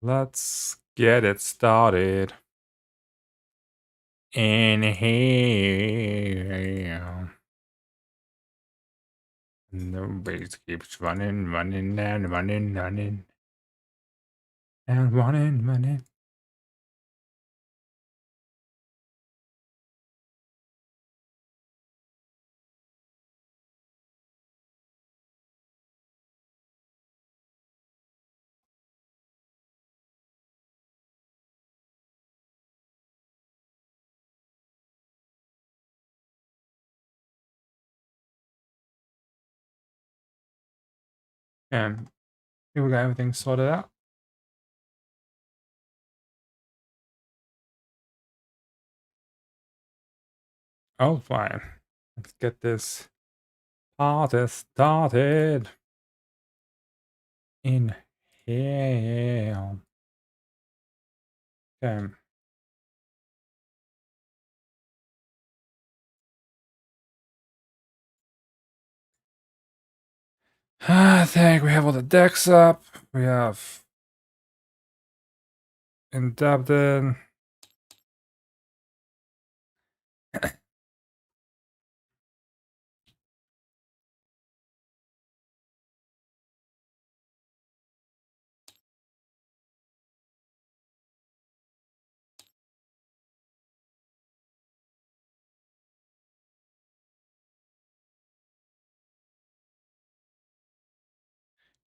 Let's get it started. Inhale. Nobody keeps running, running, and running, running, and running, running. And we got everything sorted out. Oh, fine. Let's get this party started. Inhale. Okay. I think we have all the decks up. We have adapted.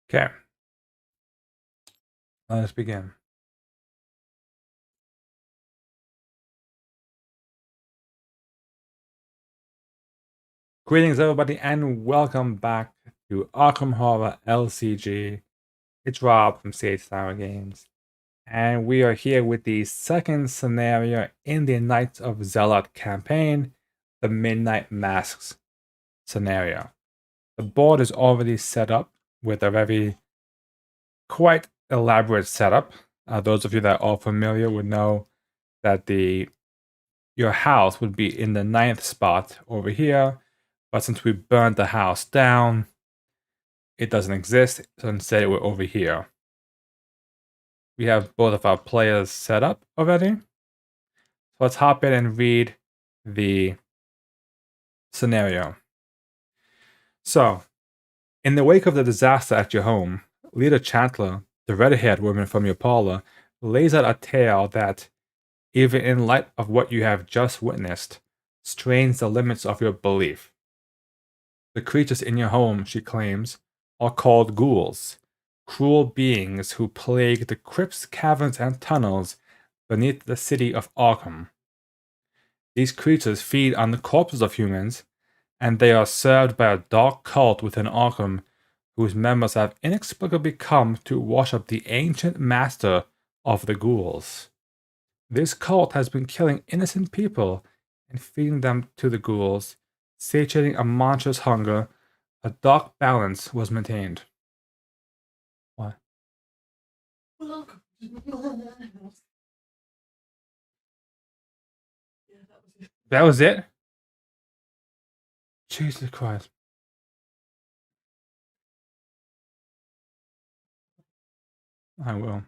Okay. Let us begin. Greetings, everybody, and welcome back to Arkham Horror LCG. It's Rob from Sage Tower Games, and we are here with the second scenario in the Knights of Zealot campaign, the Midnight Masks scenario. The board is already set up with a very quite elaborate setup. Those of you that are familiar would know that your house would be in the 9th spot over here, but since we burned the house down, it doesn't exist, so instead we're over here. We have both of our players set up already. So let's hop in and read the scenario. So, in the wake of the disaster at your home, Leader Chandler, the red-haired woman from your parlor, lays out a tale that, even in light of what you have just witnessed, strains the limits of your belief. The creatures in your home, she claims, are called ghouls, cruel beings who plague the crypts, caverns, and tunnels beneath the city of Arkham. These creatures feed on the corpses of humans, and they are served by a dark cult within Arkham, whose members have inexplicably come to worship the ancient master of the ghouls. This cult has been killing innocent people and feeding them to the ghouls, satiating a monstrous hunger. A dark balance was maintained. What? Welcome to my house. Yeah, that was it. That was it? Jesus Christ. I will.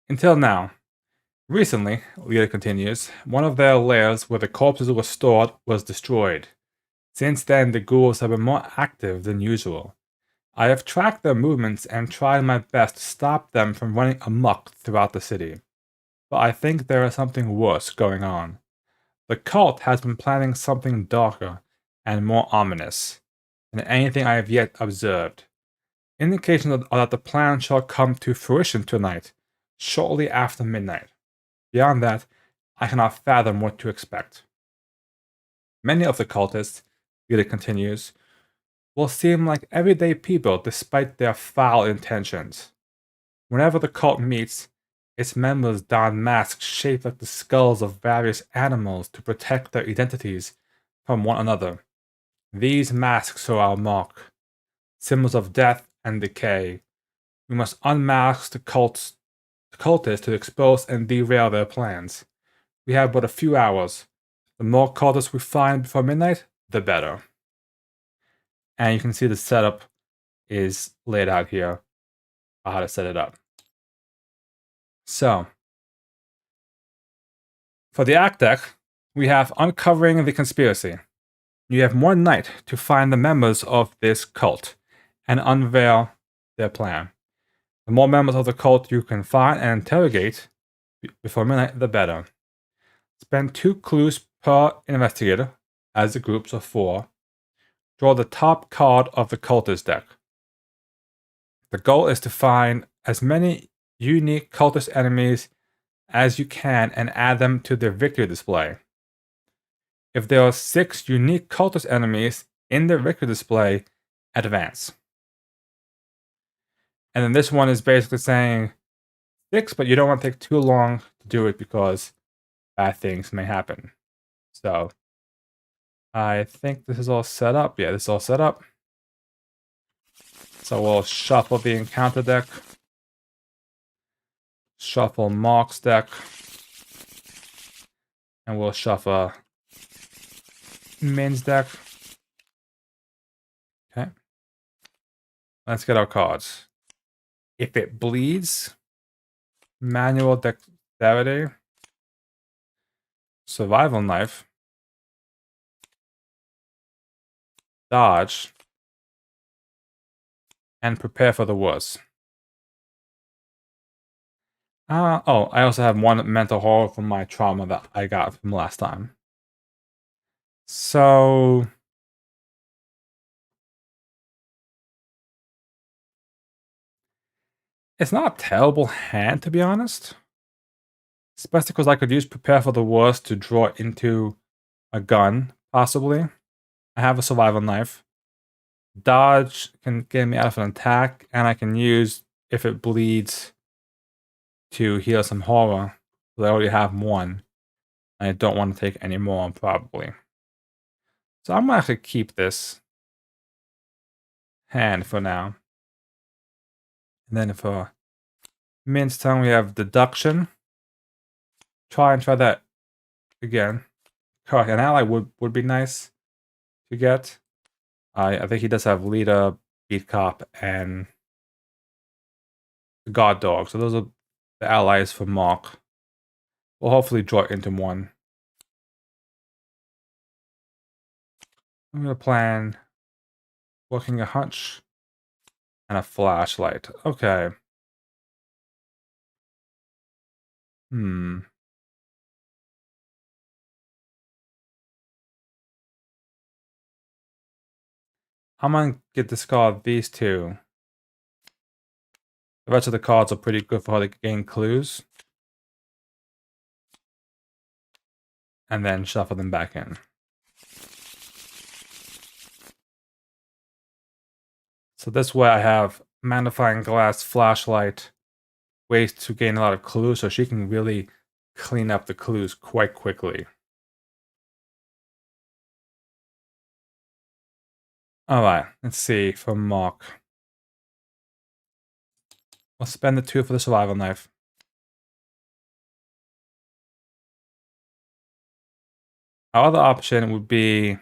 Until now. Recently, Lita continues, one of their lairs where the corpses were stored was destroyed. Since then, the ghouls have been more active than usual. I have tracked their movements and tried my best to stop them from running amok throughout the city. But I think there is something worse going on. The cult has been planning something darker and more ominous than anything I have yet observed. Indications are that the plan shall come to fruition tonight, shortly after midnight. Beyond that, I cannot fathom what to expect. Many of the cultists, Rita continues, will seem like everyday people despite their foul intentions. Whenever the cult meets, its members don masks shaped like the skulls of various animals to protect their identities from one another. These masks are our mark, symbols of death and decay. We must unmask the cultists to expose and derail their plans. We have but a few hours. The more cultists we find before midnight, the better. And you can see the setup is laid out here, how to set it up. So, for the act deck, we have Uncovering the Conspiracy. You have 1 night to find the members of this cult and unveil their plan. The more members of the cult you can find and interrogate before midnight, the better. Spend 2 clues per investigator, as the groups of 4. Draw the top card of the cultist deck. The goal is to find as many unique cultist enemies as you can and add them to their victory display. If there are 6 unique cultist enemies in the victory display, advance. And then this one is basically saying 6, but you don't want to take too long to do it because bad things may happen. So I think this is all set up. Yeah, this is all set up. So we'll shuffle the encounter deck. Shuffle Mark's deck. And we'll shuffle Min's deck. Okay. Let's get our cards. If it bleeds, Manual Dexterity, Survival Knife, Dodge, and Prepare for the Worst. Oh, I also have 1 mental horror from my trauma that I got from last time. So it's not a terrible hand, to be honest. Especially because I could use Prepare for the Worst to draw into a gun, possibly. I have a Survival Knife. Dodge can get me out of an attack, and I can use, if it bleeds, to heal some horror. So I already have 1. And I don't want to take any more, probably. So I'm going to actually keep this hand for now. And then for Min's turn, we have Deduction. Try that again. An ally would be nice to get. I think he does have Leader, Beat Cop, and the God Dog. So those are the allies for Mark. We'll hopefully draw into 1. I'm going to plan Working a Hunch and a Flashlight. Okay. I'm going to get discard these 2. The rest of the cards are pretty good for her to gain clues. And then shuffle them back in. So this way I have Magnifying Glass, Flashlight, ways to gain a lot of clues, so she can really clean up the clues quite quickly. Alright, let's see, for Mark. I'll spend the 2 for the Survival Knife. Our other option would be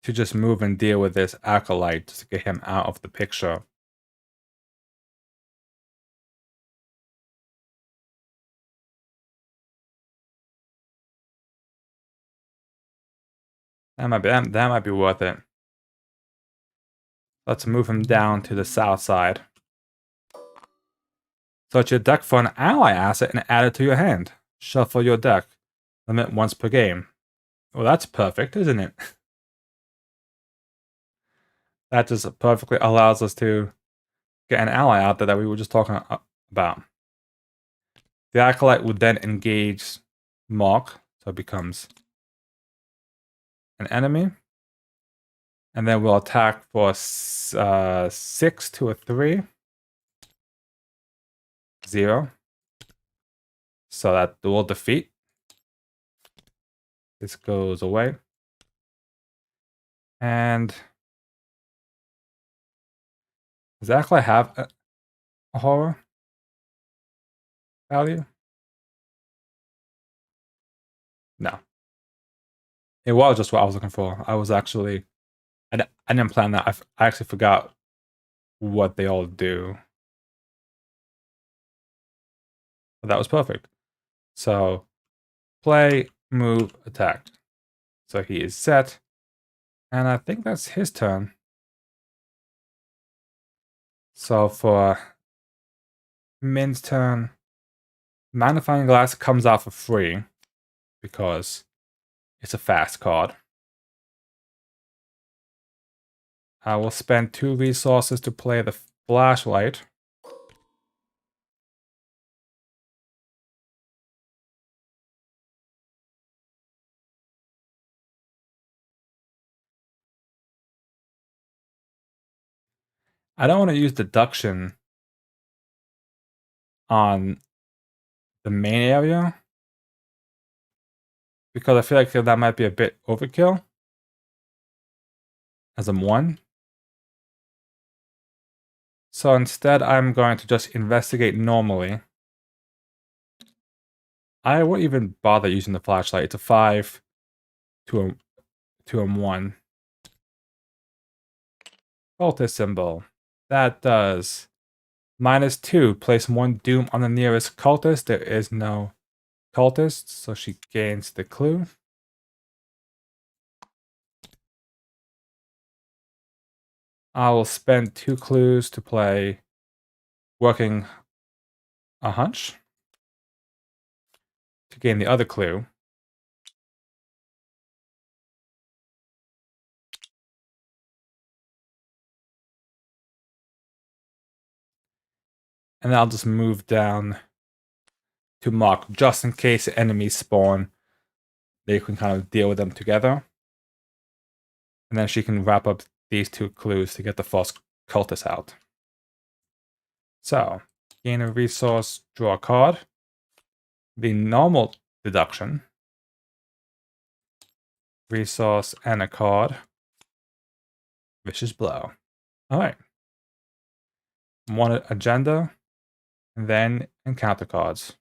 to just move and deal with this Acolyte just to get him out of the picture. That might be worth it. Let's move him down to the south side. Search your deck for an ally asset and add it to your hand. Shuffle your deck. Limit once per game. Well, that's perfect, isn't it? That just perfectly allows us to get an ally out there that we were just talking about. The Acolyte would then engage Mark, so it becomes an enemy. And then we'll attack for 6 to a 3. 0. So that will defeat. This goes away. And does Acolyte have a horror value? No. It was just what I was looking for. I was actually... I didn't plan that. I actually forgot what they all do. But that was perfect. So play, move, attack. So he is set. And I think that's his turn. So for Min's turn, Magnifying Glass comes out for free because it's a fast card. I will spend 2 resources to play the Flashlight. I don't want to use Deduction on the main area because I feel like that might be a bit overkill as I'm 1. So instead, I'm going to just investigate normally. I won't even bother using the Flashlight. It's a 5 to a 1. Cultist symbol. That does -2. Place 1 doom on the nearest cultist. There is no cultist, so she gains the clue. I will spend 2 clues to play Working a Hunch to gain the other clue. And I'll just move down to mark just in case enemies spawn. They can kind of deal with them together. And then she can wrap up these 2 clues to get the false cultist out. So, gain a resource, draw a card. The normal deduction. Resource and a card. Vicious Blow. Alright. 1 agenda. And then encounter cards.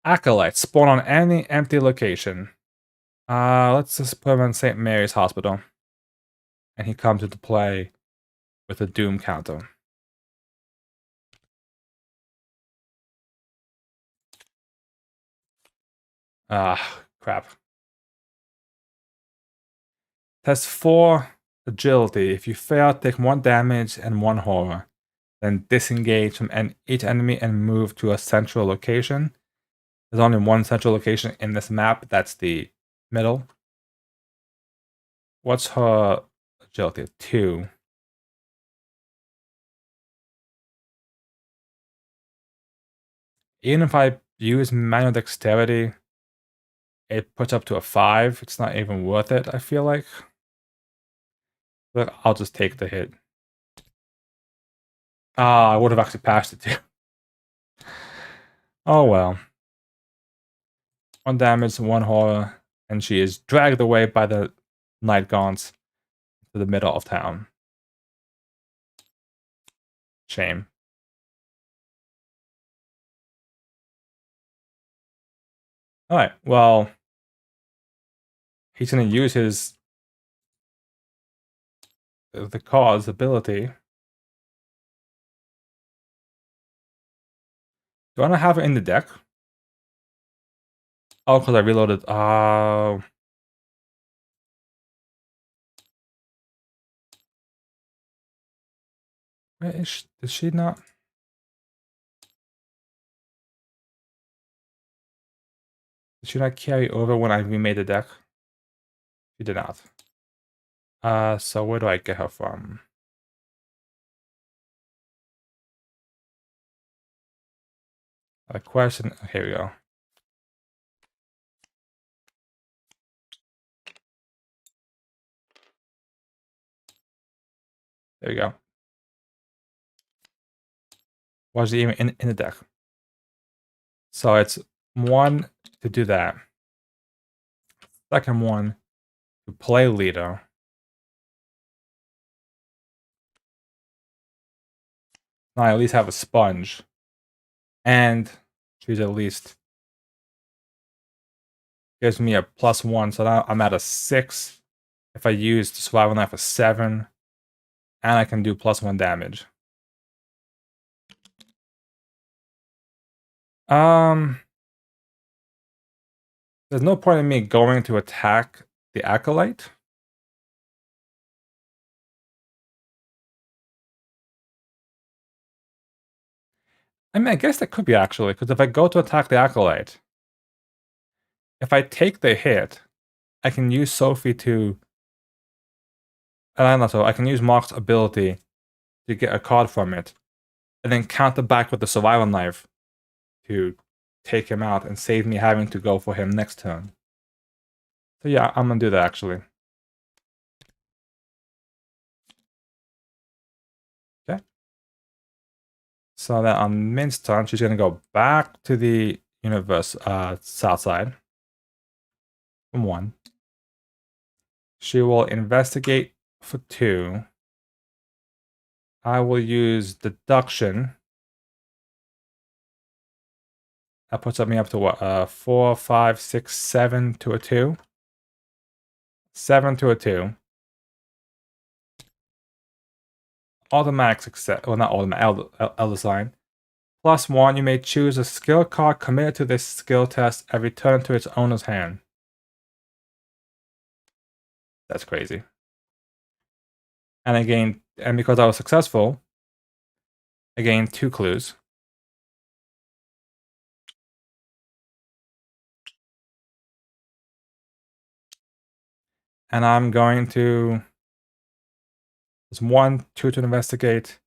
Acolyte. Spawn on any empty location. Let's just put him in St. Mary's Hospital. And he comes into play with a doom counter. Crap. Test 4 agility. If you fail, take 1 damage and 1 horror. Then disengage from each enemy and move to a central location. There's only 1 central location in this map. That's the middle. What's her agility? 2. Even if I use manual dexterity, it puts up to a 5. It's not even worth it, I feel like. But I'll just take the hit. I would have actually passed it too. Oh well. 1 damage, 1 horror, and she is dragged away by the Night Gaunts to the middle of town. Shame. Alright, well, he's going to use his the cause ability. Do I not have it in the deck? Oh, because I reloaded. Where is she? Did she not? Did she not carry over when I remade the deck? She did not. So where do I get her from? A question. Here we go. There we go. Was it even in the deck? So it's 1 to do that. Second one to play leader. Now I at least have a sponge. And she's at least gives me a +1, so now I'm at a 6. If I use the survival knife, a 7. And I can do +1 damage. There's no point in me going to attack the Acolyte. I mean, I guess that could be actually, because if I go to attack the Acolyte, if I take the hit, I can use Sophie to. I don't know, so I can use Mark's ability to get a card from it, and then counter back with the survival knife to take him out and save me having to go for him next turn. So yeah, I'm gonna do that actually. Okay. So then on Min's turn, she's gonna go back to the universe south side. From 1. She will investigate for 2. I will use deduction. That puts me up to what? 4, 5, 6, 7 to a 2. 7 to a 2. Automatic success. Well, not automatic. Elder sign. +1. You may choose a skill card committed to this skill test and return it to its owner's hand. That's crazy. And and because I was successful, I gained 2 clues. And I'm going to. There's 1, 2 to investigate.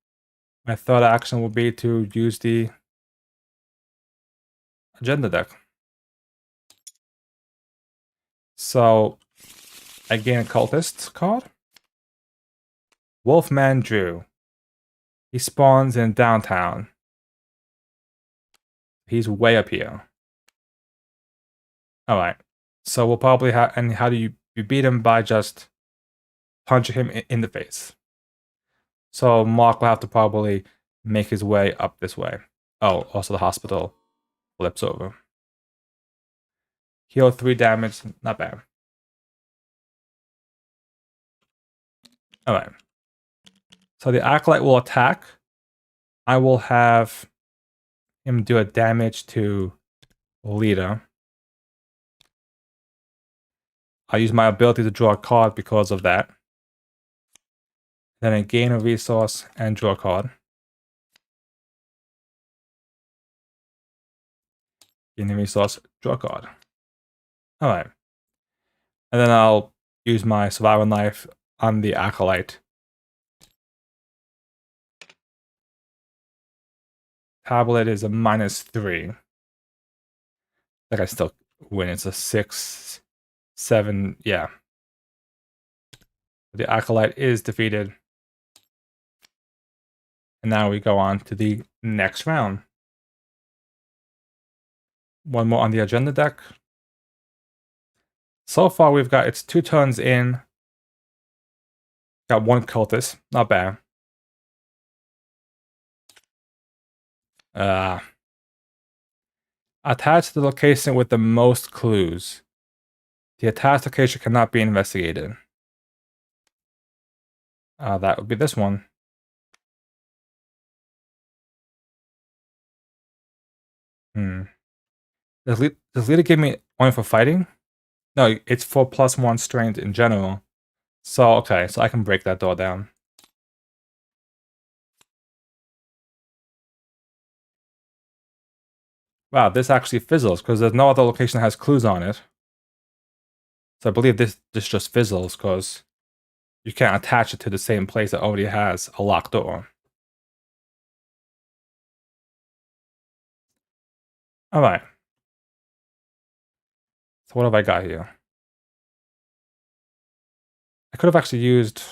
My third action will be to use the agenda deck. So I gain a cultist card. Wolfman Drew. He spawns in downtown. He's way up here. Alright. So we'll probably have. And how do you beat him? By just punching him in the face. So Mark will have to probably make his way up this way. Oh, also the hospital flips over. Heal 3 damage. Not bad. Alright. So the Acolyte will attack. I will have him do a damage to Lita. I use my ability to draw a card because of that. Then I gain a resource and draw a card. Gain a resource, draw a card. Alright. And then I'll use my survival knife on the Acolyte. Tablet is a -3. Like I still win. It's a 6, 7, yeah. The Acolyte is defeated. And now we go on to the next round. 1 more on the agenda deck. So far we've got, it's 2 turns in. Got 1 cultist, not bad. Attach the location with the most clues. The attached location cannot be investigated. That would be this one. Does Lita give me only for fighting? No, it's for +1 strength in general. So, okay, so I can break that door down. Wow, this actually fizzles, because there's no other location that has clues on it. So I believe this just fizzles, because you can't attach it to the same place that already has a locked door. Alright. So what have I got here? I could have actually used...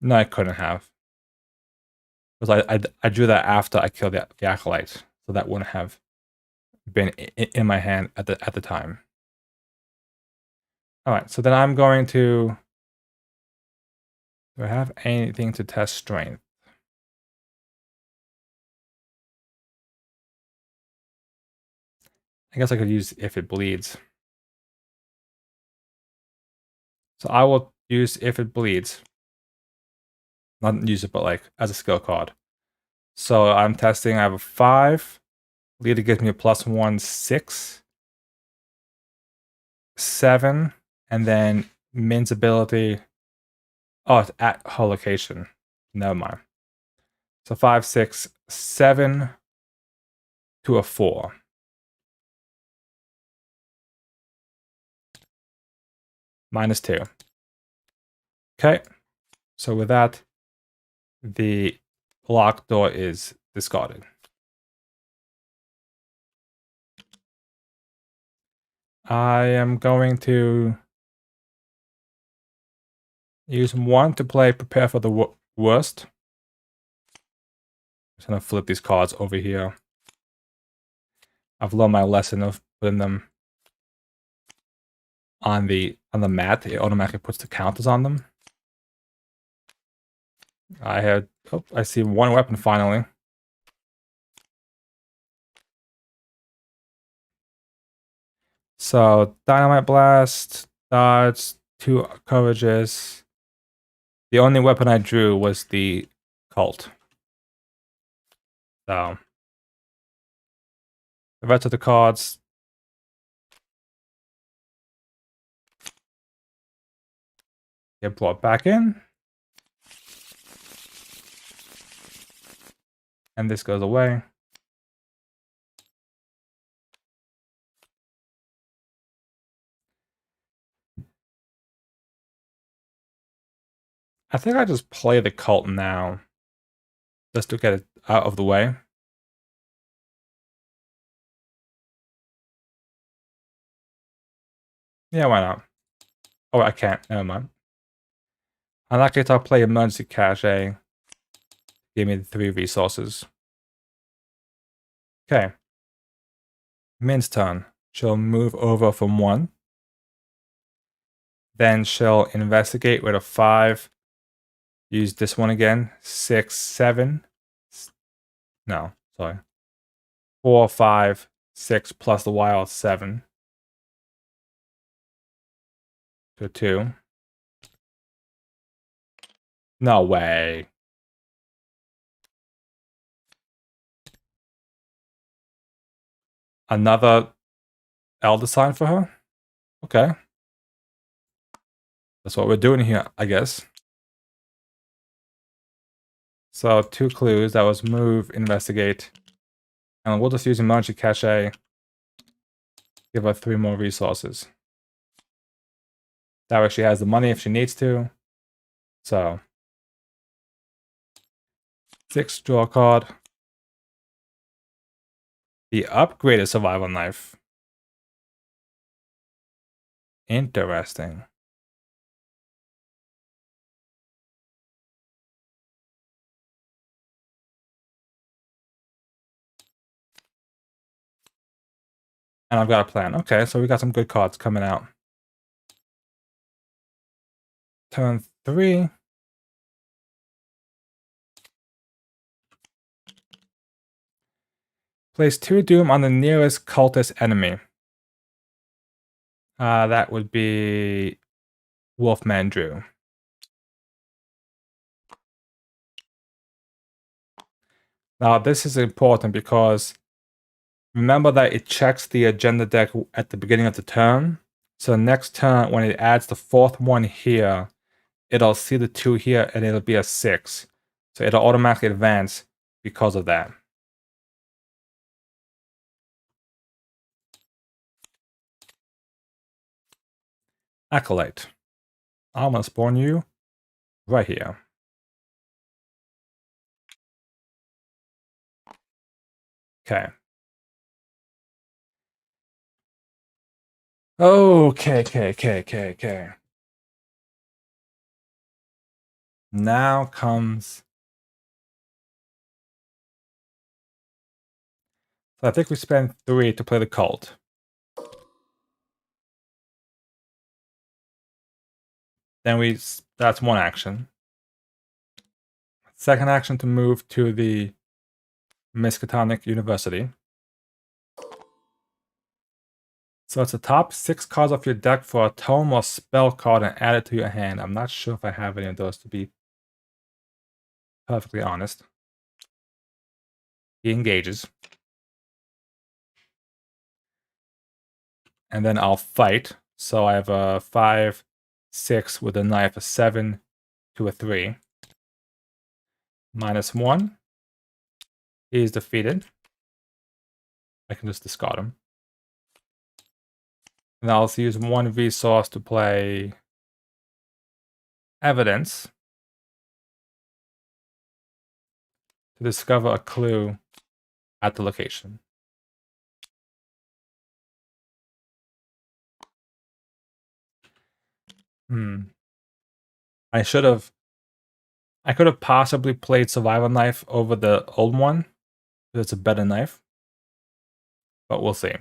No, I couldn't have. Because I drew that after I killed the Acolyte. So that wouldn't have been in my hand at the time. Alright, so then I'm going to... Do I have anything to test strength? I guess I could use if it bleeds. So I will use if it bleeds. Not use it, but like as a skill card. So I'm testing. I have a 5. Leader gives me a +1, 6, 7, and then Min's ability. Oh, it's at her location. Never mind. So 5, 6, 7 to a 4. -2. Okay. So with that, the locked door is discarded. I am going to use 1 to play Prepare for the Worst. I'm just going to flip these cards over here. I've learned my lesson of putting them on the mat. It automatically puts the counters on them. I see 1 weapon finally. So Dynamite Blast, dodge, 2 coverages. The only weapon I drew was the Cult. So the rest of the cards get brought back in. And this goes away. I think I just play the Cult now. Just to get it out of the way. Yeah, why not? Oh, I can't. Never mind. In that case, I'll play Emergency Cache. Give me the 3 resources. Okay. Min's turn. She'll move over from 1. Then she'll investigate with a 5. Use this one again. 6, 7. No, sorry. 4, 5, 6 plus the wild 7. To 2. No way. Another Elder Sign for her? Okay. That's what we're doing here, I guess. So 2 clues. That was move, investigate. And we'll just use Emergency Cache. Give her 3 more resources. That way she has the money if she needs to. So 6, draw a card. The upgraded survival knife. Interesting. And I've got a plan. Okay, so we got some good cards coming out. Turn 3. Place 2 Doom on the nearest cultist enemy. That would be Wolfman Drew. Now, this is important because remember that it checks the agenda deck at the beginning of the turn. So next turn, when it adds the 4th one here, it'll see the 2 here and it'll be a 6. So it'll automatically advance because of that. Acolyte. I'm gonna spawn you right here. Okay. Okay. Now comes... So I think we spent 3 to play the Cult. Then that's 1 action. Second action to move to the Miskatonic University. So it's the top 6 cards off your deck for a tome or spell card and add it to your hand. I'm not sure if I have any of those, to be perfectly honest. He engages. And then I'll fight. So I have a 5, 6 with a knife, a 7 to a 3. -1. He's defeated. I can just discard him. And I'll use 1 resource to play Evidence to discover a clue at the location. I could have possibly played Survival Knife over the old one, because it's a better knife. But we'll see.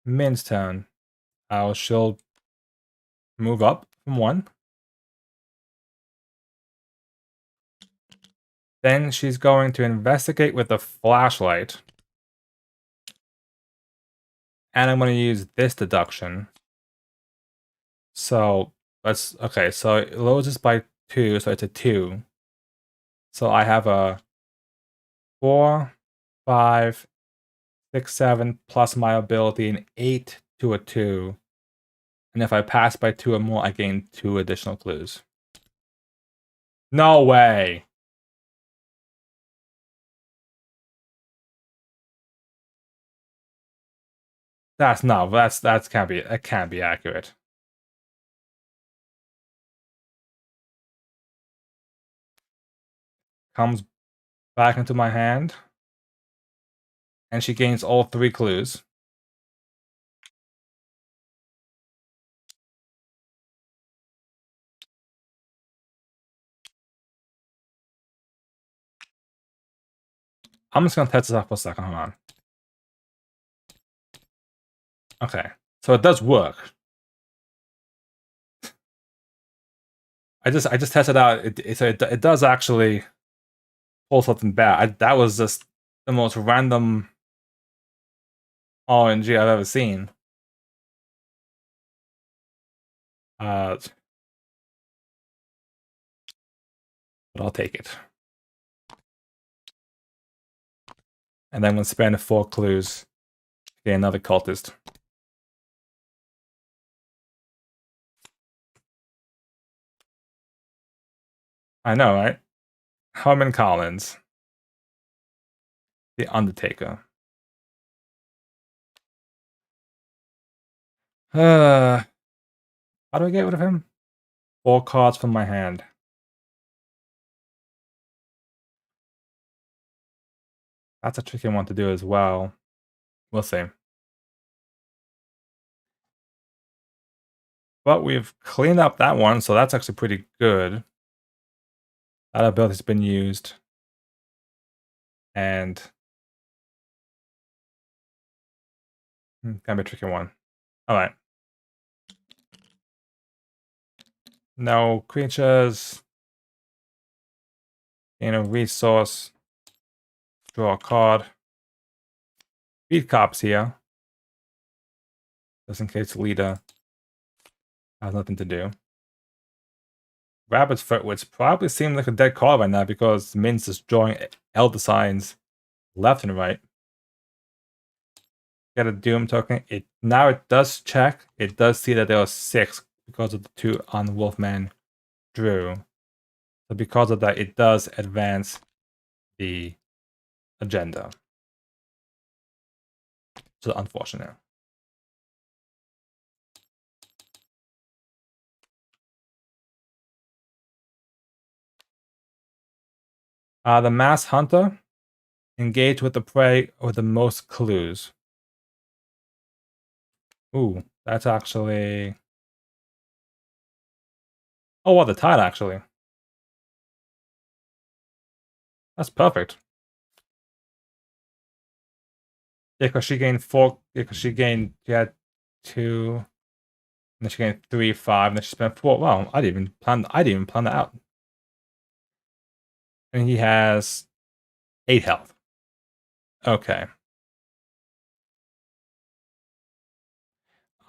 Min's turn. She'll move up from 1. Then she's going to investigate with a flashlight. And I'm going to use this deduction. So okay, so it lowers this by 2, so it's a 2. So I have a 4, 5, 6, 7 plus my ability, and 8 to a 2. And if I pass by 2 or more, I gain 2 additional clues. No way! That can't be accurate. Comes back into my hand. And she gains all 3 clues. I'm just gonna test this out for a second, hold on. Okay, so it does work. I just tested out. It does actually pull something bad. That was just the most random RNG I've ever seen. But I'll take it. And then when spend 4 clues, get another cultist. I know, right? Herman Collins. The Undertaker. How do I get rid of him? 4 cards from my hand. That's a tricky one to do as well. We'll see. But we've cleaned up that one, so that's actually pretty good. That ability's been used. And gonna be a tricky one. Alright. No creatures. Gain a resource. Draw a card. Beat cops here. Just in case leader has nothing to do. Rabbit's Foot, which probably seems like a dead card right now because Min's is drawing Elder Signs left and right. Get a Doom token. Now it does check. It does see that there are 6 because of the 2 on Wolfman drew. So because of that, it does advance the agenda. So unfortunate. The Mass Hunter. Engage with the prey with the most clues. Ooh, that's actually... Oh, well, the tide, actually. That's perfect. Yeah, because she gained 4... Yeah, because she had 2... And then she gained 3, 5, and then she spent 4. Wow, I didn't even plan that out. And he has 8 health. Okay.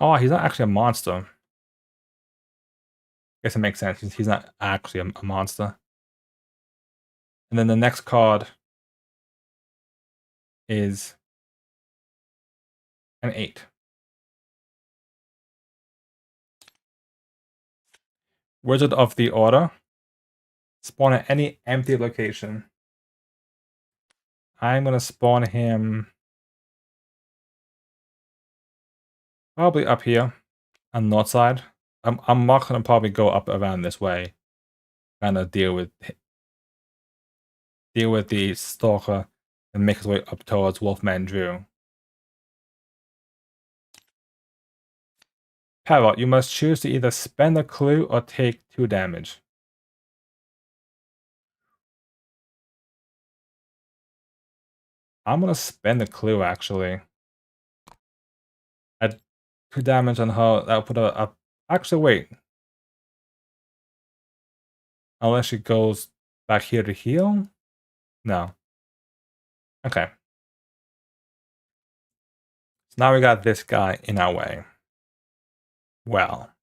Oh, he's not actually a monster. Guess it makes sense. He's not actually a monster. And then the next card is an 8. Wizard of the Order. Spawn at any empty location. I'm going to spawn him probably up here on the north side. I'm not going to probably go up around this way. Kind of deal with the Stalker and make his way up towards Wolfman Drew. Parrot, you must choose to either spend a clue or take 2 damage. I'm gonna spend the clue actually. At 2 damage on her, that'll put her up. Actually, wait. Unless she goes back here to heal? No. Okay. So now we got this guy in our way. Well.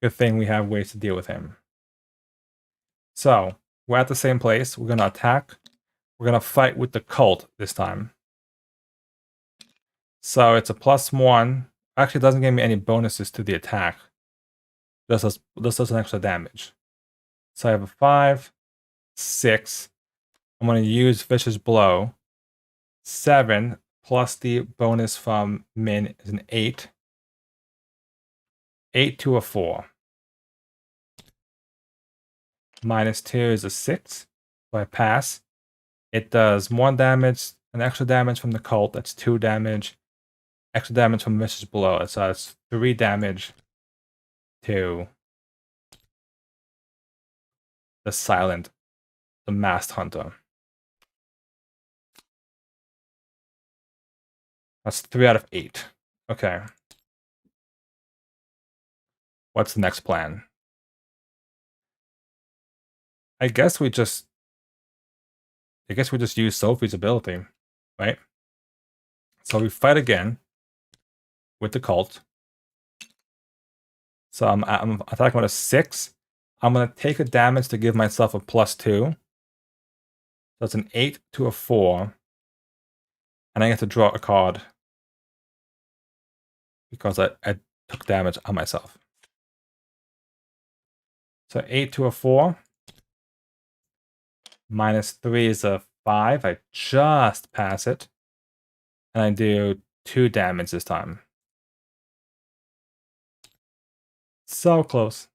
Good thing we have ways to deal with him. So, we're at the same place. We're gonna attack. We're gonna fight with the cult this time. So it's a +1. Actually, it doesn't give me any bonuses to the attack. This does an extra damage. So I have a 5, 6. I'm going to use Vicious Blow. 7 plus the bonus from Min is an 8. 8 to a 4. -2 is a 6. So I pass. It does 1 damage, an extra damage from the cult. That's 2 damage. Extra damage from Vicious Blow. So it's 3 damage to the Masked Hunter. That's 3 out of 8. Okay. What's the next plan? I guess we just use Sophie's ability, right? So we fight again with the cult. So I'm attacking with a 6. I'm gonna take a damage to give myself a +2. So it's an 8 to a 4. And I get to draw a card because I took damage on myself. So 8 to a 4. -3 is a 5. I just pass it. And I do 2 damage this time. So close.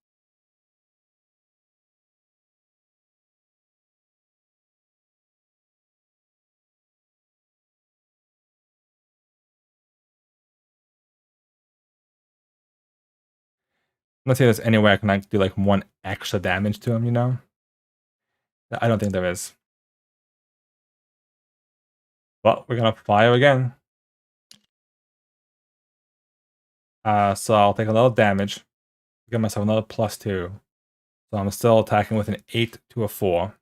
Let's see if there's any way I can do like 1 extra damage to him, you know? I don't think there is. But we're gonna fire again. So I'll take a little damage. Give myself another +2. So I'm still attacking with an 8 to a 4.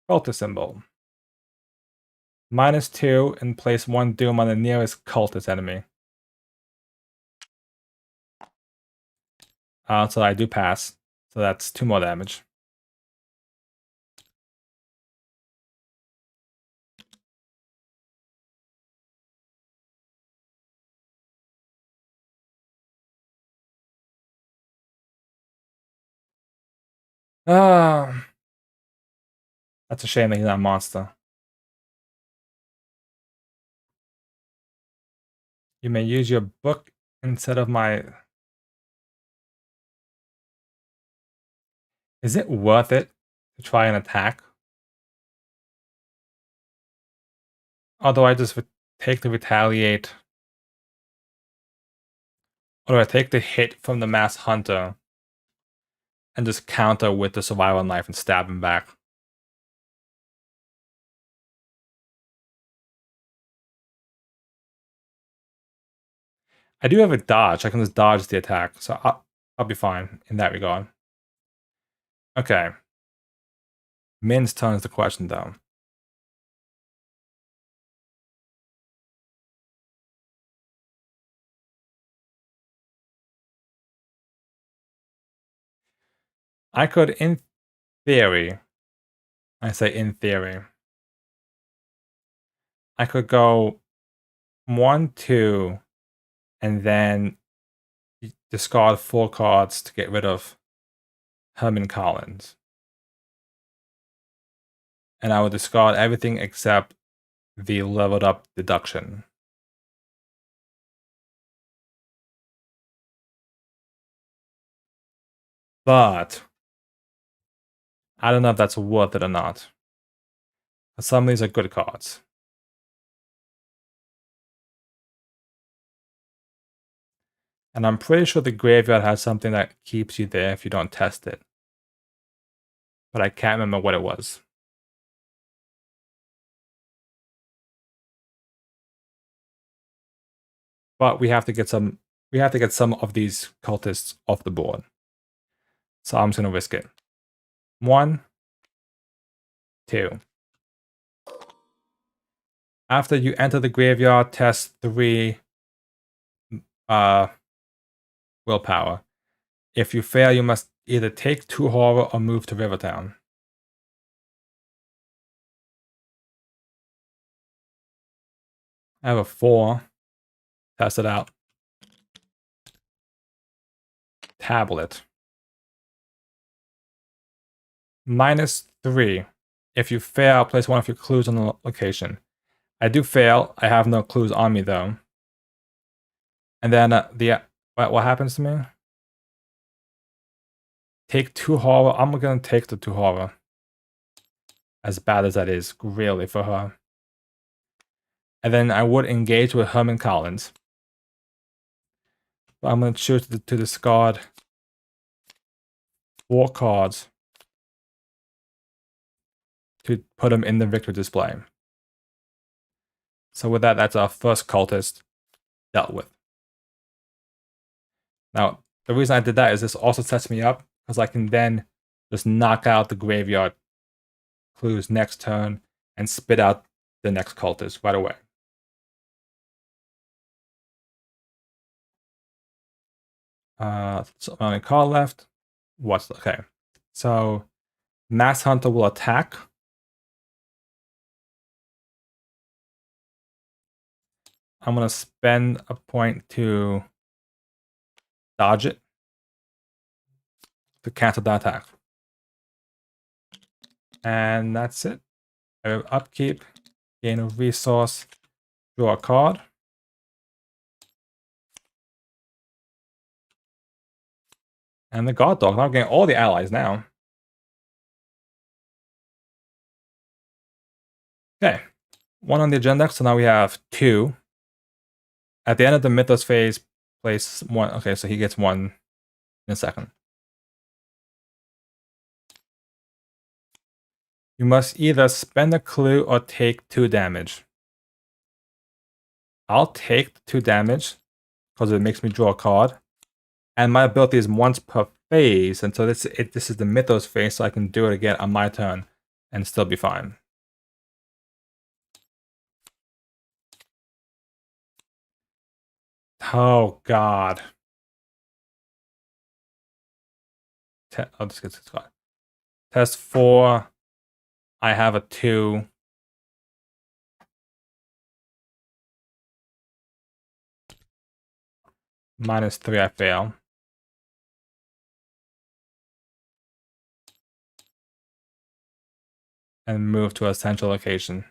Cultist symbol. -2 and place 1 doom on the nearest cultist enemy. So I do pass. So that's 2 more damage. That's a shame that he's not a monster. You may use your book instead of my... Is it worth it to try an attack? Or do I just take the retaliate? Or do I take the hit from the Masked Hunter and just counter with the survival knife and stab him back? I do have a dodge. I can just dodge the attack, so I'll be fine in that regard. Okay. Min's turn is the question, though. I could, in theory, I say in theory, I could go 1, 2, and then discard 4 cards to get rid of Herman Collins. And I would discard everything except the leveled up deduction. But I don't know if that's worth it or not. Some of these are good cards. And I'm pretty sure the graveyard has something that keeps you there if you don't test it. But I can't remember what it was. But we have to get some of these cultists off the board. So I'm just gonna risk it. 1, 2. After you enter the graveyard, test 3 willpower. If you fail, you must either take 2 horror or move to Rivertown. I have a 4. Test it out. Tablet. -3. If you fail, place one of your clues on the location. I do fail. I have no clues on me though. And then what happens to me? Take 2 horror. I'm gonna take the 2 horror. As bad as that is, really, for her. And then I would engage with Herman Collins. But I'm gonna choose to discard 4 cards to put him in the victory display. So with that, that's our first cultist dealt with. Now, the reason I did that is this also sets me up because I can then just knock out the graveyard clues next turn and spit out the next cultist right away. So only card left. Okay? So Mass Hunter will attack. I'm gonna spend a point to dodge it to cancel the attack. And that's it. Upkeep, gain a resource, draw a card. And the guard dog. Now I'm getting all the allies now. Okay. 1 on the agenda, so now we have 2. At the end of the Mythos phase, place 1. Okay, so he gets 1 in a second. You must either spend a clue or take 2 damage. I'll take the 2 damage because it makes me draw a card. And my ability is once per phase, and so this is the Mythos phase, so I can do it again on my turn and still be fine. Oh god. I'll just get this card. Test 4. I have a 2. -3, I fail. And move to a central location.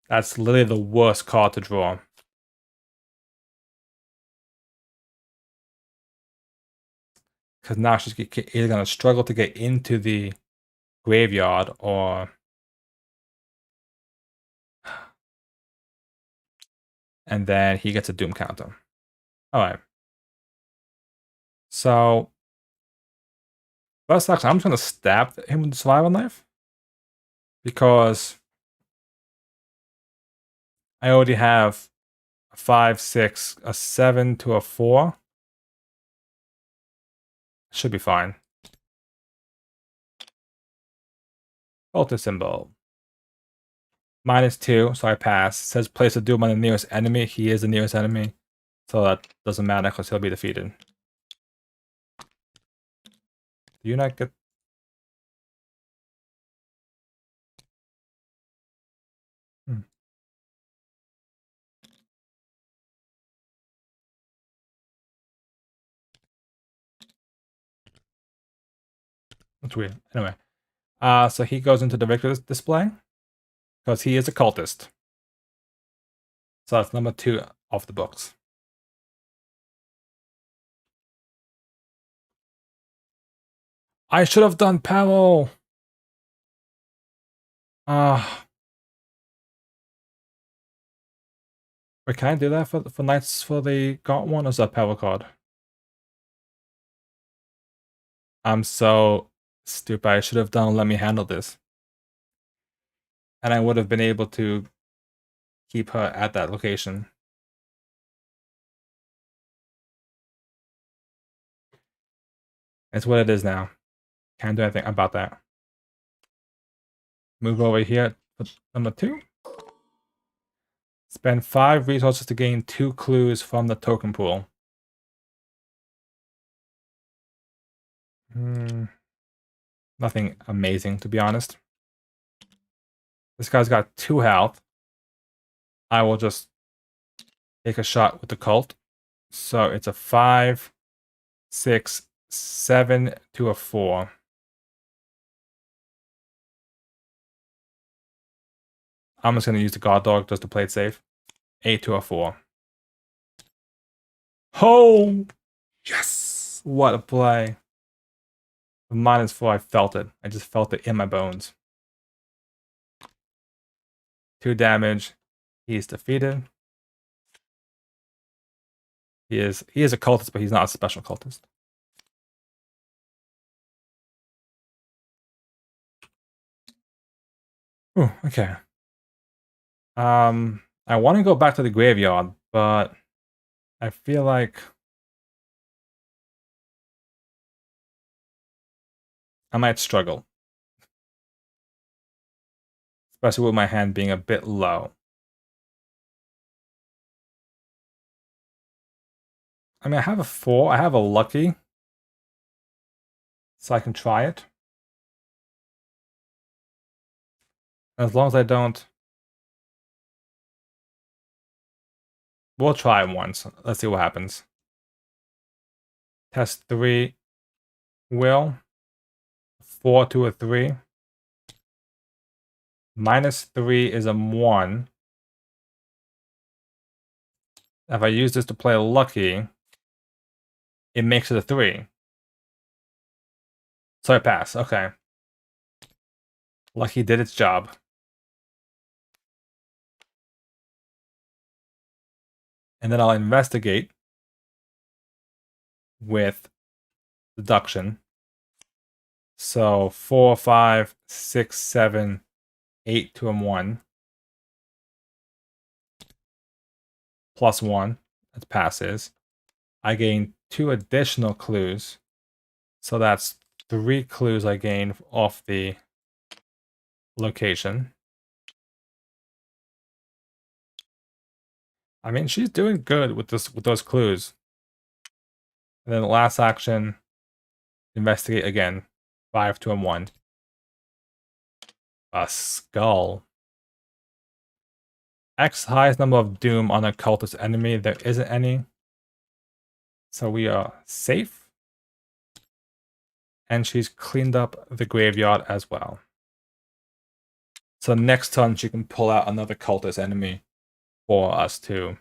That's literally the worst card to draw. Because now she's either going to struggle to get into the graveyard or... And then he gets a doom counter. Alright. So... First action, I'm just going to stab him with the survival knife. Because... I already have a 5, 6, a 7 to a 4. Should be fine. Alter symbol. -2, so I pass. It says place a doom on the nearest enemy. He is the nearest enemy. So that doesn't matter because he'll be defeated. Do you not get... Hmm. That's weird. Anyway. So he goes into the victor's display. Because he is a cultist. So that's number 2 off the books. I should have done Peril! Wait, can I do that for Knights for the Gaunt one, or is that Peril card? I'm so stupid. I should have done Let Me Handle This. And I would have been able to keep her at that location. It's what it is now. Can't do anything about that. Move over here for number 2. Spend 5 resources to gain 2 clues from the token pool. Nothing amazing, to be honest. This guy's got 2 health. I will just take a shot with the cult. So it's a 5, 6, 7 to a 4. I'm just going to use the guard dog just to play it safe. 8 to a 4. Oh! Yes! What a play. The -4, I felt it. I just felt it in my bones. 2 damage. He's defeated. He is a cultist, but he's not a special cultist. Oh, okay. I want to go back to the graveyard, but I feel like I might struggle. Especially with my hand being a bit low. I mean, I have a 4. I have a lucky. So I can try it. As long as I don't... We'll try it once. Let's see what happens. Test 3. Will. 4 to a 3. -3 is a 1. If I use this to play lucky, it makes it a 3. So I pass. Okay. Lucky did its job. And then I'll investigate with deduction. So 4, 5, 6, 7, 8 to a 1. +1. That passes. I gain 2 additional clues. So that's 3 clues I gain off the location. I mean, she's doing good with those clues. And then the last action, investigate again. 5 to a 1. A skull. X highest number of doom on a cultist enemy. There isn't any. So we are safe. And she's cleaned up the graveyard as well. So next turn she can pull out another cultist enemy for us to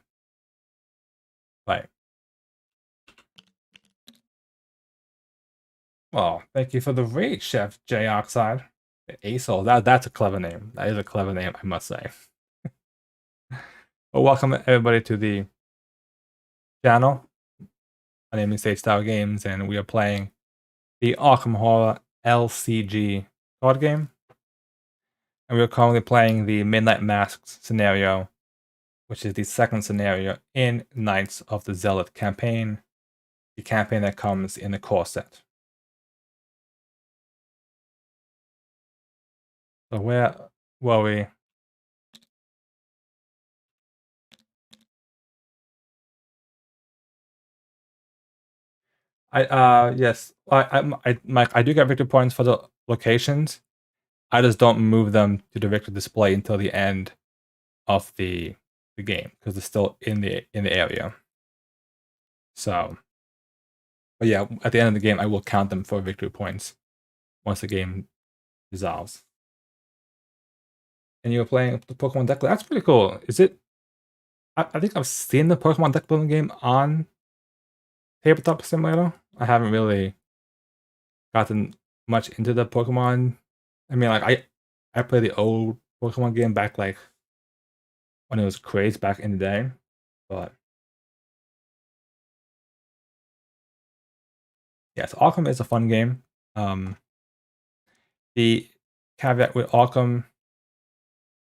play. Well, thank you for the raid, Chef J Oxide. Asol, that's a clever name. That is a clever name, I must say. Well, welcome everybody to the channel. My name is Sage Style Games, and we are playing the Arkham Horror LCG card game. And we're currently playing the Midnight Masks scenario, which is the second scenario in Knights of the Zealot campaign, the campaign that comes in the core set. So where were we? Yes. I do get victory points for the locations. I just don't move them to the victory display until the end of the game because they're still in the area. So, but yeah, at the end of the game, I will count them for victory points once the game resolves. And you were playing the Pokemon deck. That's pretty cool. Is it? I think I've seen the Pokemon deck building game on Tabletop Simulator. I haven't really gotten much into the Pokemon. I mean, like I played the old Pokemon game back like when it was crazy back in the day, but yes, Arkham is a fun game. The caveat with Arkham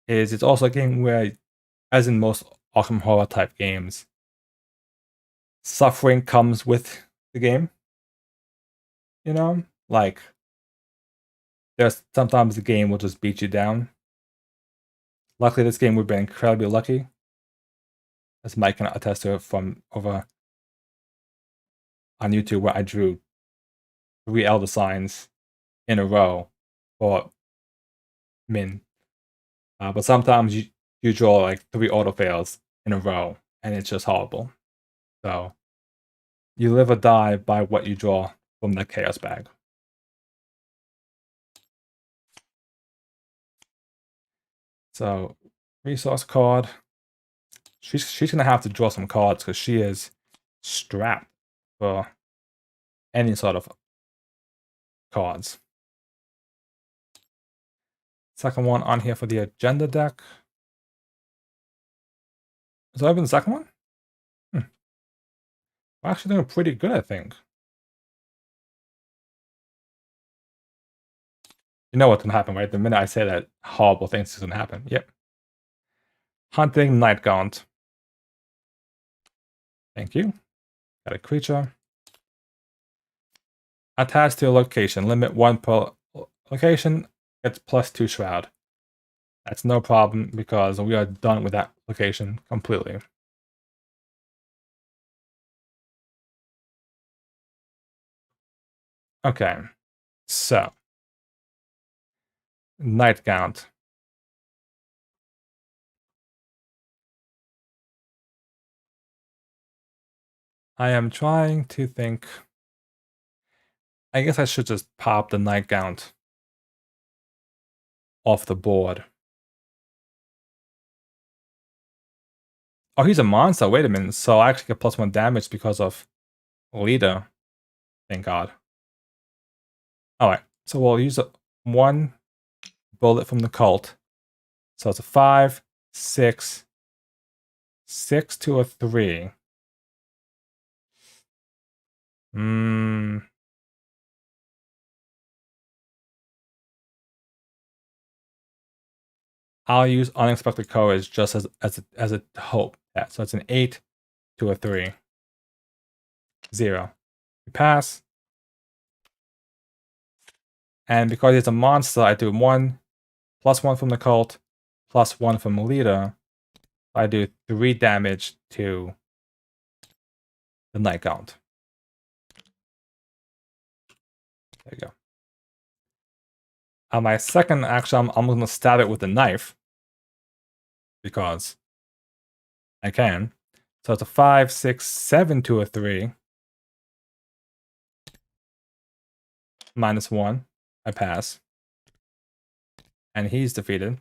is it's also a game where, as in most Arkham horror type games, suffering comes with the game. You know, like there's sometimes the game will just beat you down. Luckily, this game we've been incredibly lucky, as Mike can attest to from over on YouTube, where I drew 3 Elder Signs in a row for Min. But sometimes you draw like 3 auto fails in a row, and it's just horrible. So you live or die by what you draw from the chaos bag. So resource card. She's gonna have to draw some cards because she is strapped for any sort of cards. Second one on here for the agenda deck. Is that even the second one? We're actually doing pretty good, I think. You know what's gonna happen, right? The minute I say that, horrible things is gonna happen. Yep. Hunting Night Gaunt. Thank you. Got a creature. Attached to a location. Limit 1 per location. Gets +2 Shroud. That's no problem because we are done with that location completely. Okay. So. Night Gaunt. I am trying to think. I guess I should just pop the Night Gaunt off the board. Oh, he's a monster. Wait a minute. So I actually get +1 damage because of Leader. Thank God. Alright. So we'll use 1 bullet from the cult. So it's a 5, 6, 6 to a 3. I'll use Unexpected Courage just as a hope. Yeah, so it's an 8 to a 3. 0. We pass. And because it's a monster, I do 1 +1 from the cult, +1 from Melita. I do 3 damage to the Night Gaunt. There you go. On my second action, I'm going to stab it with a knife. Because I can. So it's a 5, 6, 7 to a 3. -1. I pass. And he's defeated.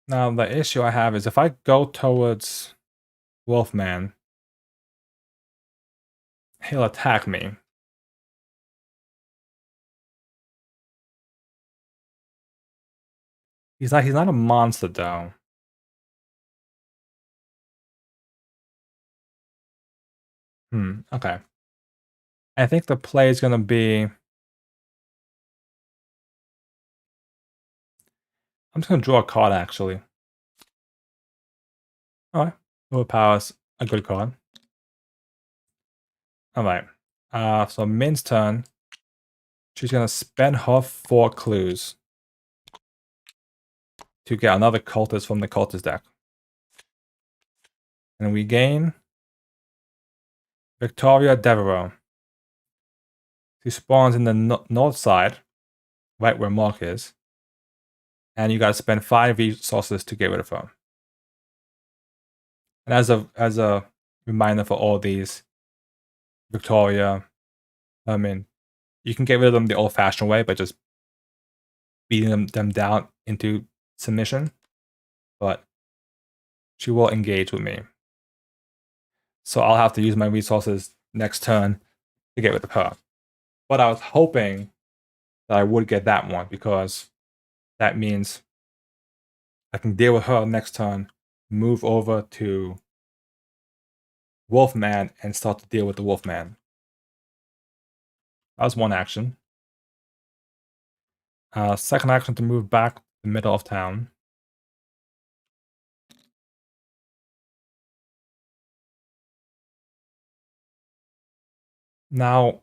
Now, the issue I have is if I go towards Wolfman, he'll attack me. He's not a monster, though. Okay. I think the play is going to be... I'm just going to draw a card, actually. Alright. Overpowers a good card. Alright. So Min's turn. She's going to spend her 4 clues. to get another cultist from the cultist deck. And we gain Victoria Devereaux. She spawns in the north side, right where Mark is. And you gotta spend 5 resources to get rid of her. And as a reminder for all these, Victoria, I mean, you can get rid of them the old-fashioned way by just beating them down into submission, but she will engage with me. So I'll have to use my resources next turn to get rid of her. But I was hoping that I would get that one because that means I can deal with her next turn, move over to Wolfman, and start to deal with the Wolfman. That was one action. Second action to move back to the middle of town. Now,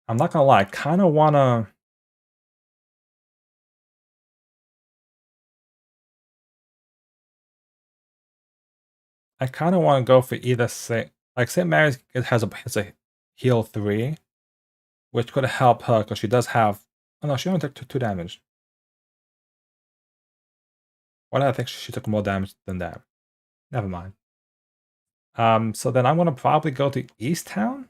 I'm not gonna lie, I kind of wanna. I kind of want to go for either St. Mary's. It has a heal 3, which could help her because she does have. Oh no, she only took 2 damage. Why did I think she took more damage than that? Never mind. So then I'm gonna probably go to East Town.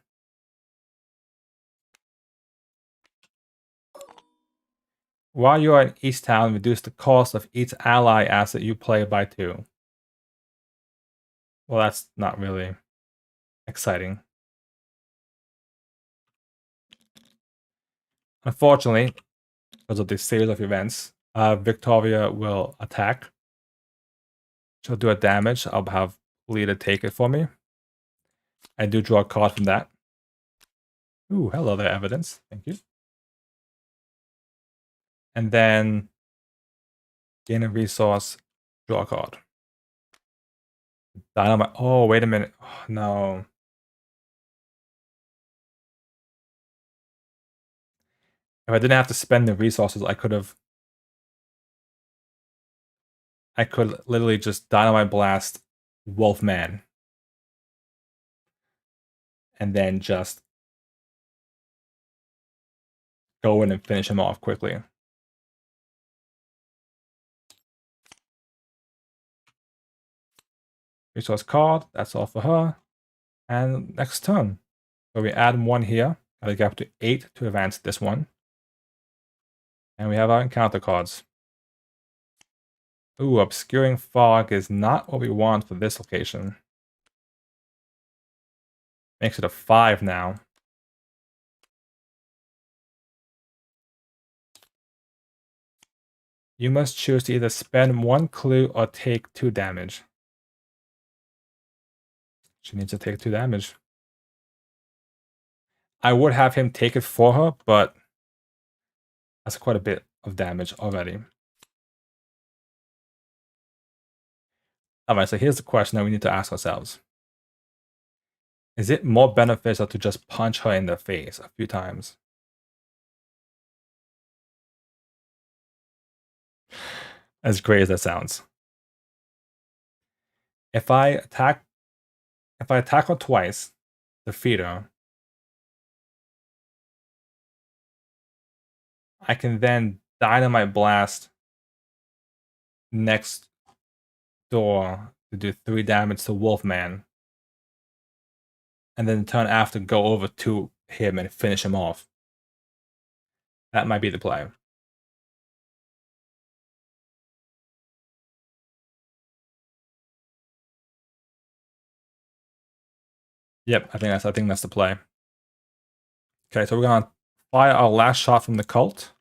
While you are in East Town, reduce the cost of each ally asset you play by 2. Well, that's not really exciting. Unfortunately, because of this series of events, Victoria will attack. She'll do a damage. I'll have Lita take it for me. I do draw a card from that. Ooh, hello there, evidence. Thank you. And then gain a resource, draw a card. Dynamite. Oh, wait a minute. Oh, no. If I didn't have to spend the resources, I could literally just Dynamite Blast Wolfman. And then just go in and finish him off quickly. Resource card, that's all for her. And next turn. So we add 1 here. Gotta get up to 8 to advance this one. And we have our encounter cards. Ooh, Obscuring Fog is not what we want for this location. Makes it a 5 now. You must choose to either spend 1 clue or take 2 damage. She needs to take 2 damage. I would have him take it for her, but that's quite a bit of damage already. Alright, so here's the question that we need to ask ourselves. Is it more beneficial to just punch her in the face a few times? As great as that sounds. If I attack her twice, defeat her, I can then Dynamite Blast next door to do 3 damage to Wolfman. And then turn after go over to him and finish him off. That might be the play. Yep, I think that's the play. Okay, so we're gonna fire our last shot from the cult.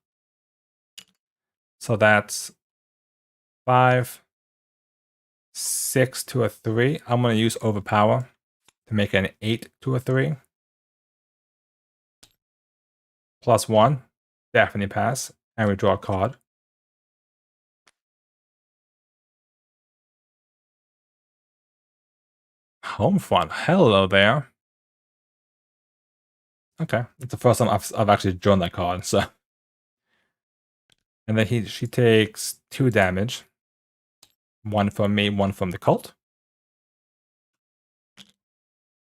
So that's 5, 6 to a 3. I'm gonna use Overpower to make an 8 to a 3. +1, definitely pass, and we draw a card. Home front, hello there. Okay, it's the first time I've actually drawn that card, so And then she takes 2 damage. 1 from me, 1 from the cult.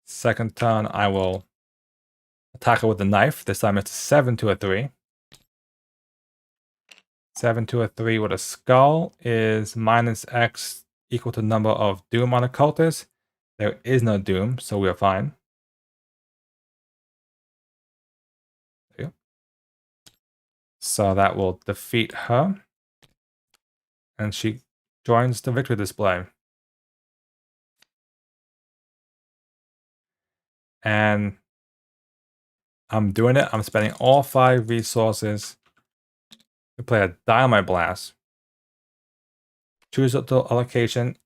Second turn, I will attack her with the knife. This time it's 7 to a 3. 7 to a 3 with a skull is minus X equal to number of doom on a cultist. There is no doom, so we are fine. There you go. So that will defeat her. And she joins the victory display. And I'm doing it. I'm spending all 5 resources to play a Dynamite Blast. Choose the location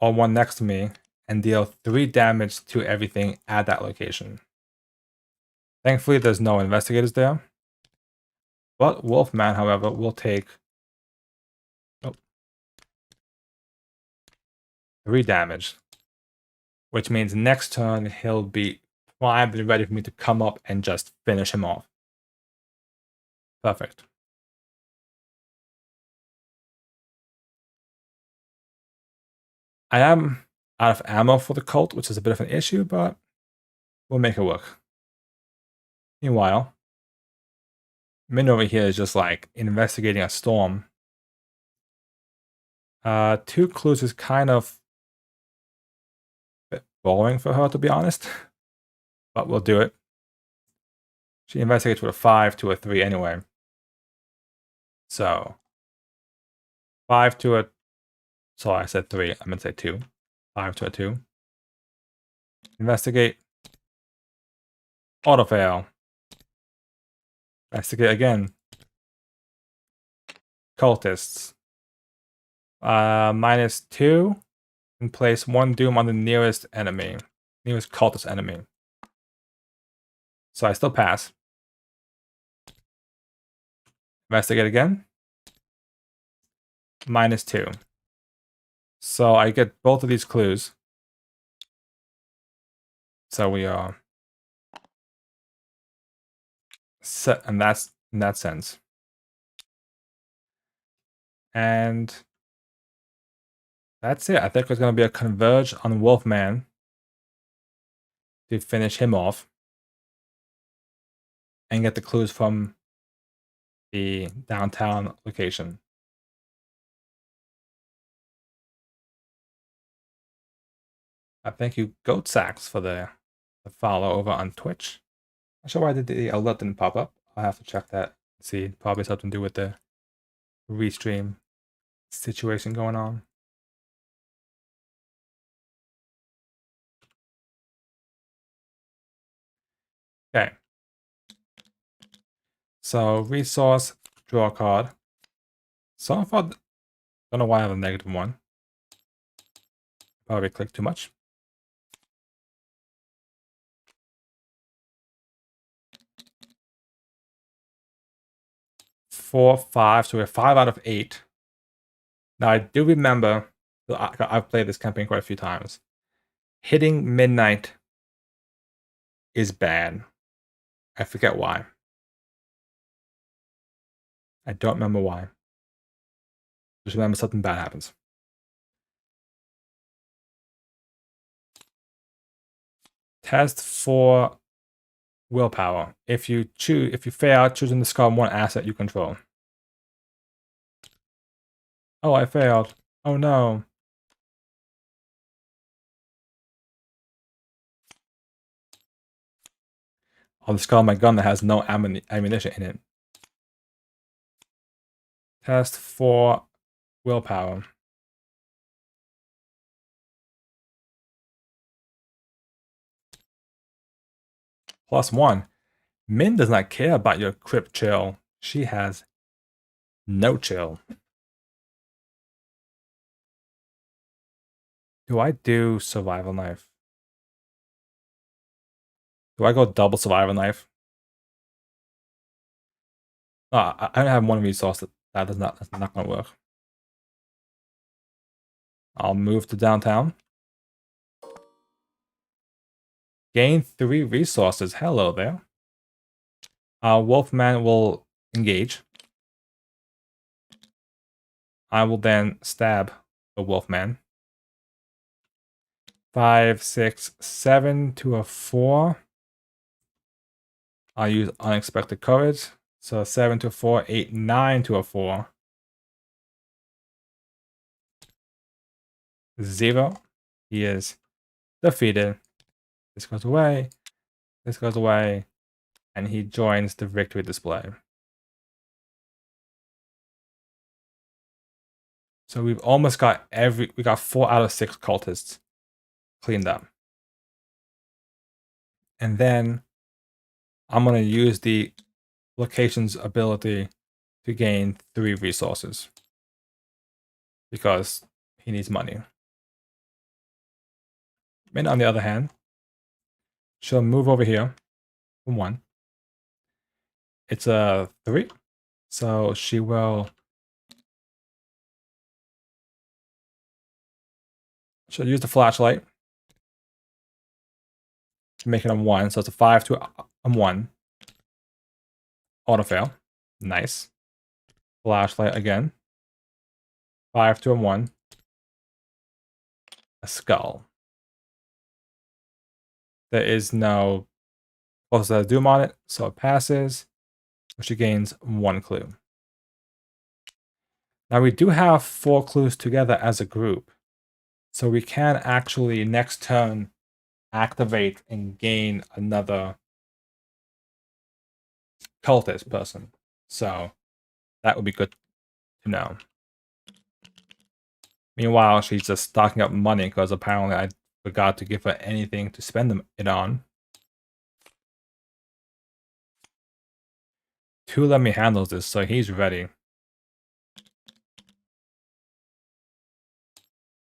or one next to me and deal 3 damage to everything at that location. Thankfully, there's no investigators there. But Wolfman, however, will take 3 damage. Which means next turn, he'll be primed and ready for me to come up and just finish him off. Perfect. I am out of ammo for the cult, which is a bit of an issue, but we'll make it work. Meanwhile, Min over here is just like investigating a storm. 2 clues is kind of a bit boring for her, to be honest. But we'll do it. She investigates with a 5 to a 3 anyway. So 5 to a... Sorry, I said 3. I meant to say 2. 5 to a 2. Investigate. Auto fail. Investigate again. Cultists. -2. And place 1 doom on the nearest enemy. Nearest cultist enemy. So I still pass. Investigate again. -2. So I get both of these clues. So we are set, and that's in that sense. And that's it. I think there's going to be a converge on Wolfman to finish him off and get the clues from the downtown location. Thank you, Goat Sacks, for the follow over on Twitch. Not sure why the alert didn't pop up. I'll have to check that. See, probably something to do with the restream situation going on. Okay. So resource, draw a card. So far, don't know why I have a -1. Probably clicked too much. Four, 5, so we're 5 out of 8. Now I do remember, I've played this campaign quite a few times. Hitting midnight is bad. I forget why. I don't remember why. Just remember something bad happens. Test for willpower. If you fail choosing to discard 1 asset you control. Oh, I failed. Oh no. I'll discard my gun that has no ammunition in it. Test for willpower. +1. Min does not care about your crypt chill. She has no chill. Do I do survival knife? Do I go double survival knife? I don't have 1 resource that's not gonna work. I'll move to downtown. Gain 3 resources. Hello there. Wolfman will engage. I will then stab the Wolfman. 5, 6, 7 to a 4. I'll use unexpected courage. So 7 to a 4, 8, 9 to a 4. 0. He is defeated. This goes away. This goes away. And he joins the victory display. So we've almost got we got 4 out of 6 cultists cleaned up. And then I'm going to use the location's ability to gain 3 resources. Because he needs money. Min, on the other hand, she'll move over here from 1. It's a 3. So she'll use the flashlight to make it a 1. So it's a 5 to a 1. Auto fail. Nice. Flashlight again. 5 to a 1. A skull. There is no close doom on it, so it passes. She gains 1 clue. Now we do have 4 clues together as a group. So we can actually next turn activate and gain another cultist person. So that would be good to know. Meanwhile, she's just stocking up money because apparently I forgot to give her anything to spend it on. 2 let me handle this, so he's ready.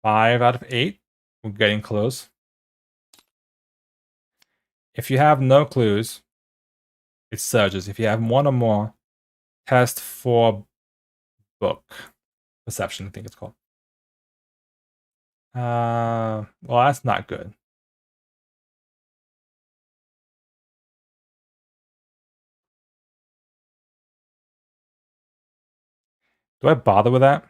5 out of 8. We're getting close. If you have no clues, it surges. If you have 1 or more, test for book. Perception, I think it's called. Well, that's not good. Do I bother with that?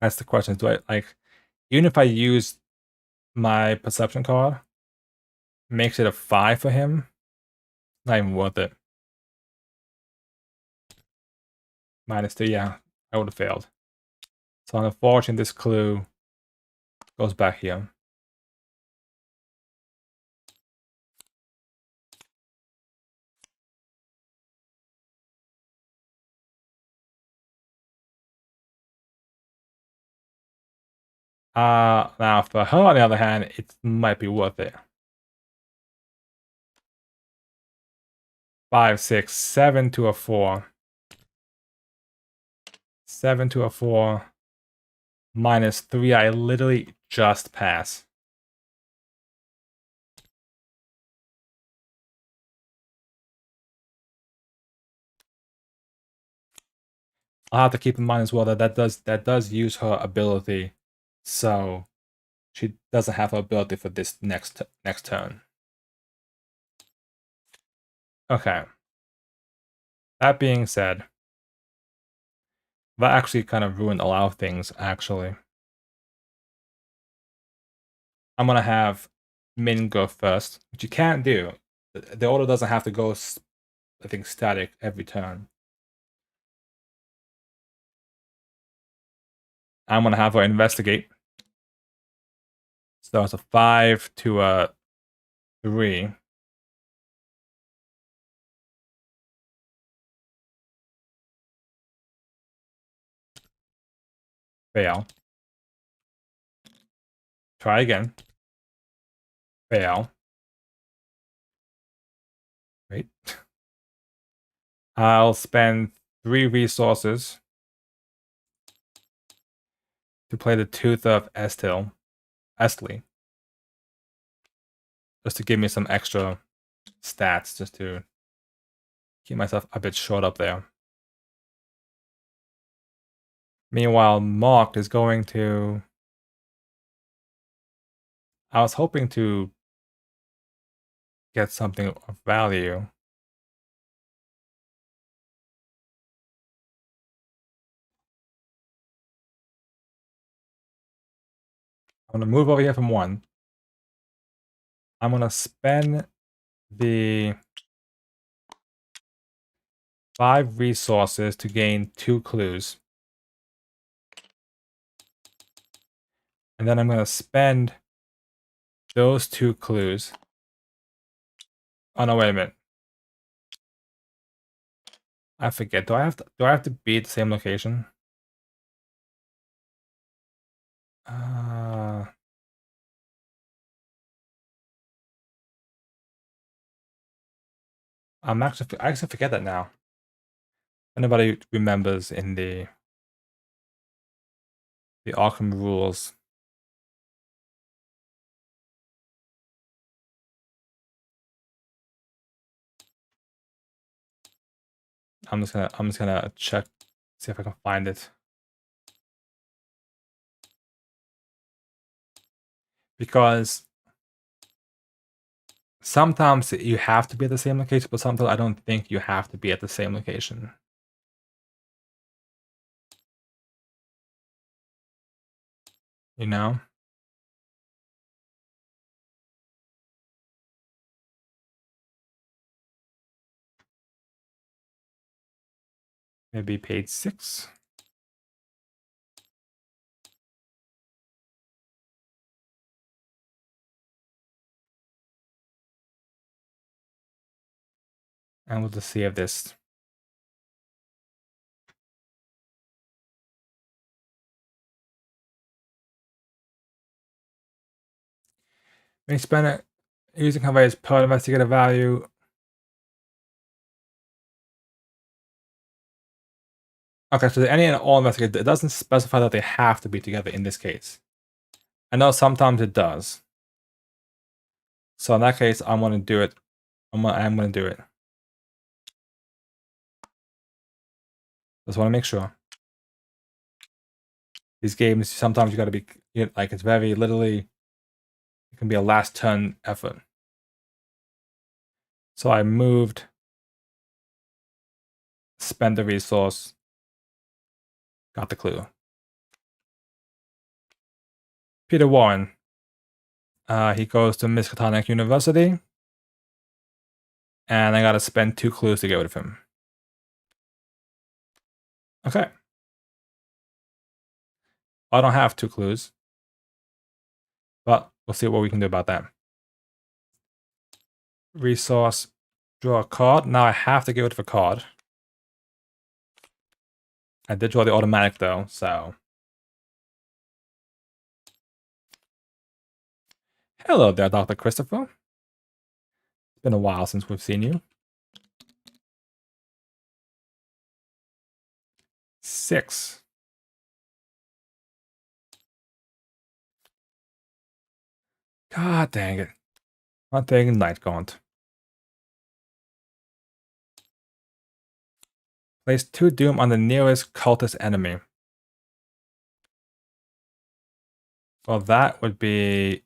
That's the question. Do I, like, even if I use my perception card, makes it a 5 for him, not even worth it. -2, yeah, I would have failed. So unfortunately, this clue goes back here. Now for her, on the other hand, it might be worth it. 5, 6, 7 to a 4. 7 to a 4. -3, I literally just pass. I'll have to keep in mind as well that that does use her ability, so she doesn't have her ability for this next turn. Okay. That being said, that actually kind of ruined a lot of things, actually. I'm gonna have Min go first, which you can't do. The order doesn't have to go, I think, static every turn. I'm gonna have her investigate. So it's a 5 to a 3. Fail. Try again. Fail. Wait. I'll spend 3 resources to play the Tooth of Estley. Just to give me some extra stats, just to keep myself a bit short up there. Meanwhile, Mark is going to... I was hoping to get something of value. I'm going to move over here from 1. I'm going to spend the 5 resources to gain 2 clues. And then I'm going to spend those 2 clues. Oh no, wait a minute. I forget. Do I have to be at the same location? I actually forget that now. Anybody remembers in the Arkham rules. I'm just gonna check, see if I can find it. Because sometimes you have to be at the same location, but sometimes I don't think you have to be at the same location. You know? Maybe page 6. And we'll just save this. May spend it using conveys per investigator value. Okay, so any and all investigators, it doesn't specify that they have to be together in this case. I know sometimes it does. So in that case, I'm gonna do it. I'm gonna do it. Just want to make sure. These games, sometimes you gotta be, like, it's very literally, it can be a last turn effort. So I moved, spend the resource, got the clue. Peter Warren. He goes to Miskatonic University. And I gotta spend 2 clues to get rid of him. Okay. I don't have 2 clues. But we'll see what we can do about that. Resource, draw a card. Now I have to get rid of a card. I did draw the automatic though, so. Hello there, Dr. Christopher. It's been a while since we've seen you. 6. God dang it. Not taking Night Gaunt. Place 2 Doom on the nearest cultist enemy. Well, that would be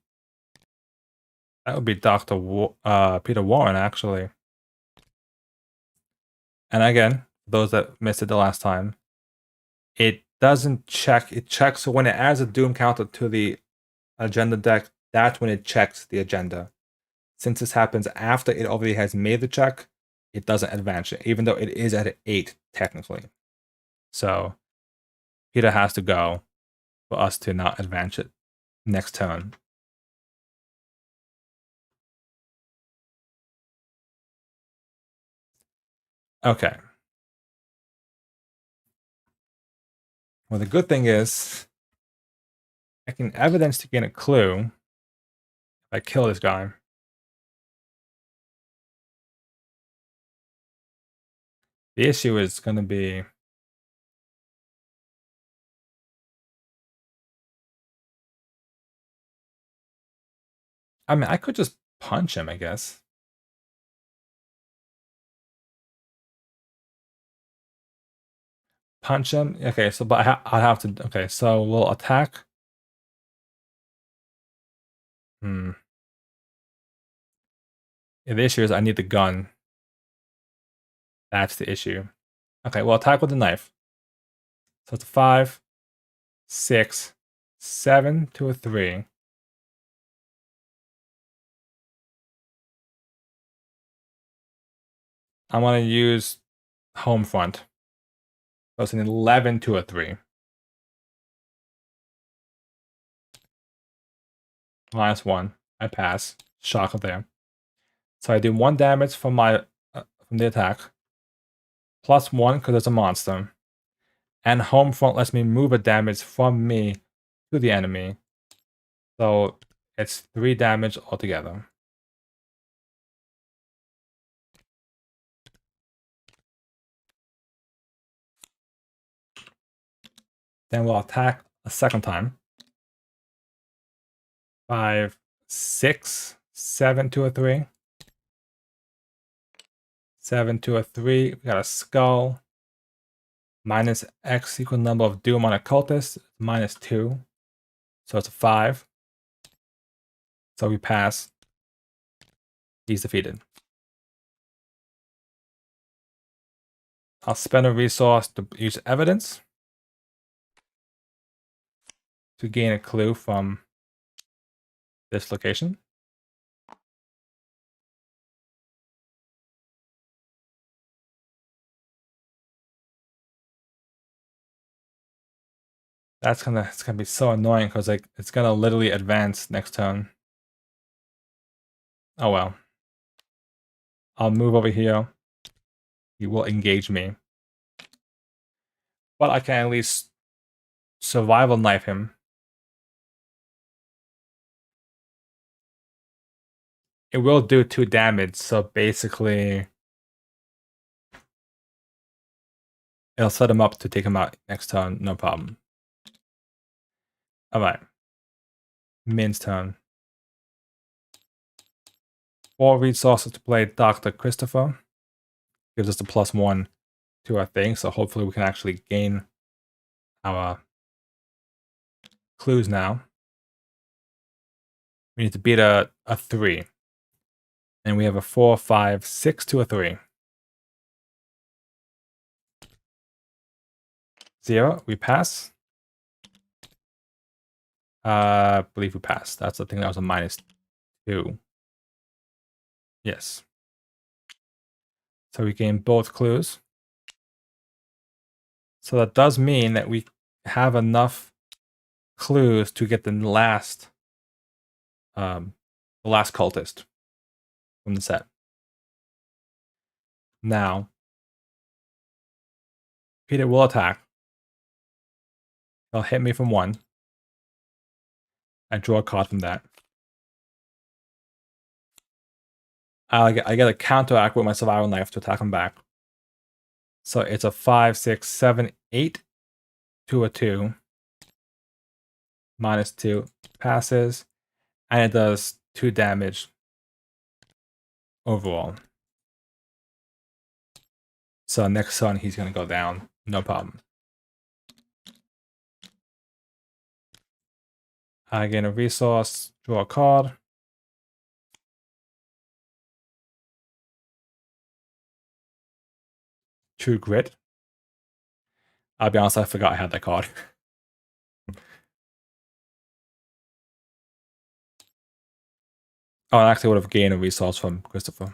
Peter Warren, actually. And again, those that missed it the last time, it doesn't check. It checks when it adds a Doom counter to the agenda deck. That's when it checks the agenda. Since this happens after it already has made the check, it doesn't advance it, even though it is at 8 technically. So Peter has to go for us to not advance it next turn. Okay. Well, the good thing is I can evidence to gain a clue if I kill this guy. The issue is going to be I mean, I could just punch him, I guess. Punch him? Okay, so but I have to. Okay, so we'll attack. Yeah, the issue is I need the gun. That's the issue. Okay, we'll attack with the knife. So it's a 5, 6, 7 to a 3. I'm going to use home front. So it's an 11 to a 3. -1. I pass. Shock there. So I do 1 damage from my from the attack. +1 because it's a monster. And home front lets me move a damage from me to the enemy. So it's 3 damage altogether. Then we'll attack a second time. 5, 6, 7 to a 3. 7 to a 3. We got a skull. Minus X equal number of doom on a cultist. -2. So it's a 5. So we pass. He's defeated. I'll spend a resource to use evidence to gain a clue from this location. It's gonna be so annoying because like it's gonna literally advance next turn. Oh well. I'll move over here. He will engage me. But I can at least survival knife him. It will do 2 damage, so basically it'll set him up to take him out next turn, no problem. Alright. Min's turn. 4 resources to play Dr. Christopher. Gives us the +1 to our thing, so hopefully we can actually gain our clues now. We need to beat a 3. And we have a 4, 5, 6 to a 3. 0, we pass. I believe we passed. That's the thing that was a -2. Yes. So we gain both clues. So that does mean that we have enough clues to get the last cultist from the set. Now, Peter will attack. He'll hit me from 1. I draw a card from that. I get a counteract with my survival knife to attack him back. So it's a 5, 6, 7, 8 to a 2. -2 passes. And it does 2 damage overall. So next turn he's gonna go down. No problem. I gain a resource, draw a card. True Grit. I'll be honest, I forgot I had that card. Oh, I actually would have gained a resource from Christopher.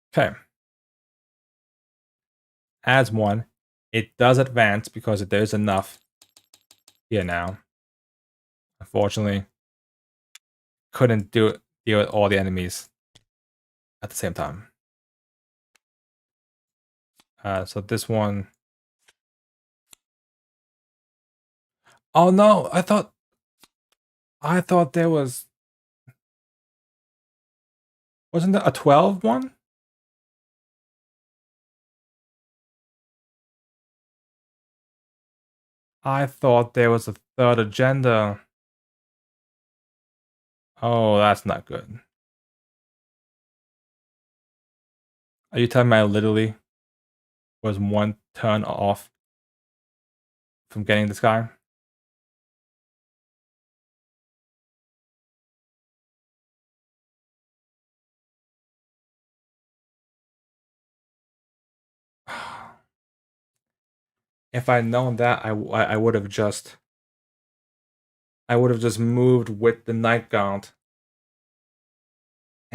Okay. Adds 1. It does advance because there's enough here now. Unfortunately, couldn't deal with all the enemies at the same time. So this one. Oh no! I thought there was. Wasn't there a 12 one? I thought there was a third agenda. Oh, that's not good. Are you telling me I literally was 1 turn off from getting this guy? If I'd known that, I would have just moved with the Night Gaunt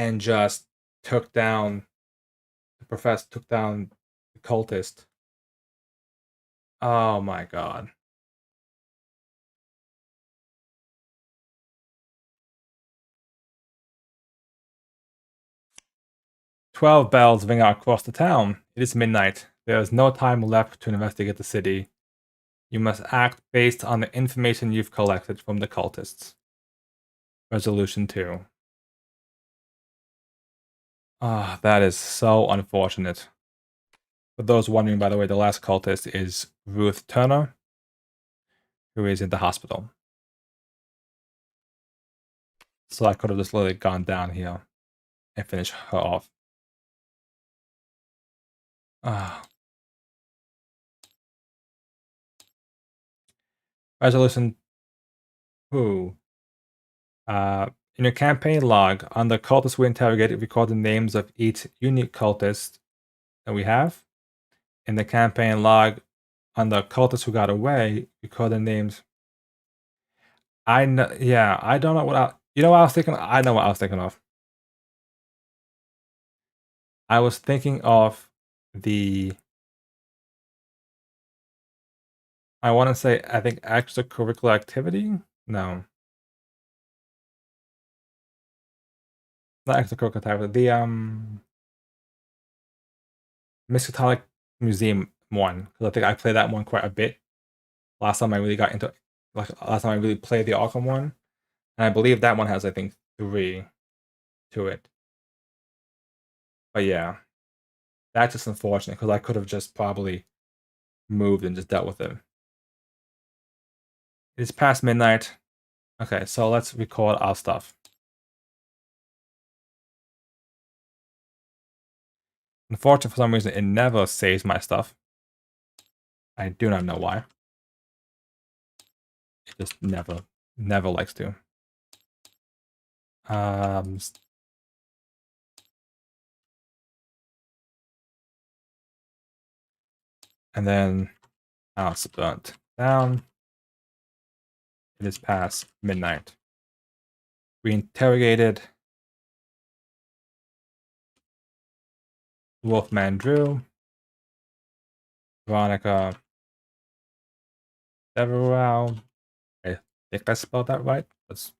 and just took down the professor, took down the cultist. Oh my god. 12 bells ring out across the town. It is midnight. There is no time left to investigate the city. You must act based on the information you've collected from the cultists. Resolution 2. Ah, that is so unfortunate. For those wondering, by the way, the last cultist is Ruth Turner, who is in the hospital. So I could have just literally gone down here and finished her off. Ah. Resolution 2. In your campaign log, on the cultists we interrogated, record the names of each unique cultist that we have. In the campaign log, on the cultists who got away, record the names. I know, yeah, I don't know what you know what I was thinking? I know what I was thinking of. I was thinking of the, I want to say, I think extracurricular activity? No. Not extracurricular activity. The, Miskatonic Museum one, because I think I played that one quite a bit. Last time I really got into, last time I really played the Arkham one, and I believe that one has, I think, 3 to it. But yeah, that's just unfortunate because I could have just probably moved and just dealt with it. It's past midnight. Okay, so let's record our stuff. Unfortunately, for some reason, it never saves my stuff. I do not know why. It just never likes to. And then house burnt down. It is past midnight. We interrogated Wolfman Drew, Veronica Devereaux. I think I spelled that right. Let's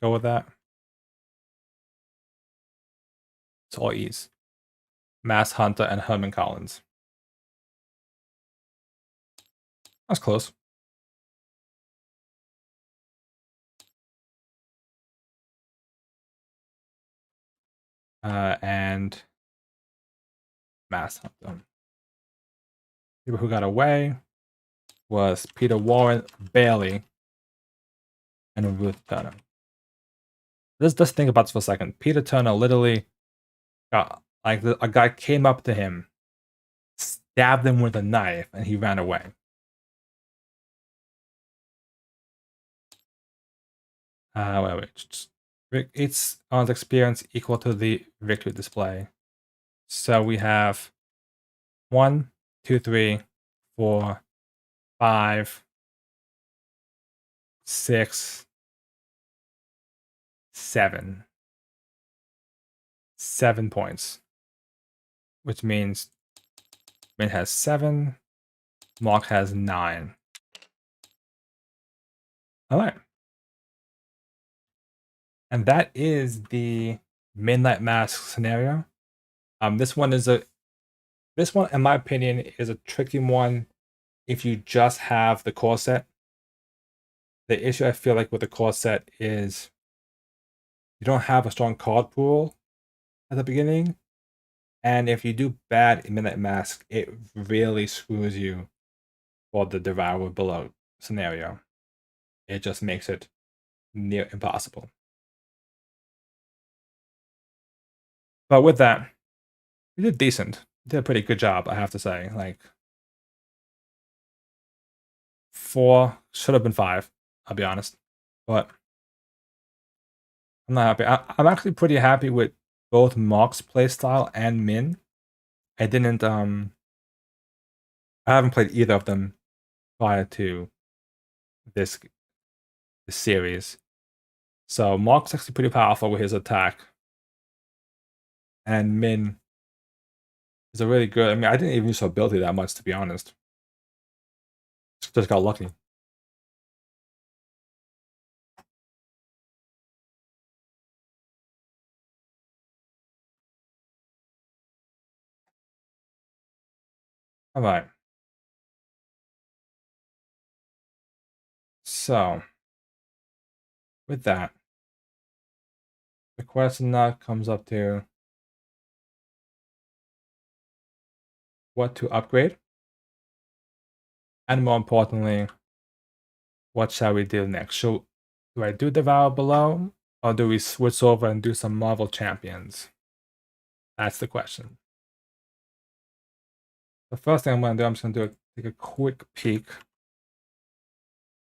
go with that. It's all E's. Mass Hunter and Herman Collins. That's close. And Mass Hunter. People who got away was Peter Warren Bailey and Ruth Turner. Just think about this for a second. Peter Turner literally got, like, a guy came up to him, stabbed him with a knife, and he ran away. Wait. It's on the experience equal to the victory display. So we have 1, 2, 3, 4, 5, 6, 7. 7 points. Which means Min has 7, Mark has 9. Alright. And that is the Midnight Mask scenario. This one, in my opinion, is a tricky one if you just have the core set. The issue I feel like with the core set is you don't have a strong card pool at the beginning. And if you do bad in Midnight Mask, it really screws you for the Devour Below scenario. It just makes it near impossible. But with that, we did decent. We did a pretty good job, I have to say. Like, 4 should have been 5, I'll be honest. But I'm not happy. I'm actually pretty happy with both Mark's playstyle and Min. I haven't played either of them prior to this series. So Mark's actually pretty powerful with his attack. and Min is a really good. I mean, I didn't even use her ability that much, to be honest. Just got lucky. All right. So, with that, the question now comes up to what to upgrade, and more importantly, what shall we do next? Do I do Devour Below, or do we switch over and do some Marvel Champions? That's the question. The first thing I'm going to do, I'm just going to take a quick peek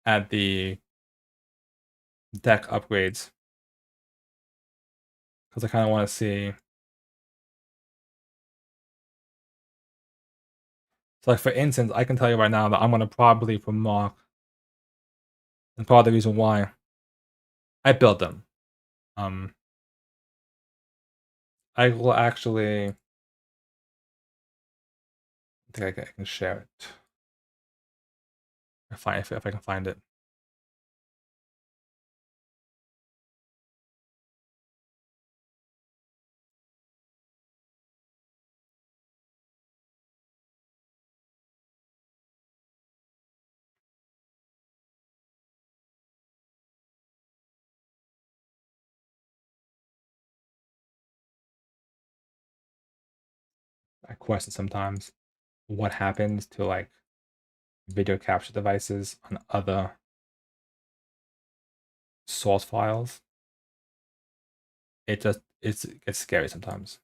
at the deck upgrades, because I kind of want to see. So, like, for instance, I can tell you right now that I'm going to probably for Mark, and part of the reason why I built them. I will actually. I think I can share it. If I can find it. I question sometimes what happens to like video capture devices on other source files. It gets scary sometimes.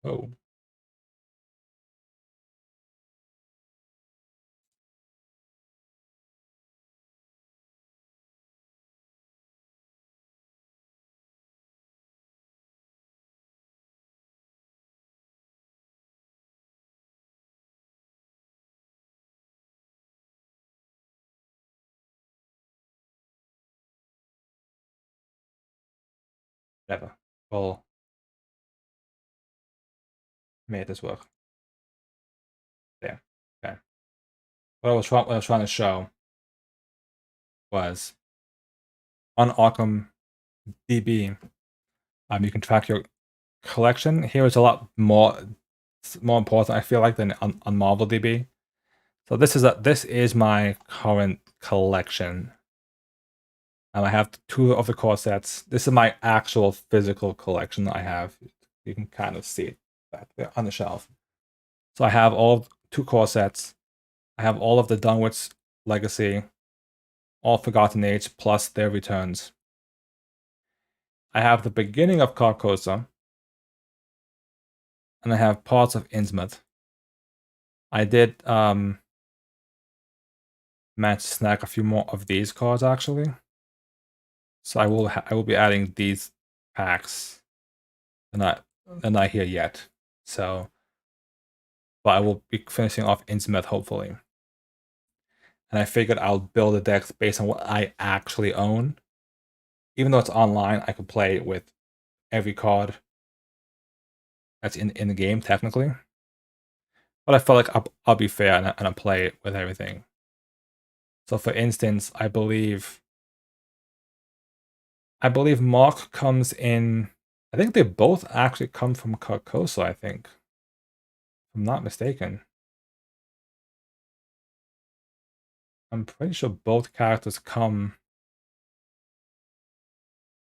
Oh. Never. Well, made this work. There. Okay. What I was trying to show was on Arkham DB, you can track your collection. Here is a lot more important, I feel like, than on Marvel DB. So this is my current collection. I have two of the core sets. This is my actual physical collection I have. You can kind of see it back there on the shelf. So I have all two core sets. I have all of the Dunwich Legacy, all Forgotten Age, plus their returns. I have the beginning of Carcosa, and I have parts of Innsmouth. I did manage to snag a few more of these cards actually. So I will be adding these packs. They're not here yet. So, but I will be finishing off Innsmouth hopefully. And I figured I'll build a deck based on what I actually own. Even though it's online, I could play with every card that's in the game technically. But I felt like I'll be fair and I'll play it with everything. So for instance, I believe Mark comes in. I think they both actually come from Carcosa, I think. If I'm not mistaken. I'm pretty sure both characters come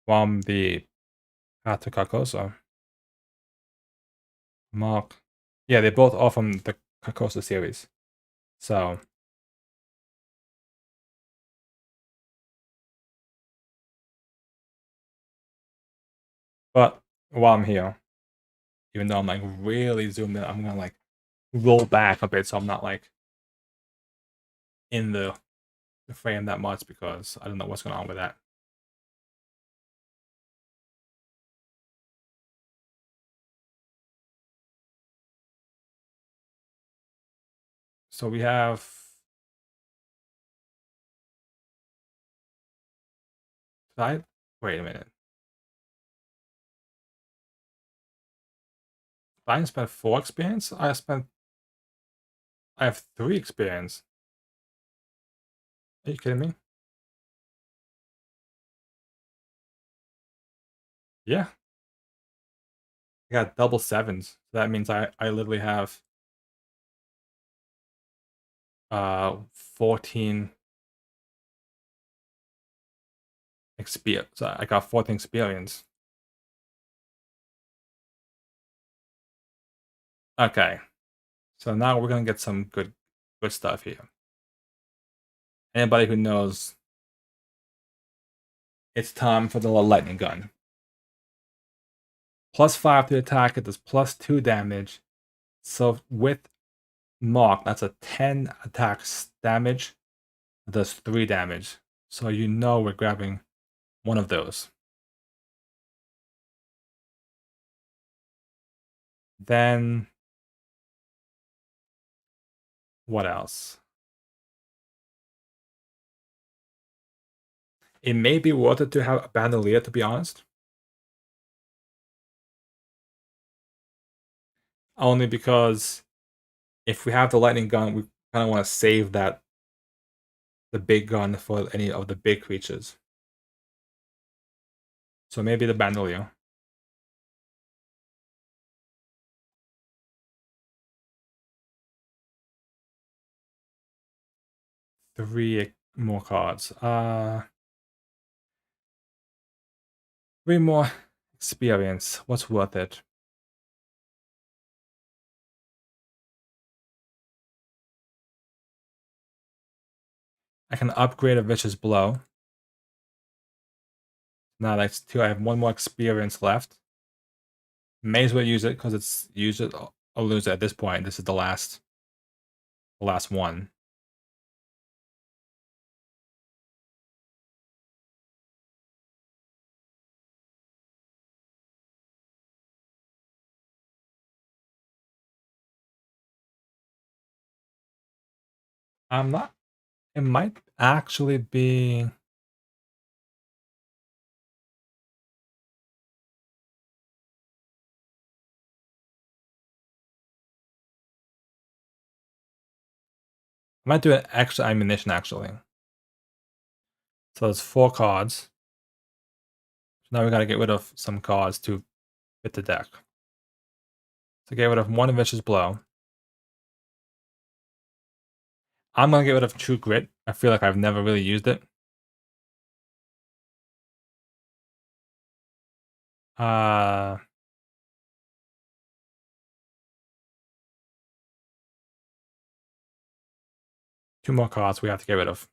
from the Path to Carcosa. Mark. Yeah, they both are from the Carcosa series. So but while I'm here, even though I'm like really zoomed in, I'm gonna like roll back a bit so I'm not like in the frame that much because I don't know what's going on with that. So we have wait a minute. I didn't spend 4 experience? I have 3 experience. Are you kidding me? Yeah. I got double 7s. So that means I literally have 14 experience. So I got 14 experience. Okay. So now we're gonna get some good stuff here. Anybody who knows, it's time for the lightning gun. +5 to attack, it does +2 damage. So with Mark, that's a 10 attacks damage. It does 3 damage. So you know we're grabbing one of those. Then what else? It may be worth it to have a bandolier, to be honest. Only because if we have the lightning gun, we kind of want to save the big gun for any of the big creatures. So maybe the bandolier. Three more cards. 3 more experience. What's worth it? I can upgrade a vicious blow. Now that's 2. I have 1 more experience left. May as well use it because it's use it or lose it at this point. This is the last one. I'm not. It might actually be. I might do an extra ammunition actually. So it's 4 cards. So now we got to get rid of some cards to fit the deck. So get rid of 1 vicious blow. I'm gonna get rid of True Grit. I feel like I've never really used it. 2 more cards we have to get rid of.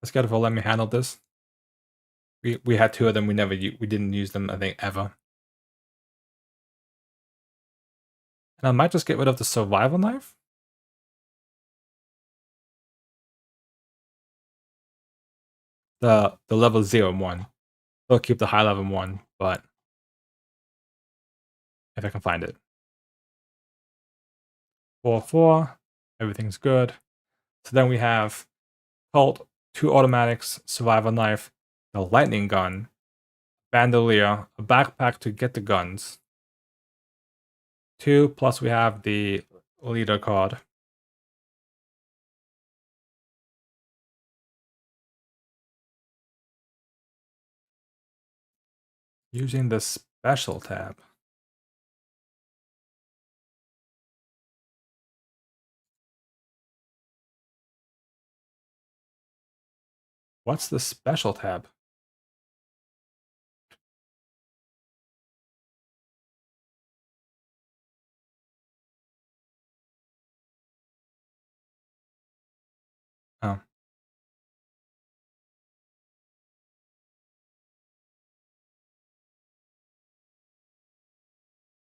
Let's get it for let me handle this. We had 2 of them. We didn't use them. I think ever. And I might just get rid of the survival knife. The level 0 one. I'll keep the high level one, but if I can find it. 4/4. Everything's good. So then we have Cult, 2 automatics, survival knife, the lightning gun, bandolier, a backpack to get the guns. 2 plus we have the leader card. Using the special tab. What's the special tab? Oh.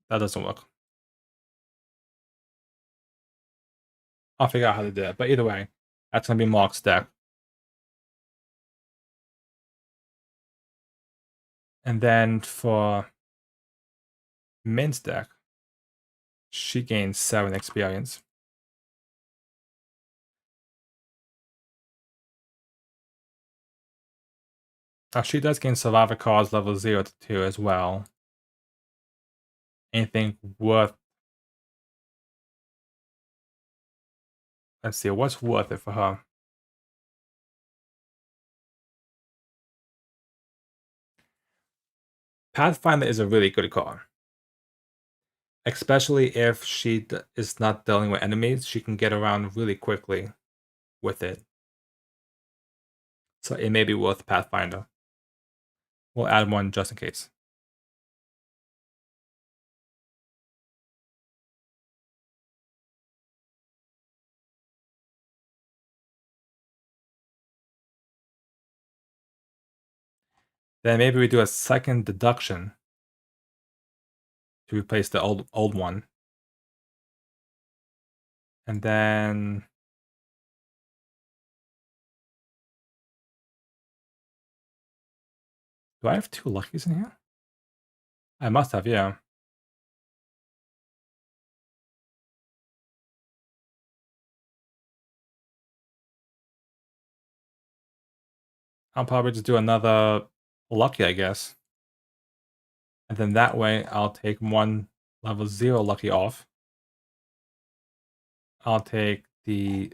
That doesn't work. I'll figure out how to do it. But either way, that's going to be Mark's deck. And then for Mint's deck, She gains 7 experience. She does gain Survivor cards level 0 to 2 as well. Anything worth... Let's see, what's worth it for her? Pathfinder is a really good card. Especially if she is not dealing with enemies, she can get around really quickly with it. So it may be worth Pathfinder. We'll add one just in case. Then maybe we do a second deduction to replace the old one. And then... Do I have 2 luckies in here? I must have, yeah. I'll probably just do another lucky, I guess. And then that way, I'll take one level 0 lucky off. I'll take the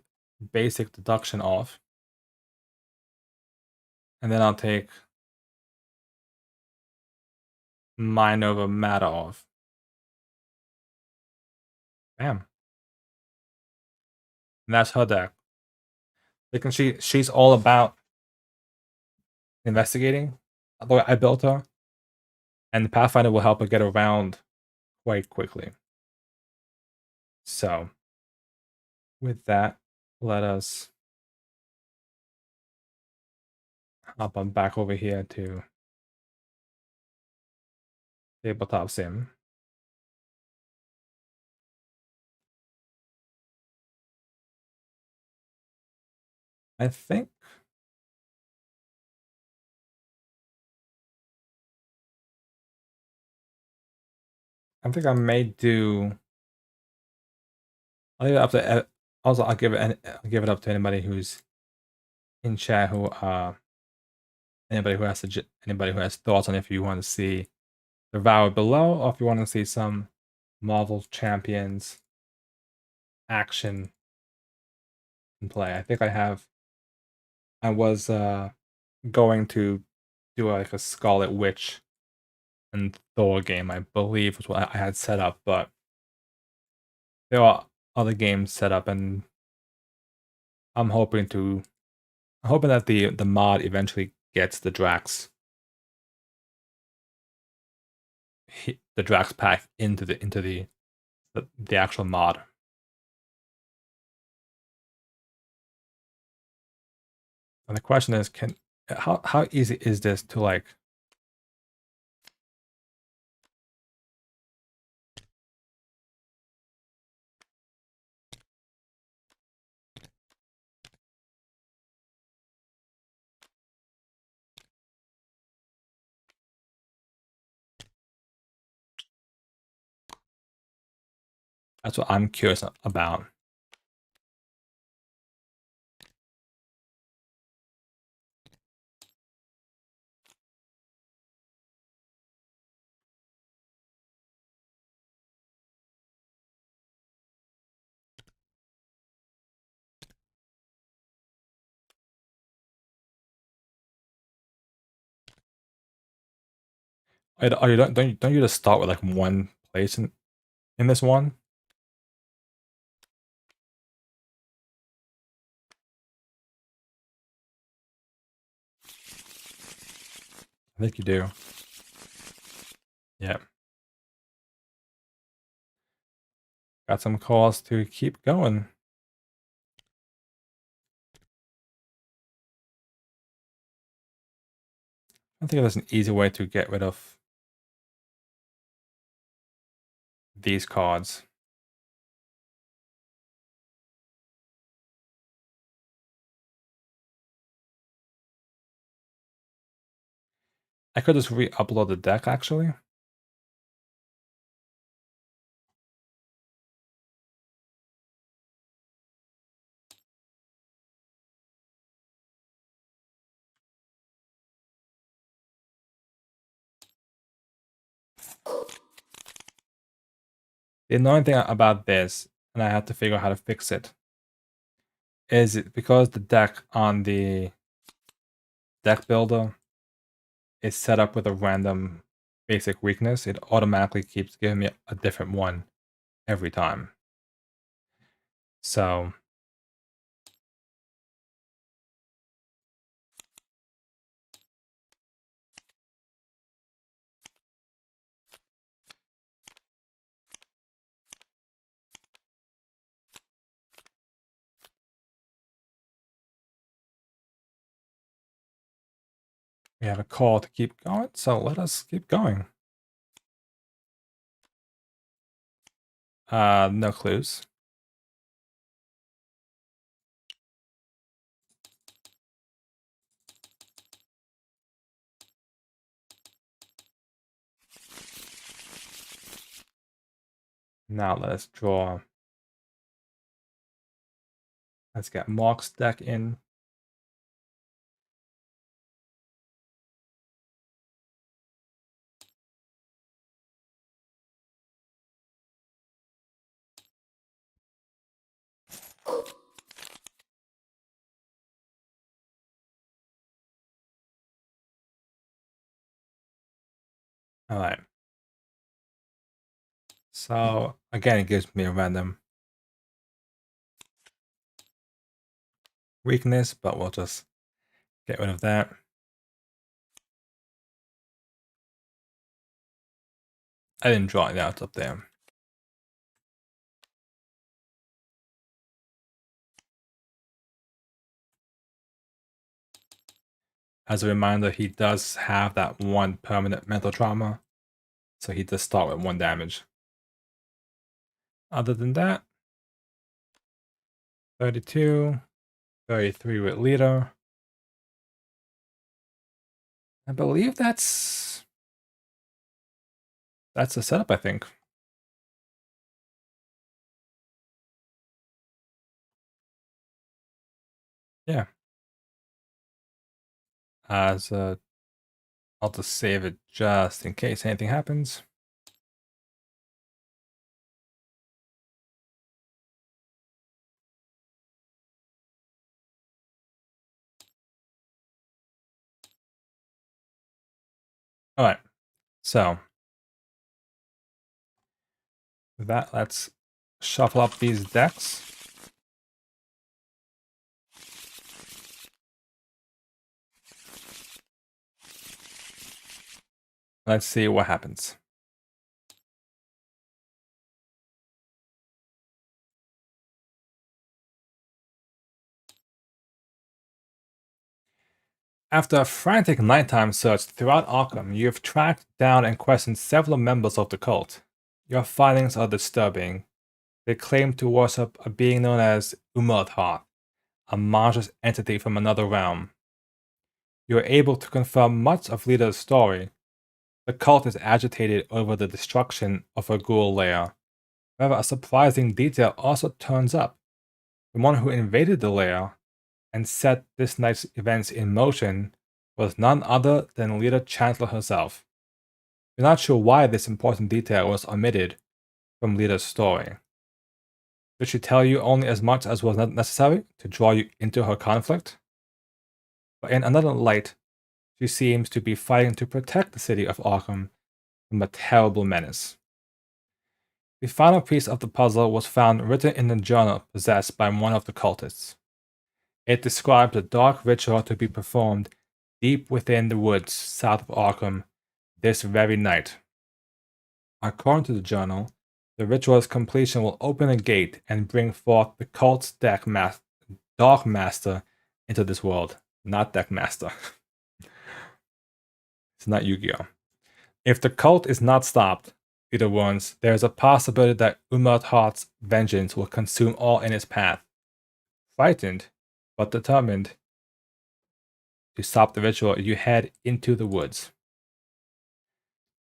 basic deduction off. And then I'll take mind over matter off. Bam. And that's her deck. Because she's all about investigating. Although I built her. And the Pathfinder will help her get around quite quickly. So, with that, let us hop on back over here to Tabletop Sim. I think I may do... I'll leave it up to... Also, I'll give it up to anybody who's in chat who anybody who has thoughts on if you want to see the Devour below, or if you want to see some Marvel Champions action in play. I think I was going to do like a Scarlet Witch and Thor game, I believe was what I had set up, but there are other games set up, and I'm hoping that the mod eventually gets the Drax pack into the actual mod. And the question is, how easy is this to like... That's what I'm curious about. Are you don't you just start with like one place in this one? I think you do. Yeah. Got some calls to keep going. I think there's an easy way to get rid of these cards. I could just re-upload the deck, actually. The annoying thing about this, and I have to figure out how to fix it, is it because the deck on the deck builder is set up with a random basic weakness, it automatically keeps giving me a different one every time. So we have a call to keep going, so let us keep going. No clues. Now let's draw. Let's get Mark's deck in. All right. So again, it gives me a random weakness, but we'll just get rid of that. I didn't draw it out up there. As a reminder, he does have that one permanent mental trauma, so he does start with 1 damage. Other than that, 32, 33 with leader. I believe that's a setup, I think. Yeah. As a, I'll just save it just in case anything happens. All right. So with that, let's shuffle up these decks. Let's see what happens. After a frantic nighttime search throughout Arkham, you have tracked down and questioned several members of the cult. Your findings are disturbing. They claim to worship a being known as Umurtha, a monstrous entity from another realm. You are able to confirm much of Lita's story. The cult is agitated over the destruction of her ghoul lair. However, a surprising detail also turns up. The one who invaded the lair and set this night's events in motion was none other than Lita Chancellor herself. You're not sure why this important detail was omitted from Lita's story. Did she tell you only as much as was necessary to draw you into her conflict? But in another light, she seems to be fighting to protect the city of Arkham from a terrible menace. The final piece of the puzzle was found written in a journal possessed by one of the cultists. It described a dark ritual to be performed deep within the woods south of Arkham this very night. According to the journal, the ritual's completion will open a gate and bring forth the cult's Dark Master into this world. Not Deck Master. It's not Yu-Gi-Oh! If the cult is not stopped, Lita warns, there is a possibility that Umurtha's vengeance will consume all in its path. Frightened, but determined to stop the ritual, you head into the woods.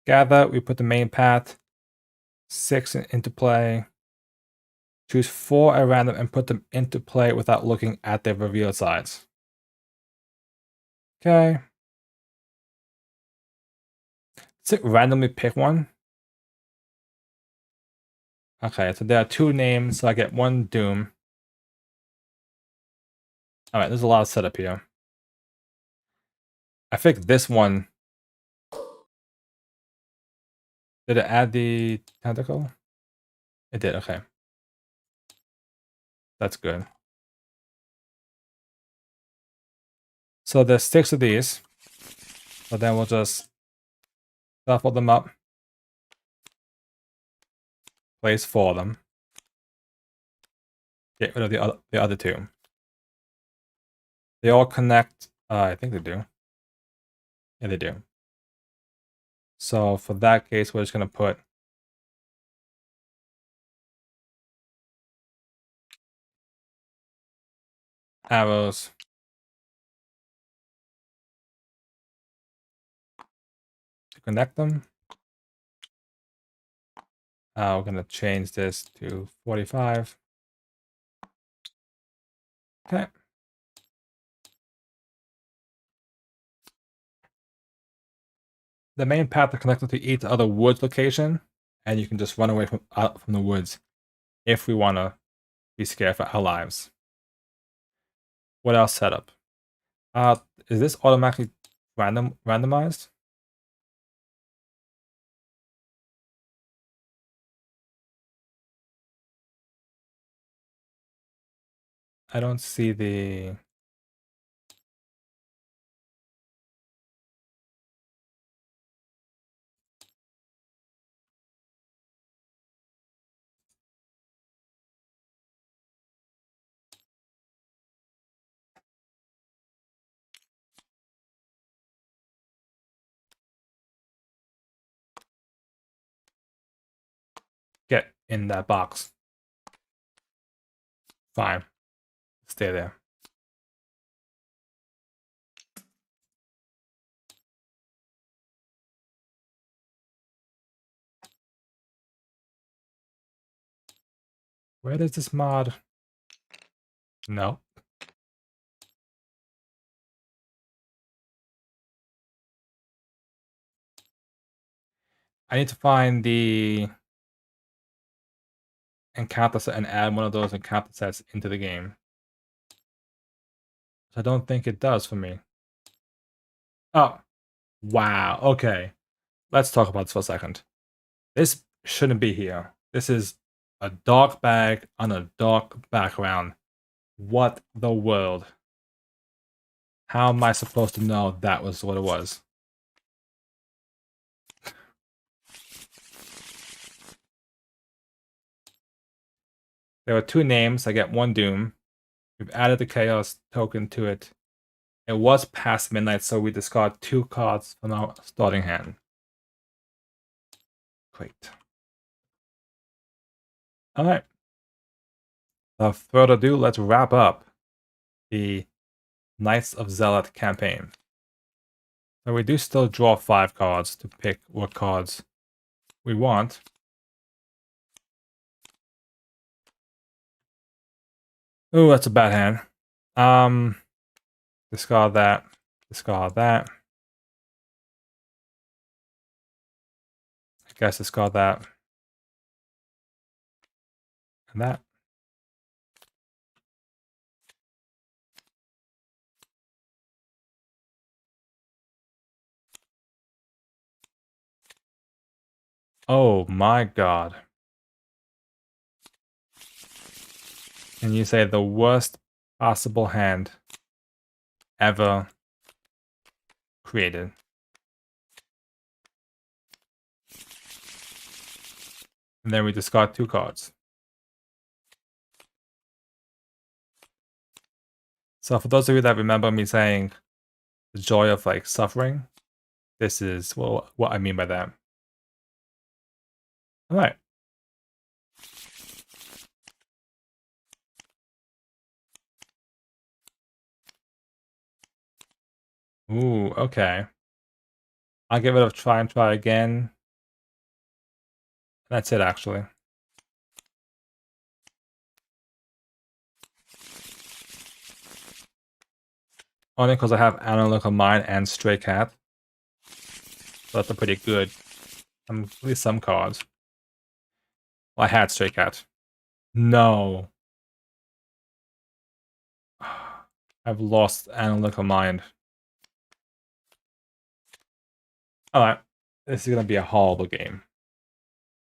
Gather, we put the main path, 6 into play. Choose 4 at random and put them into play without looking at their revealed sides. Okay. Does it randomly pick one? Okay, so there are 2 names, so I get 1 Doom. Alright, there's a lot of setup here. I think this one... Did it add the tentacle? It did, okay. That's good. So there's 6 of these. So then we'll just shuffle them up. Place 4 of them. Get rid of the other 2. They all connect. I think they do. Yeah, they do. So for that case, we're just going to put arrows to connect them. We're going to change this to 45. Okay. The main path is connected to each other woods location, and you can just run away from the woods if we want to be scared for our lives. What else setup? Is this automatically randomized? I don't see the... Get in that box. Fine. Stay there. Where does this mod? No. I need to find the encounter set and add one of those encounter sets into the game. I don't think it does for me. Oh, wow. Okay. Let's talk about this for a second. This shouldn't be here. This is a dark bag on a dark background. What the world? How am I supposed to know that was what it was? There are 2 names. I get 1 Doom. We've added the Chaos token to it. It was past midnight, so we discard 2 cards from our starting hand. Great. Alright. Without further ado, let's wrap up the Knights of Zealot campaign. So we do still draw 5 cards to pick what cards we want. Ooh, that's a bad hand. Discard that. Discard that. I guess discard that. And that. Oh my god. And you say the worst possible hand ever created. And then we discard 2 cards. So for those of you that remember me saying the joy of like suffering, this is what I mean by that. Alright. Ooh, okay. I'll get rid of try and try again. That's it, actually. Only because I have Analytical Mind and Stray Cat. So that's a pretty good, at least some cards. Well, I had Stray Cat. No. I've lost analytical mind. Alright. This is gonna be a horrible game.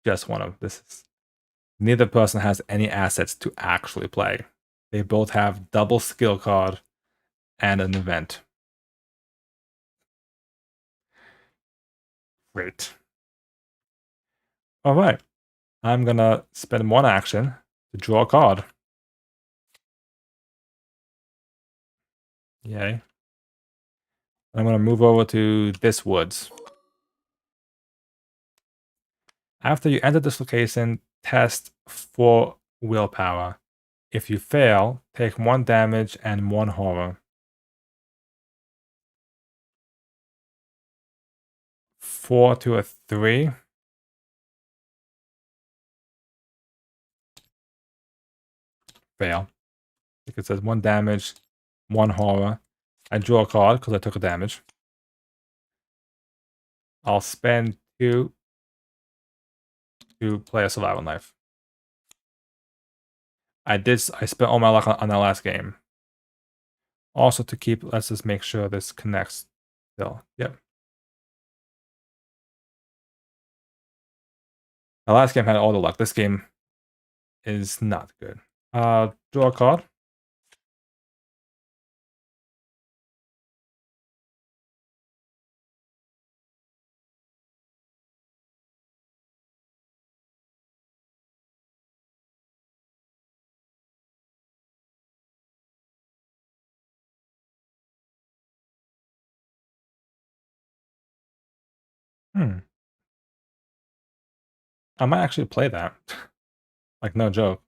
Just one of this is neither person has any assets to actually play. They both have double skill card and an event. Great. Alright. I'm gonna spend one action to draw a card. Yay. I'm gonna move over to this woods. After you enter this location, test for willpower. If you fail, take 1 damage and 1 horror. 4 to a 3. Fail. It says 1 damage, 1 horror. I draw a card because I took a damage. I'll spend 2 to play a survival knife. I spent all my luck on that last game. Also to keep, let's just make sure this connects still. Yep. The last game had all the luck. This game is not good. Draw a card. I might actually play that. Like, no joke.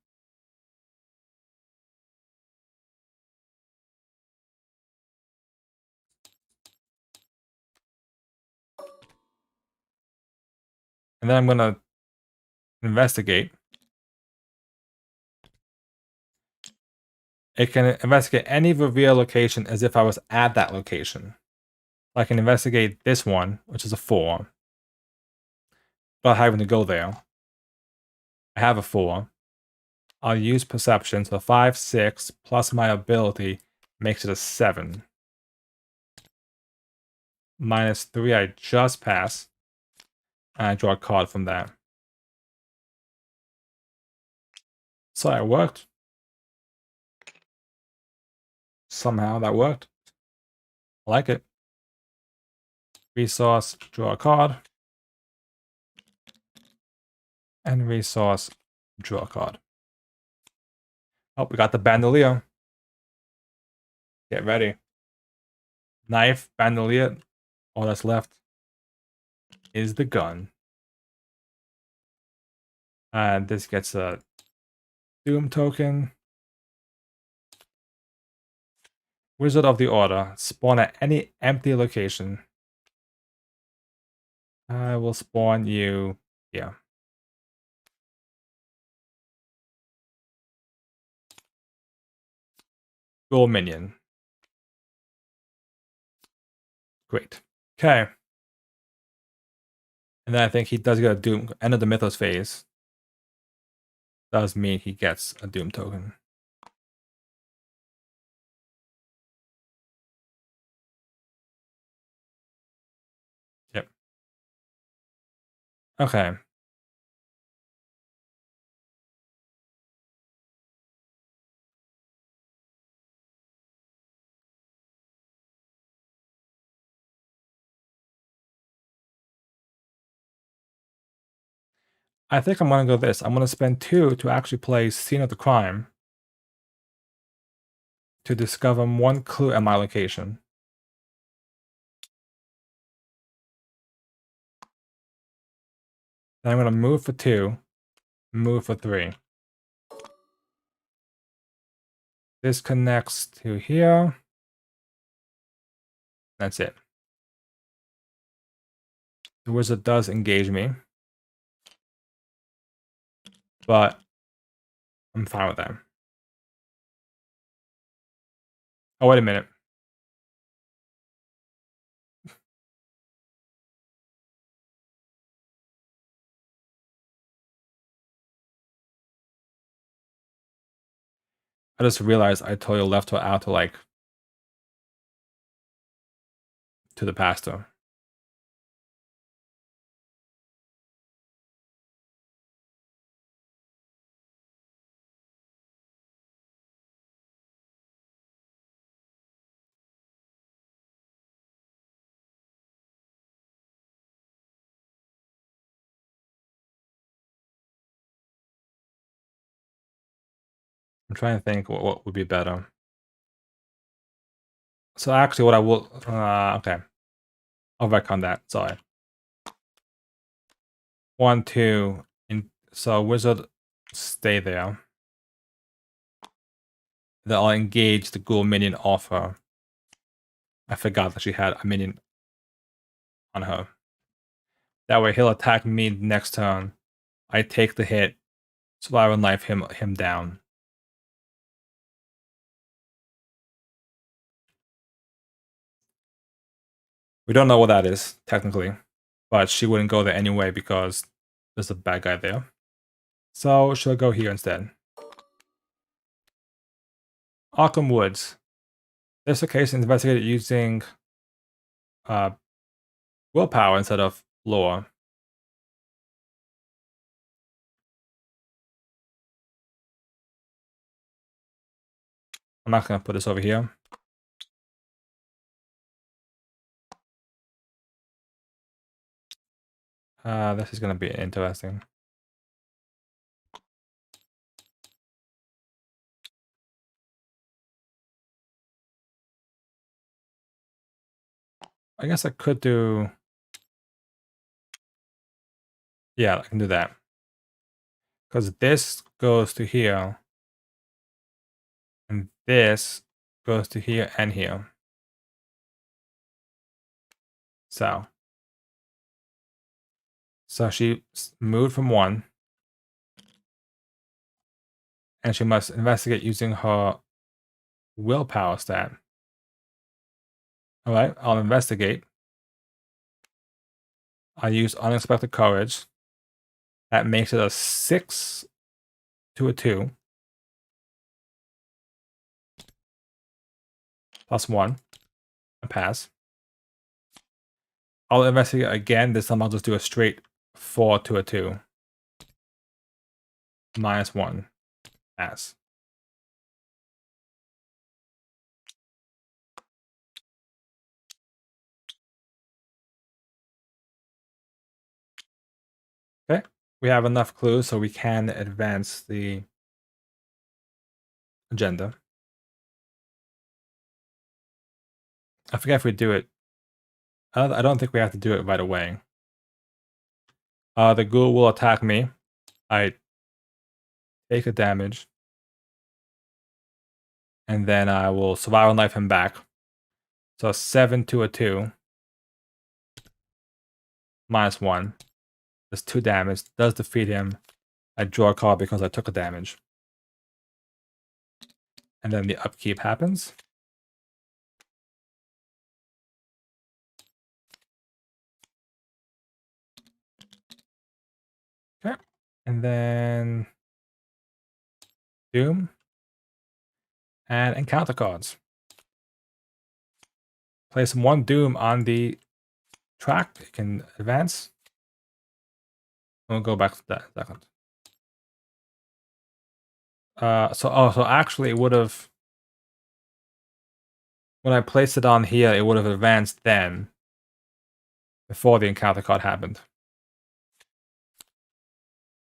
And then I'm gonna investigate. It can investigate any reveal location as if I was at that location. I can investigate this one, which is a 4, without having to go there. I have a 4. I'll use perception, so 5, 6, plus my ability makes it a 7. -3, I just pass. And I draw a card from that. So it worked. Somehow that worked. I like it. Resource, draw a card. And resource, draw a card. Oh, we got the bandolier. Get ready. Knife, bandolier. All that's left is the gun. And this gets a Doom token. Wizard of the Order. Spawn at any empty location. I will spawn you here. Dual minion. Great. Okay. And then I think he does get a Doom. End of the Mythos phase. Does mean he gets a Doom token. Yep. Okay. I think I'm going to go this. I'm going to spend 2 to actually play Scene of the Crime to discover 1 clue at my location. Then I'm going to move for 2, move for 3. This connects to here. That's it. The wizard does engage me, but I'm fine with that. Oh, wait a minute. I just realized I totally left her out to like to the pastor. I'm trying to think what would be better. So actually, what I will okay, I'll retcon that. Sorry. 1, 2. So wizard, stay there. Then I'll engage the ghoul minion off her. I forgot that she had a minion on her. That way he'll attack me next turn. I take the hit, survive and life him down. We don't know what that is, technically. But she wouldn't go there anyway because there's a bad guy there. So she'll go here instead. Arkham Woods. This case investigated using willpower instead of lore. I'm not going to put this over here. This is going to be interesting. I guess I could do... Yeah, I can do that. Because this goes to here. And this goes to here and here. So she moved from 1. And she must investigate using her willpower stat. Alright, I'll investigate. I use unexpected courage. That makes it a 6 to a 2. Plus 1. A pass. I'll investigate again. This time I'll just do a straight 4 to a 2. Minus 1. Pass. Okay. We have enough clues so we can advance the agenda. I forget if we do it. I don't think we have to do it right away. The ghoul will attack me. I take a damage. And then I will survival knife him back. So 7 to a 2. Minus 1. Does 2 damage. Does defeat him. I draw a card because I took a damage. And then the upkeep happens. Okay. And then Doom. And encounter cards. Place 1 Doom on the track. It can advance. We'll go back to that in a second. So actually it would have, when I placed it on here, it would have advanced then, before the encounter card happened.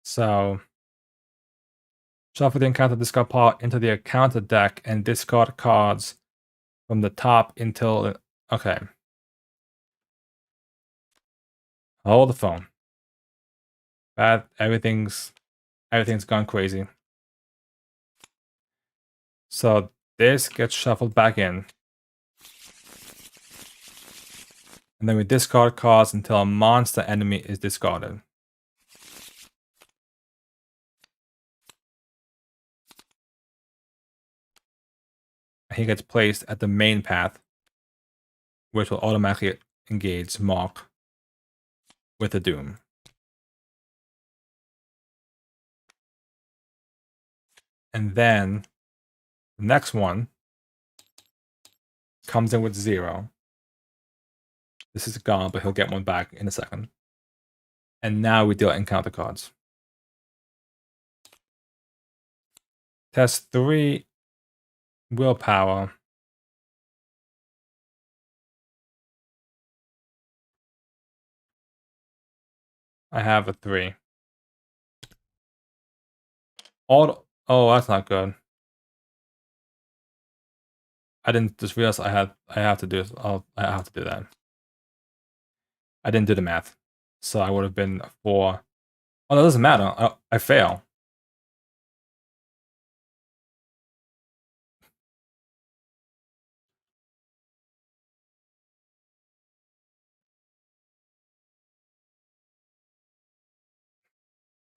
So shuffle the encounter discard part into the encounter deck and discard cards from the top until... Okay. Hold the phone. Bad. Everything's gone crazy. So this gets shuffled back in. And then we discard cards until a monster enemy is discarded. He gets placed at the main path, which will automatically engage Mark with a Doom. And then The next one comes in with 0. This is gone, but he'll get one back in a second. And now we deal encounter cards. Test 3 willpower. I have a 3. Oh, that's not good. I didn't just realize I have to do this. I have to do that. I didn't do the math. So I would have been 4. Oh, that doesn't matter. I fail.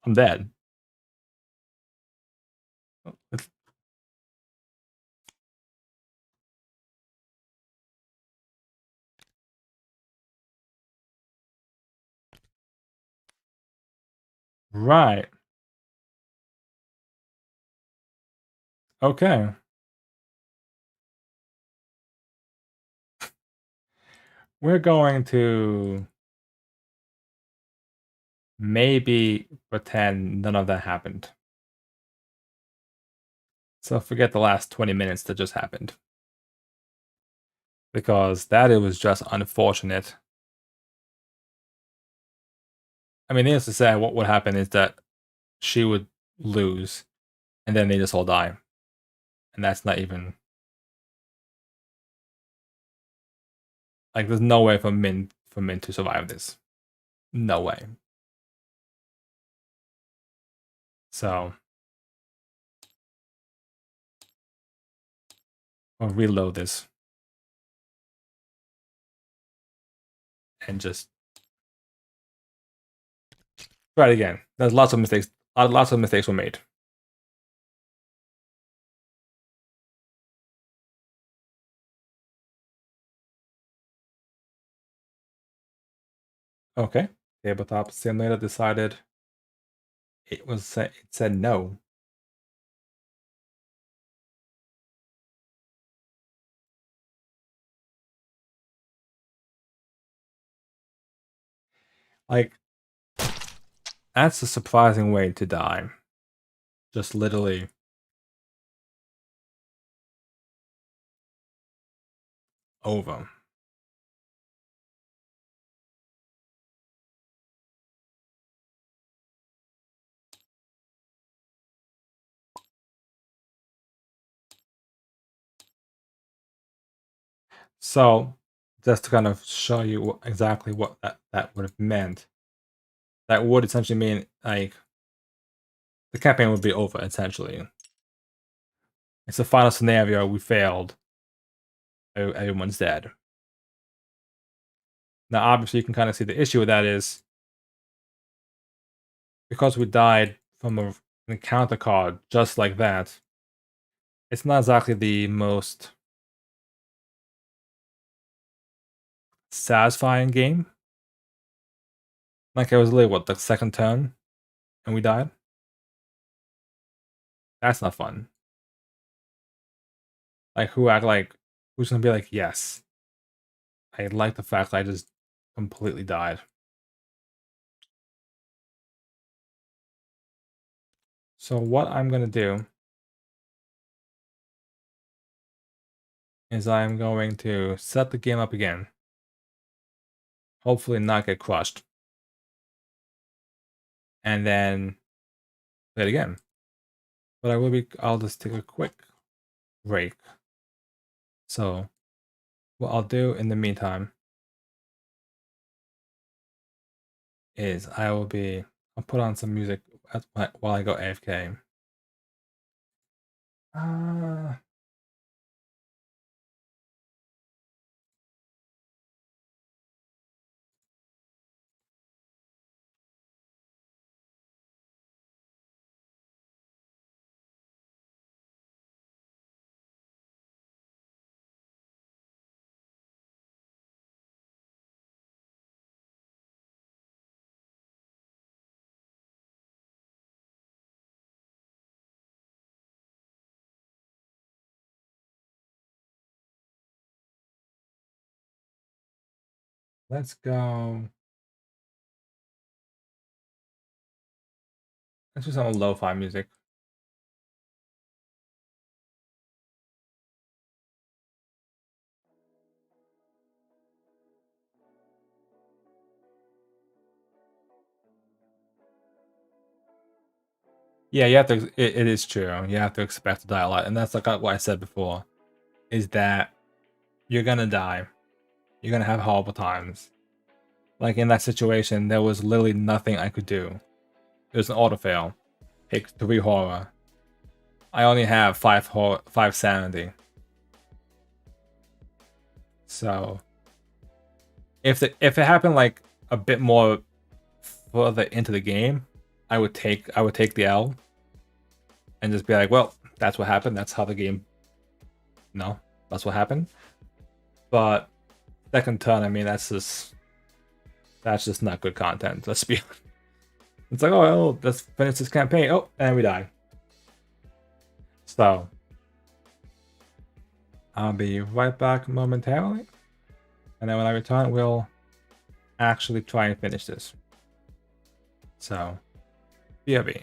I'm dead. Right. Okay. We're going to maybe pretend none of that happened. So forget the last 20 minutes that just happened. Because it was just unfortunate. I mean, needless to say, what would happen is that she would lose, and then they just all die. And that's not even... Like, there's no way for Min to survive this. No way. So... I'll reload this. And just... try it again. There's lots of mistakes. Lots of mistakes were made. Okay. Tabletop Simulator decided it said no. Like, that's a surprising way to die. Just literally over. So, just to kind of show you exactly what that would have meant, that would essentially mean, like, the campaign would be over, essentially. It's the final scenario, we failed. Everyone's dead. Now, obviously, you can kind of see the issue with that is, because we died from an encounter card just like that, it's not exactly the most satisfying game. Like, it was literally, what, the second turn? And we died? That's not fun. Like, who's gonna be like, yes, I like the fact that I just completely died. So what I'm gonna do is I'm going to set the game up again. Hopefully not get crushed. And then play it again. But I'll just take a quick break. So what I'll do in the meantime is I'll put on some music while I go AFK. Let's go. Let's do some lo-fi music. Yeah, you have to. It is true. You have to expect to die a lot, and that's like what I said before. Is that you're gonna die. You're gonna have horrible times. Like in that situation, there was literally nothing I could do. It was an auto fail. Take 3 horror. I only have 5 sanity. So if it happened like a bit more further into the game, I would take the L and just be like, well, that's what happened. That's how the game. No, that's what happened. But second turn, I mean, that's just not good content. Let's be. It's like, oh, let's finish this campaign. Oh, and we die. So I'll be right back momentarily, and then when I return, we'll actually try and finish this. So, BRB.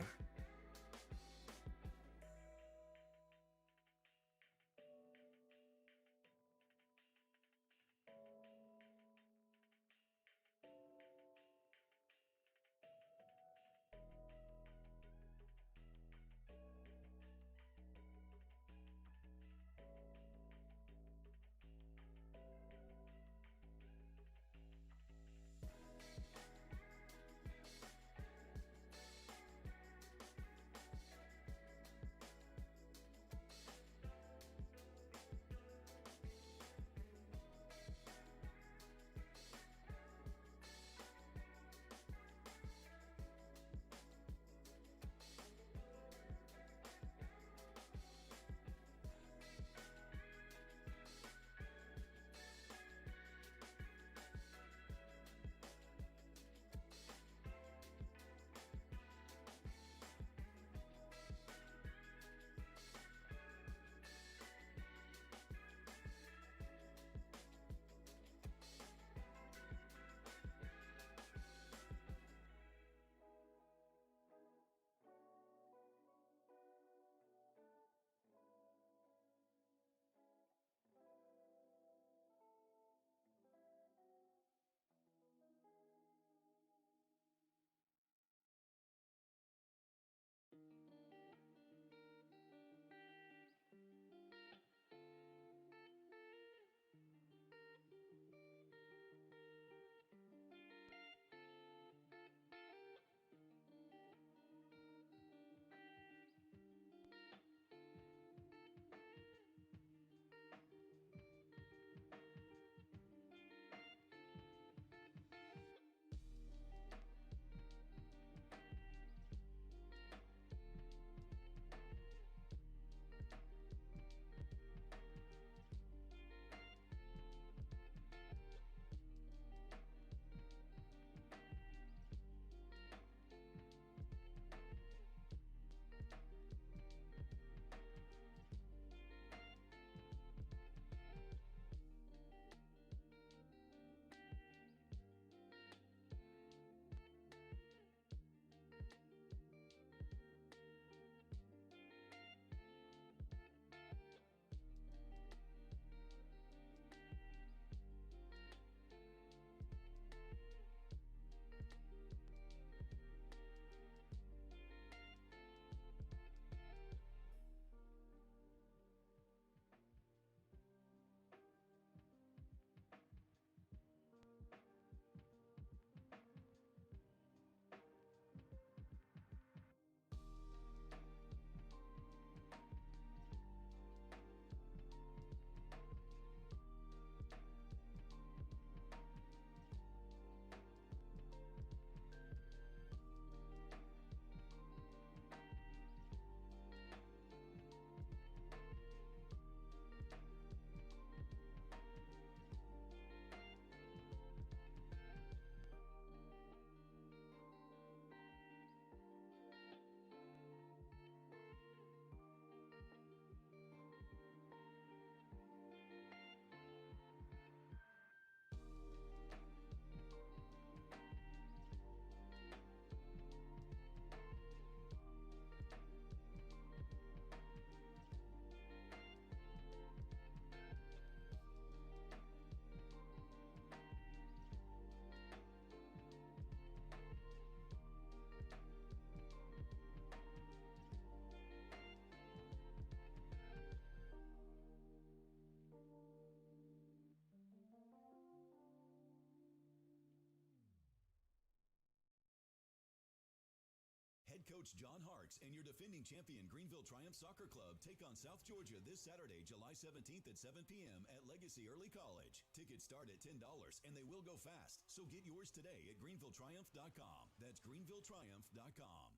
Coach John Harkes and your defending champion Greenville Triumph Soccer Club take on South Georgia this Saturday, July 17th at 7 p.m. at Legacy Early College. Tickets start at $10 and they will go fast, so get yours today at greenvilletriumph.com. That's greenvilletriumph.com.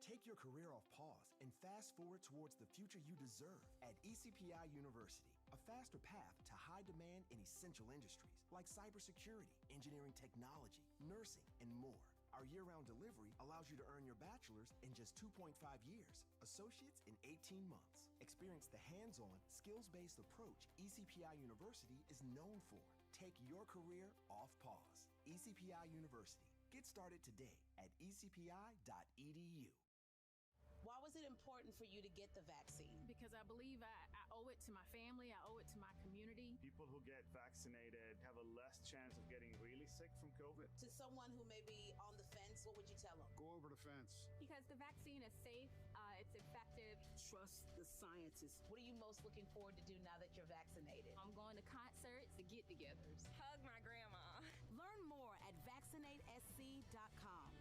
Take your career off pause and fast forward towards the future you deserve at ECPI University, a faster path to high demand in essential industries like cybersecurity, engineering technology, nursing, and more. Our year-round delivery allows you to earn your bachelor's in just 2.5 years, associates in 18 months. Experience the hands-on, skills-based approach ECPI University is known for. Take your career off pause. ECPI University. Get started today at ecpi.edu. Why was it important for you to get the vaccine? Because I believe I owe it to my family, I owe it to my community. People who get vaccinated have a less chance of getting really sick from COVID. To someone who may be on the fence, what would you tell them? Go over the fence. Because the vaccine is safe, it's effective. Trust the scientists. What are you most looking forward to do now that you're vaccinated? I'm going to concerts, to get-togethers. Hug my grandma. Learn more at vaccinatesc.com.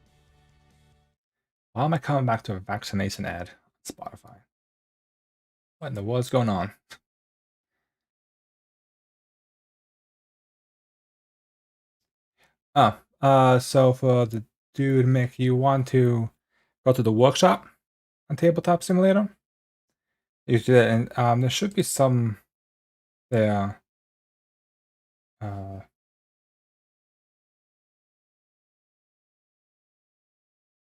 Why am I coming back to a vaccination ad on Spotify? What in the world's going on? So for the dude, Mick, you want to go to the workshop on Tabletop Simulator? You should, and there should be some there.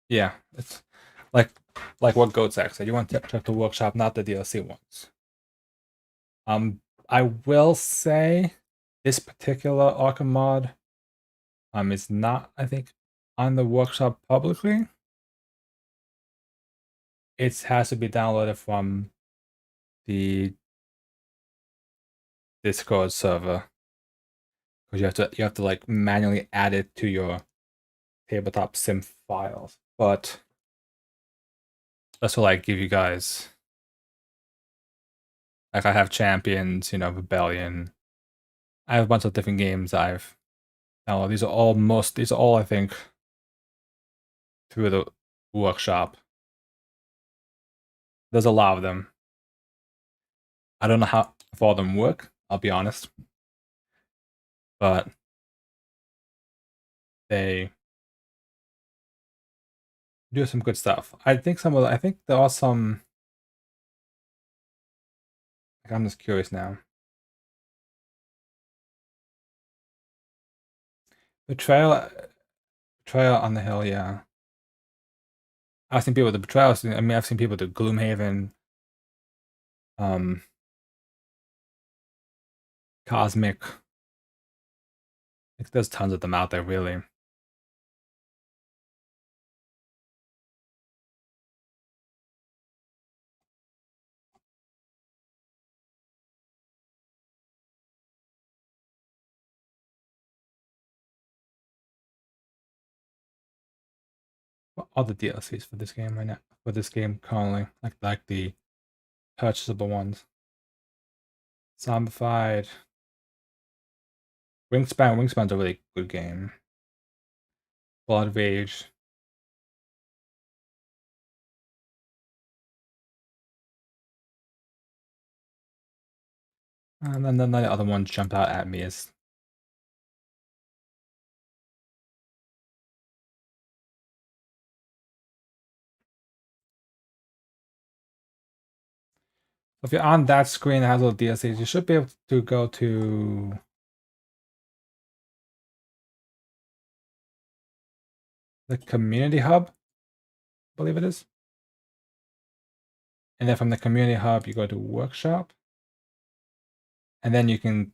Yeah, it's like what Goatzak said. You want to check the workshop, not the DLC ones. I will say this particular Arkham mod is not, I think, on the workshop publicly. It has to be downloaded from the Discord server, because you have to like manually add it to your tabletop sim files. But that's to like give you guys, like, I have Champions, Rebellion. I have a bunch of different games I've downloaded. These are all I think through the workshop. There's a lot of them. I don't know how if all of them work, I'll be honest. But they do some good stuff. I think there are some, like, I'm just curious now. Betrayal on the Hill, yeah. I've seen people with the Betrayal. I've seen people with the Gloomhaven, Cosmic. Like, there's tons of them out there, really. All the DLCs for this game right now, for this game currently, like the purchasable ones. Zombified. Wingspan's a really good game. Blood Rage. And then the other ones jump out at me is if you're on that screen that has little DLCs, you should be able to go to the community hub, I believe it is. And then from the community hub, you go to workshop. And then you can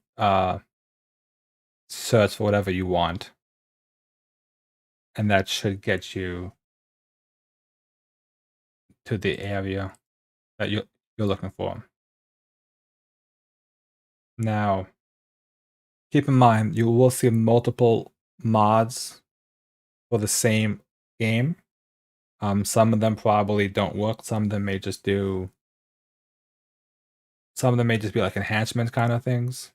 search for whatever you want. And that should get you to the area that you're looking for. Now, keep in mind, you will see multiple mods for the same game. Some of them probably don't work. Some of them may just be like enhancement kind of things.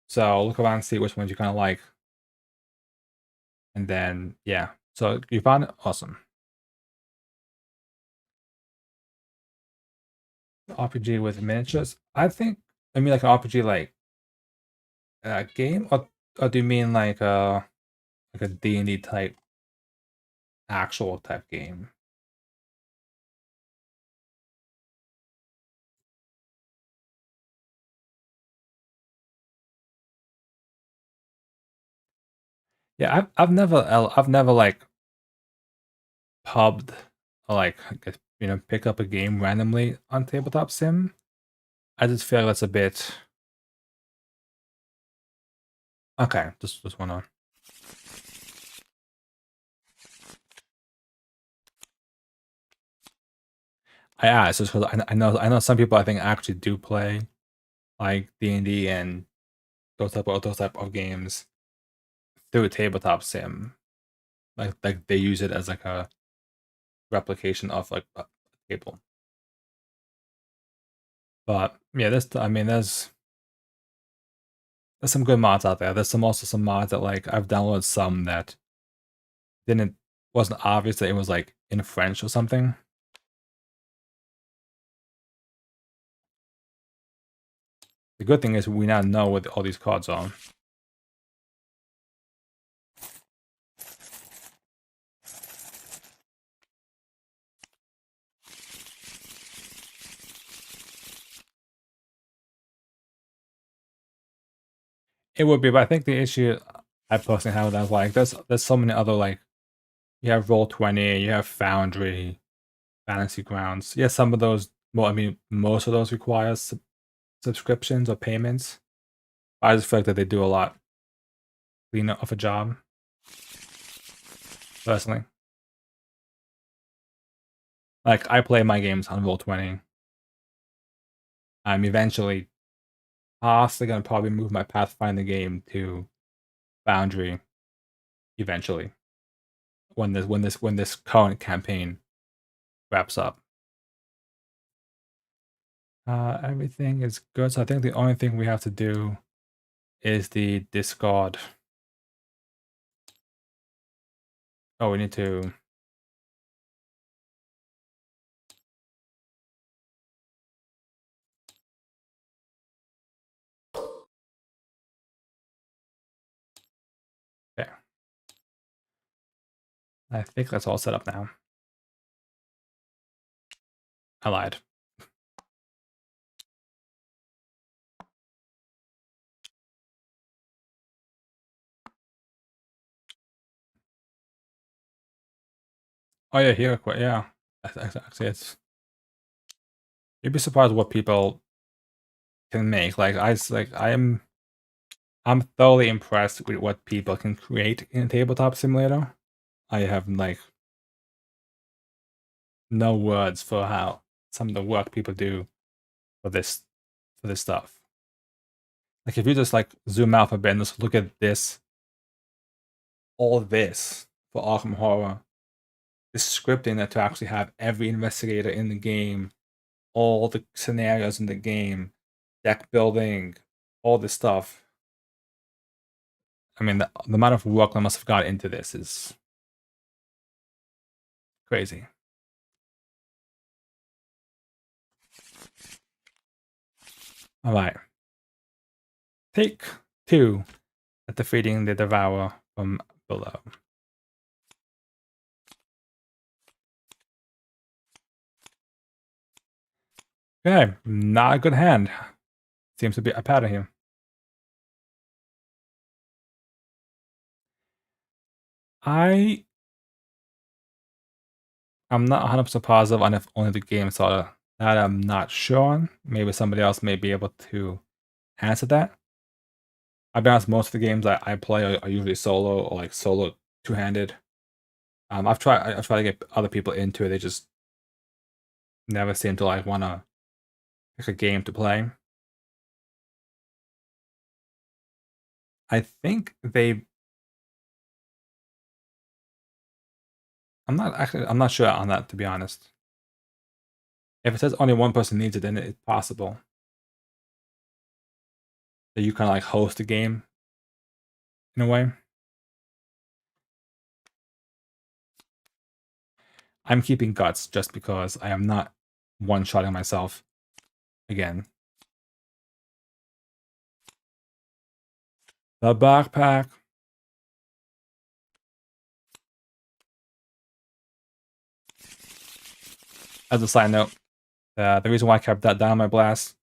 So look around and see which ones you kind of like. And then, yeah. So you found it? Awesome. RPG with miniatures. I think I mean like an RPG like a game, or do you mean like a D&D type actual type game? Yeah, I've never like pubbed or like I guess, pick up a game randomly on tabletop sim. I just feel that's a bit okay. Just wanna. I asked just because I know some people I think actually do play like D&D and those type of games through a tabletop sim. Like they use it as like a replication of like a table. But yeah, there's some good mods out there. There's some mods that like I've downloaded some that didn't wasn't obvious that it was like in French or something. The good thing is we now know what all these cards are. It would be, but I think the issue I personally have with that is like there's so many other like you have Roll20, you have Foundry, Fantasy Grounds. Yeah, some of those. Well, I mean, most of those require subscriptions or payments. I just feel like that they do a lot cleaner of a job. Personally, like I play my games on Roll20. I'm eventually possibly gonna probably move my Pathfinder game to Foundry eventually when this current campaign wraps up. Everything is good. So I think the only thing we have to do is the Discord. Oh, we need to. Okay. I think that's all set up now. I lied. Oh yeah, here. Yeah, actually, it's. You'd be surprised what people can make. I'm thoroughly impressed with what people can create in a tabletop simulator. I have like no words for how some of the work people do for this stuff. Like if you just like zoom out a bit and just look at this, all this for Arkham Horror, the scripting that to actually have every investigator in the game, all the scenarios in the game, deck building, all this stuff. I mean, the amount of work that must have got into this is crazy. All right. Take 2 at defeating the Devourer from below. Okay, not a good hand. Seems to be a pattern here. I'm not 100% positive on if only the game saw it. That I'm not sure on. Maybe somebody else may be able to answer that. I'll be honest, most of the games I play are usually solo or like solo two-handed. I've tried to get other people into it. They just never seem to like want to pick a game to play. I think they. I'm not sure on that, to be honest. If it says only one person needs it, then it's possible that you kind of like host a game in a way. I'm keeping guts just because I am not one-shotting myself again. The backpack. As a side note, the reason why I kept that Dynamite Blast,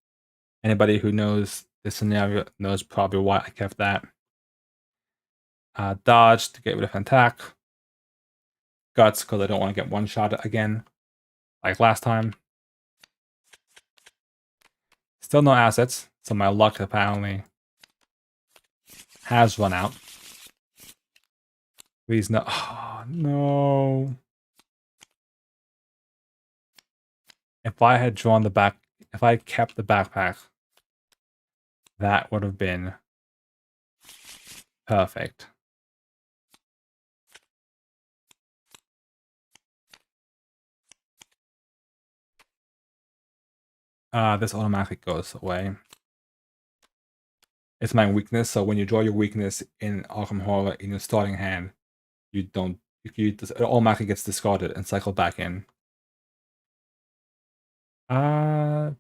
anybody who knows this scenario knows probably why I kept that. Dodge to get rid of an attack. Guts because I don't want to get one shot again, like last time. Still no assets, so my luck apparently has run out. Please no. Oh, no. If I had drawn the back, if I kept the backpack, that would have been perfect. This automatically goes away. It's my weakness, so when you draw your weakness in Arkham Horror in your starting hand, you don't. It automatically gets discarded and cycled back in. You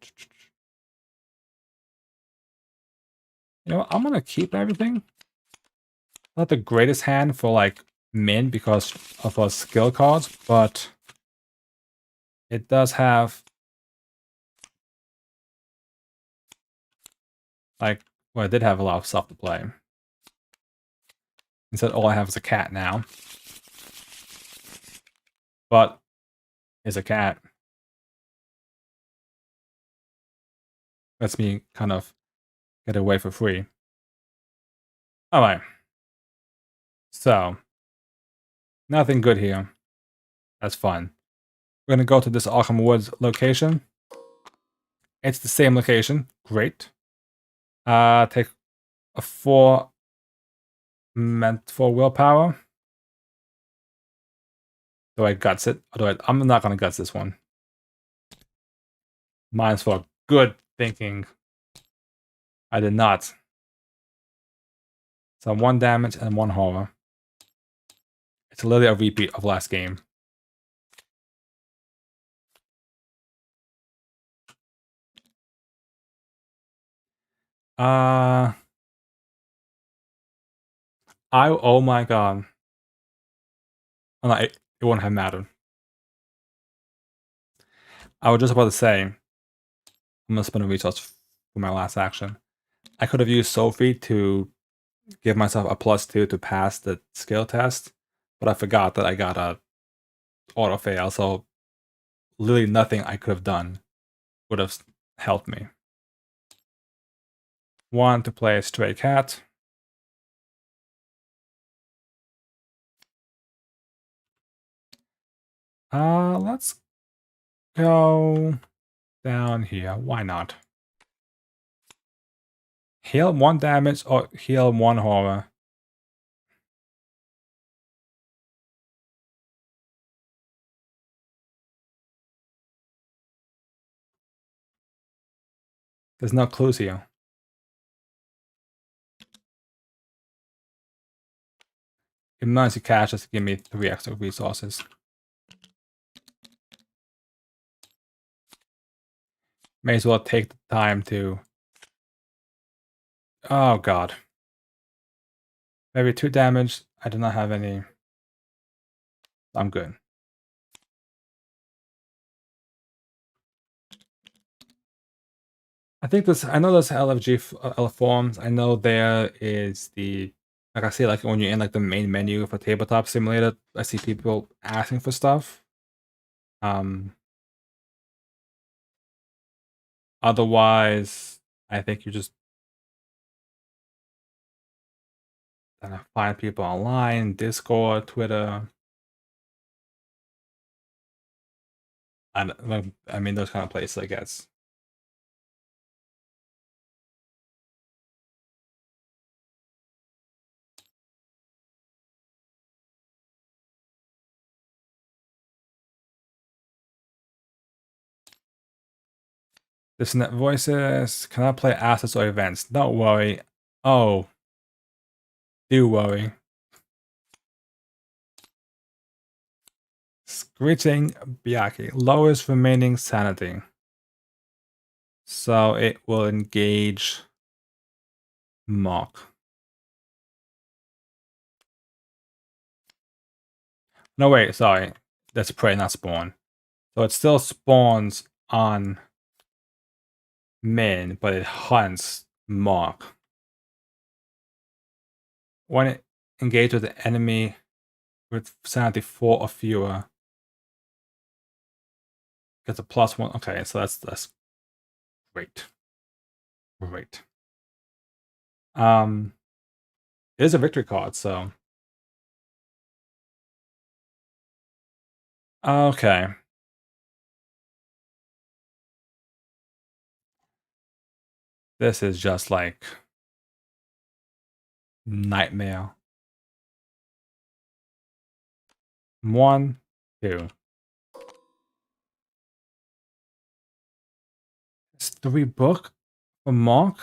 know, I'm gonna keep everything. Not the greatest hand for like min because of our skill cards, but it does have like, well, I did have a lot of stuff to play. Instead, all I have is a cat now. But is a cat. Lets me kind of get away for free. Alright. So, nothing good here. That's fun. We're gonna go to this Arkham Woods location. It's the same location. Great. Take a 4 meant for willpower. Do I guts it? Or do I'm not gonna guts this one. Mine's for good thinking. I did not. So 1 damage and 1 horror. It's literally a repeat of last game. Oh my god. Oh, no, it wouldn't have mattered. I was just about to say, I'm gonna spend a resource for my last action. I could have used Sophie to give myself a +2 to pass the skill test, but I forgot that I got a auto fail, so literally nothing I could have done would have helped me. 1 to play a stray cat. Let's go down here. Why not? Heal 1 damage or heal 1 horror. There's no clues here. Emergency cash just to give me 3 extra resources. May as well take the time to... Oh god. Maybe 2 damage. I do not have any. I'm good. I think this. I know there's LFG forms. I know there is the. Like I see, like when you're in like the main menu for Tabletop Simulator, I see people asking for stuff. Otherwise, I think you just find people online, Discord, Twitter. I mean, those kind of places, I guess. Dissonant voices. Cannot play assets or events. Don't worry. Oh. Do worry. Screeching Byaki. Lowest remaining sanity. So it will engage Mark. No, wait, sorry. That's prey, not spawn. So it still spawns on Min, but it hunts Mark. When it engages with the enemy with sanity 4 or fewer, gets a +1. Okay, so that's great. Great. It is a victory card, so okay. This is just like nightmare. 1, 2. It's 3 book for Mark?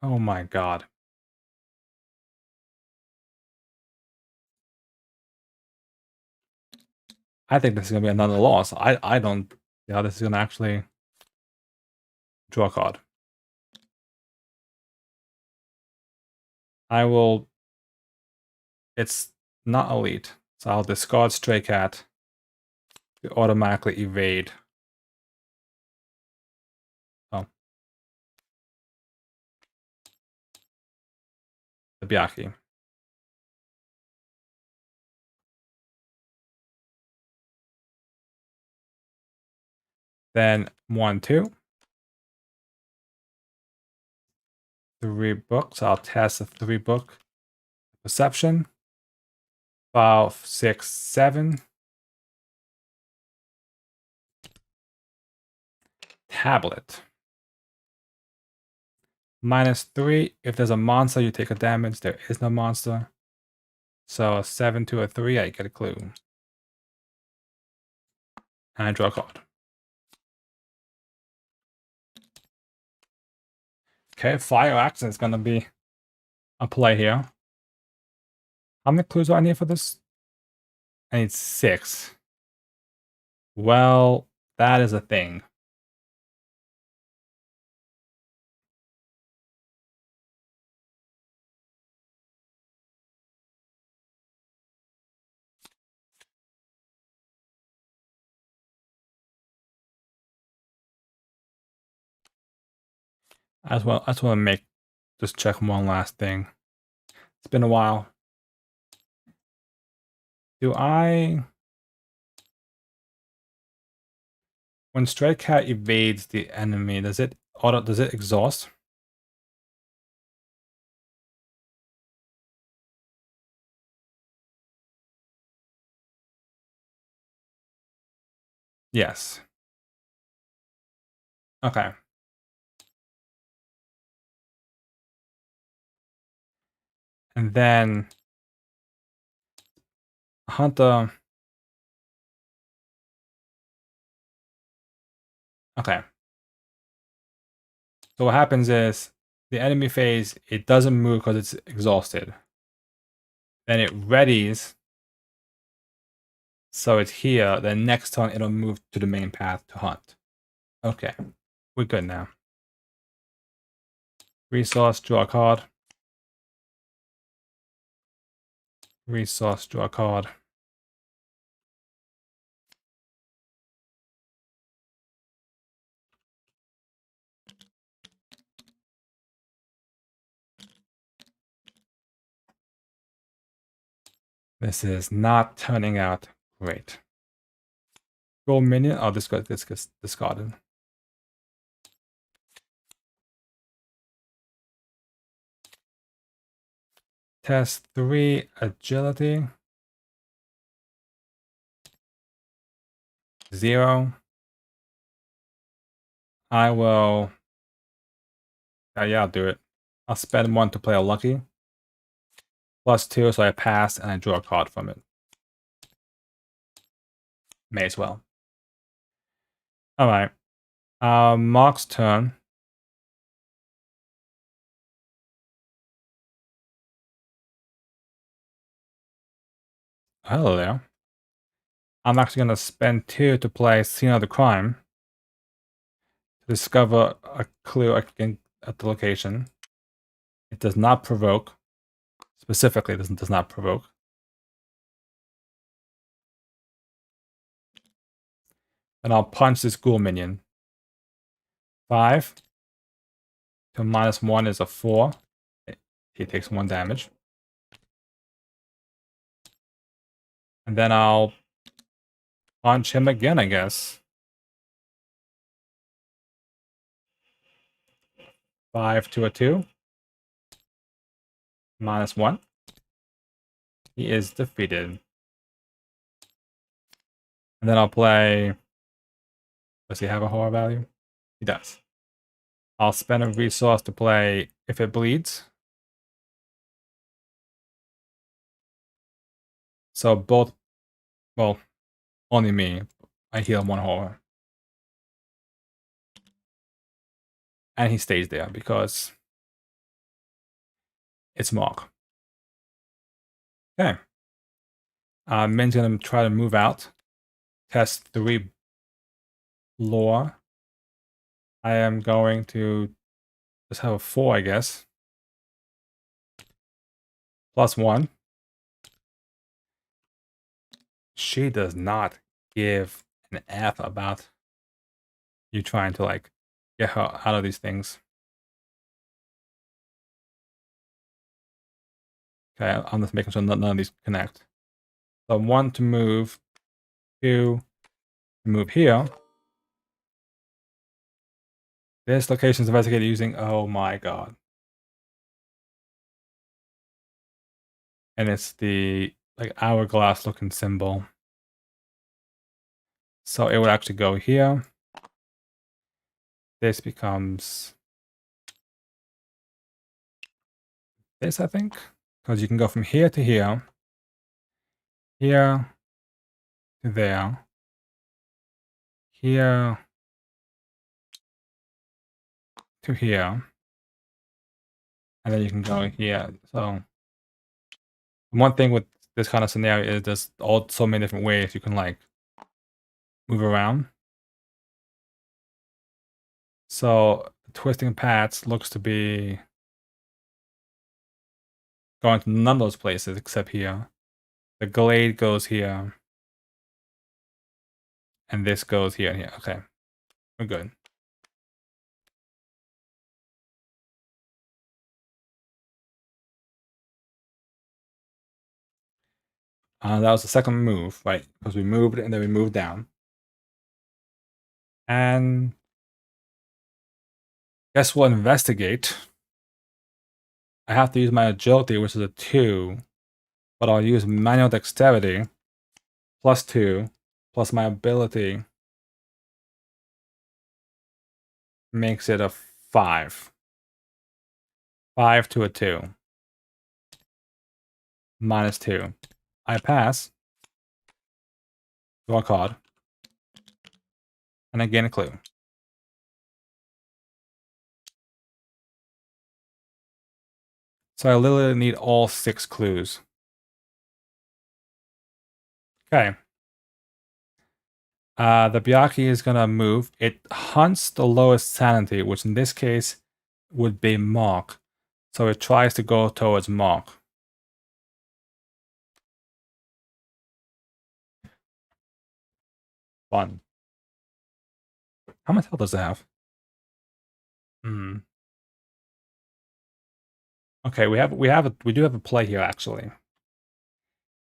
Oh my god. I think this is gonna be another loss. I don't see how this is gonna actually draw a card. I will. It's not elite, so I'll discard Stray Cat to automatically evade. Oh. The Byaki. Then 1, 2. 3 books. I'll test the 3 book. Perception. 5, 6, 7. Tablet. -3. If there's a monster, you take a damage. There is no monster. So a 7 to a 3, I get a clue. And I draw a card. Okay, Fire Axe is gonna be a play here. How many clues do I need for this? I need 6. Well, that is a thing. I just want to just check one last thing. It's been a while. When Stray Cat evades the enemy, does it exhaust? Yes. Okay. And then Hunter. Okay. So what happens is the enemy phase, it doesn't move because it's exhausted. Then it readies. So it's here. Then next turn it'll move to the main path to hunt. Okay. We're good now. Resource, draw a card. Resource, draw a card. This is not turning out great. Gold minion. Oh, this gets discarded. Test 3 agility. 0. I will. Yeah, I'll do it. I'll spend 1 to play a lucky. +2, so I pass and I draw a card from it. May as well. Alright. Mark's turn. Hello there. I'm actually going to spend 2 to play Scene of the Crime. to discover a clue again at the location. It does not provoke. Specifically, does not provoke. And I'll punch this ghoul minion. 5 to -1 is a 4. He takes 1 damage. And then I'll punch him again, I guess. 5 to a 2. -1. He is defeated. And then I'll play... Does he have a horror value? He does. I'll spend a resource to play If It Bleeds. So both... Well, only me. I heal 1 horror. And he stays there because it's Mark. Okay. Min's gonna try to move out. Test 3 lore. I am going to just have a 4, I guess. +1. She does not give an F about you trying to, like, get her out of these things. Okay, I'm just making sure none of these connect. So 1 to move, 2 to move here. This location is investigated using, oh my god. And it's the, like, hourglass looking symbol. So it would actually go here. This becomes this, I think. Because you can go from here to here. Here to there. Here to here. And then you can go here. So one thing with this kind of scenario is there's so many different ways you can, like, move around. So twisting paths looks to be going to none of those places except here. The glade goes here. And this goes here and here. Okay. We're good. That was the second move, right? Because we moved and then we moved down. And guess we'll investigate. I have to use my agility, which is a 2. But I'll use manual dexterity, +2, plus my ability. Makes it a 5. 5 to a 2. -2. I pass. Draw a card. And I gain a clue. So I literally need all 6 clues. Okay. The Byaki is gonna move. It hunts the lowest sanity, which in this case would be Mark. So it tries to go towards Mark. Fun. How much health does it have? Okay, we do have a play here actually.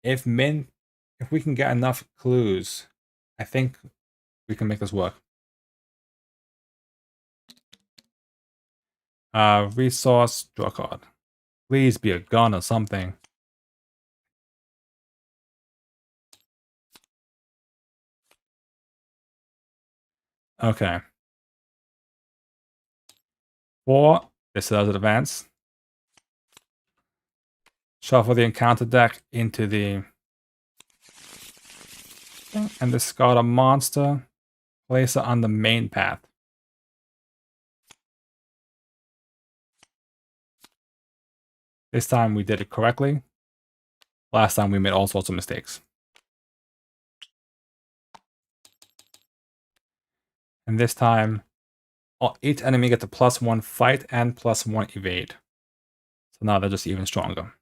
If we can get enough clues, I think we can make this work. Resource, draw a card. Please be a gun or something. Okay. 4. This does advance. Shuffle the encounter deck into the... And discard a monster. Place it on the main path. This time we did it correctly. Last time we made all sorts of mistakes. And this time Each enemy gets a +1 fight and +1 evade. So now they're just even stronger.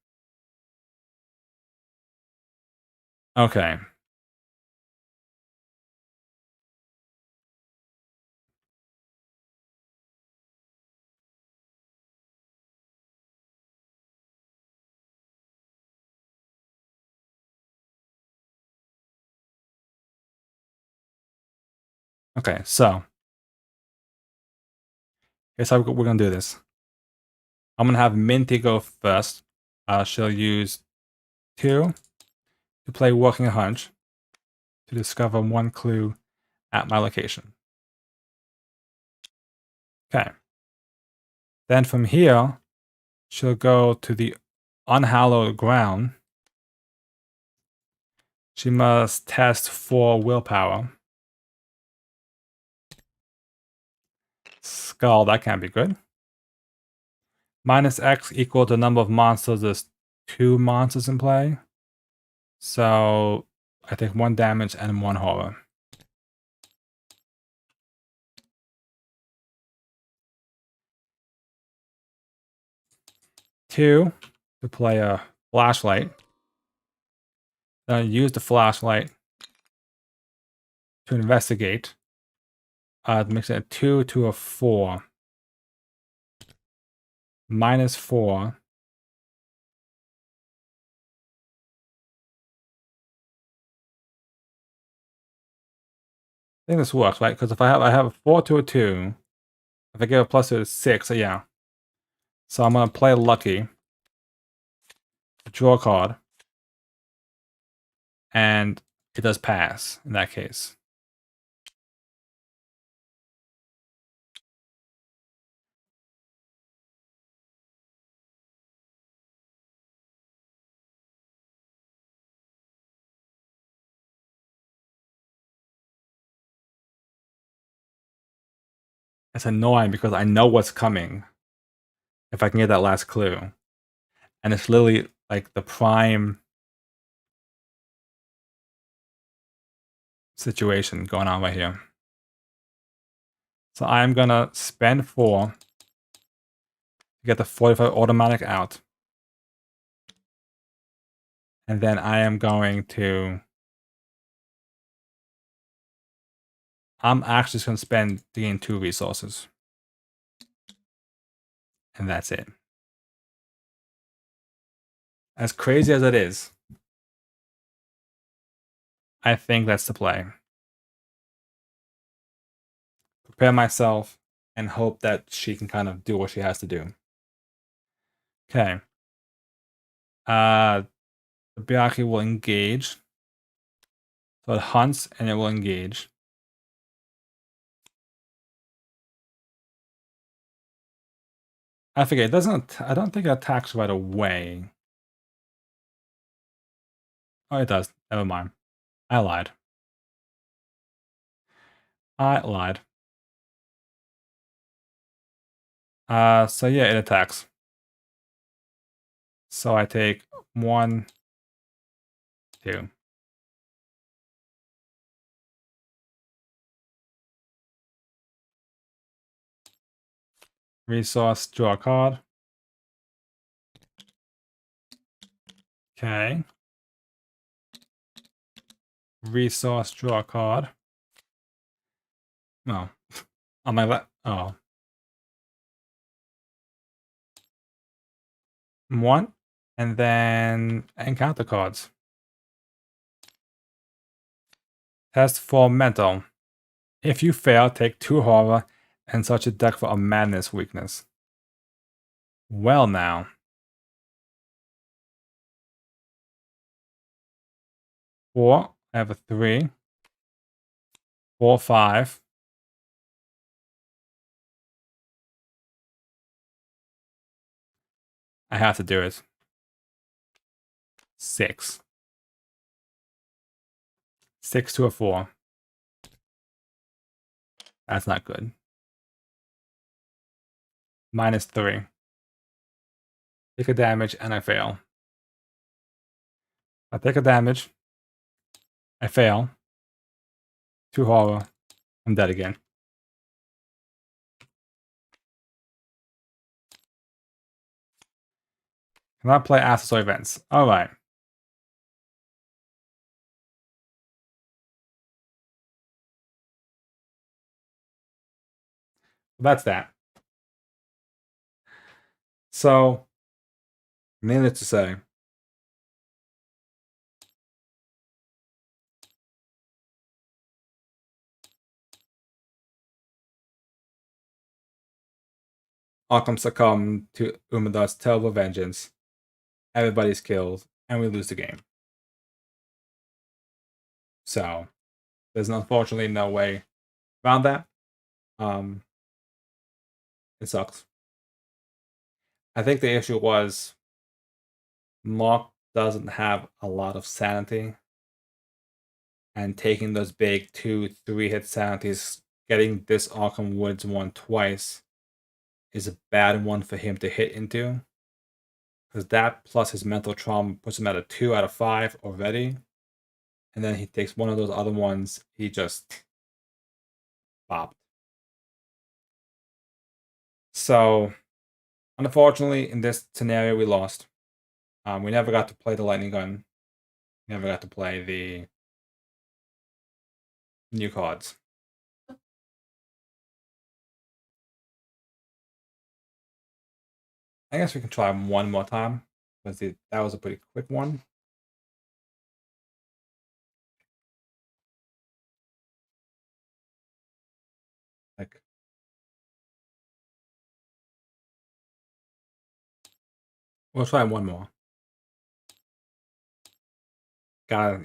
Okay. Okay, so here's how we're gonna do this. I'm gonna have Minty go first. She'll use 2 to play Working a Hunch to discover 1 clue at my location. Okay. Then from here, she'll go to the Unhallowed Ground. She must test for willpower. Skull, that can't be good. -X equal the number of monsters. There's 2 monsters in play. So I take 1 damage and 1 horror. Two, to play a flashlight. Then I use the flashlight to investigate. Makes it a 2 to a 4. -4. I think this works, right? Because if I have a 4 to a 2, if I give a plus to a 6, so yeah. So I'm gonna play lucky, draw a card, and it does pass in that case. It's annoying because I know what's coming if I can get that last clue. And it's literally like the prime situation going on right here. So I'm gonna spend 4 to get the 45 automatic out. And then I am going to... I'm actually just going to spend to gain 2 resources. And that's it. As crazy as it is, I think that's the play. Prepare myself and hope that she can kind of do what she has to do. Okay. The Byaku will engage. So it hunts and it will engage. I forget, it doesn't... I don't think it attacks right away. Oh, it does. Never mind. I lied. I lied. So yeah, it attacks. So I take 1, 2. Resource, draw a card. Okay. Resource, draw a card. No. On my left. Oh. 1. And then encounter cards. Test for mental. If you fail, take 2 horror and search a deck for a madness weakness. Well now. Four. I have a 3. 4, 5. I have to do it. 6. 6 to a 4. That's not good. -3. Take a damage and I fail. I take a damage. I fail. 2 horror. I'm dead again. Cannot play assets or events. Alright. That's that. So, needless to say, Arkham succumbed to Umadar's terrible vengeance. Everybody's killed, and we lose the game. So, there's unfortunately no way around that. It sucks. I think the issue was Mark doesn't have a lot of sanity, and taking those big 2-3 hit sanities, getting this Arkham Woods one twice is a bad one for him to hit into. Because that plus his mental trauma puts him at a 2 out of 5 already. And then he takes one of those other ones, he just bopped. So, unfortunately, in this scenario, we lost. We never got to play the lightning gun. Never got to play the new cards. I guess we can try one more time, because that was a pretty quick one. Like, we'll try one more. Gotta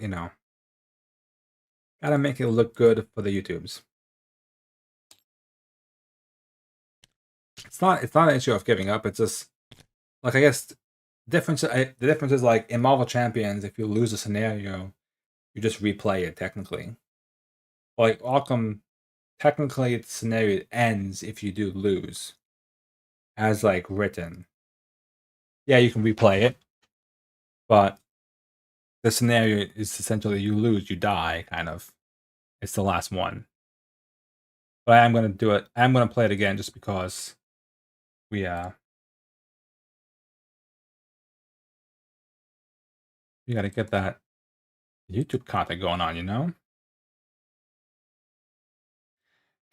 make it look good for the YouTubes. It's not an issue of giving up. It's just like, I guess the difference is like in Marvel Champions, if you lose a scenario, you just replay it technically. Like Arkham, technically the scenario ends if you do lose, as like written. Yeah, you can replay it, but the scenario is essentially you lose, you die, kind of. It's the last one. But I am gonna do it. I'm gonna play it again just because we gotta get that YouTube content going on,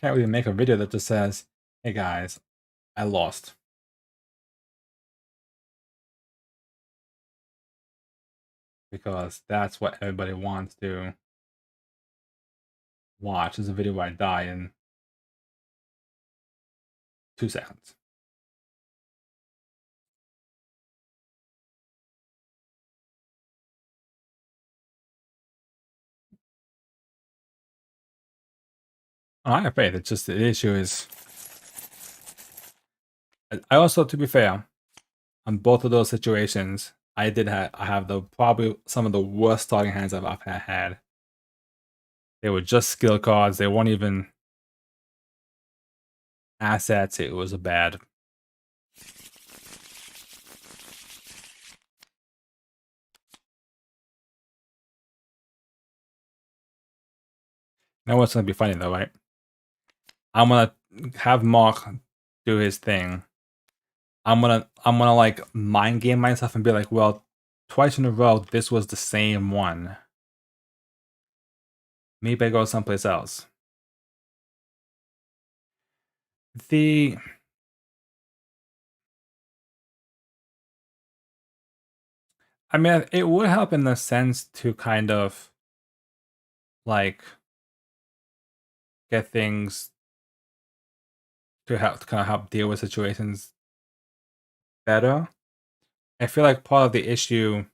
Can't really make a video that just says, "Hey guys, I lost." Because that's what everybody wants to watch, is a video where I die in 2 seconds. I have faith. It's just the issue is, I also, to be fair, on both of those situations, I have probably some of the worst starting hands I've had. They were just skill cards. They weren't even assets. It was a bad. Now what's gonna be funny though, right? I'm gonna have Mark do his thing. I'm gonna like mind game myself and be like, well, twice in a row this was the same one. Maybe I go someplace else. I mean, it would help in the sense to kind of like get things to kind of help deal with situations better. I feel like part of the issue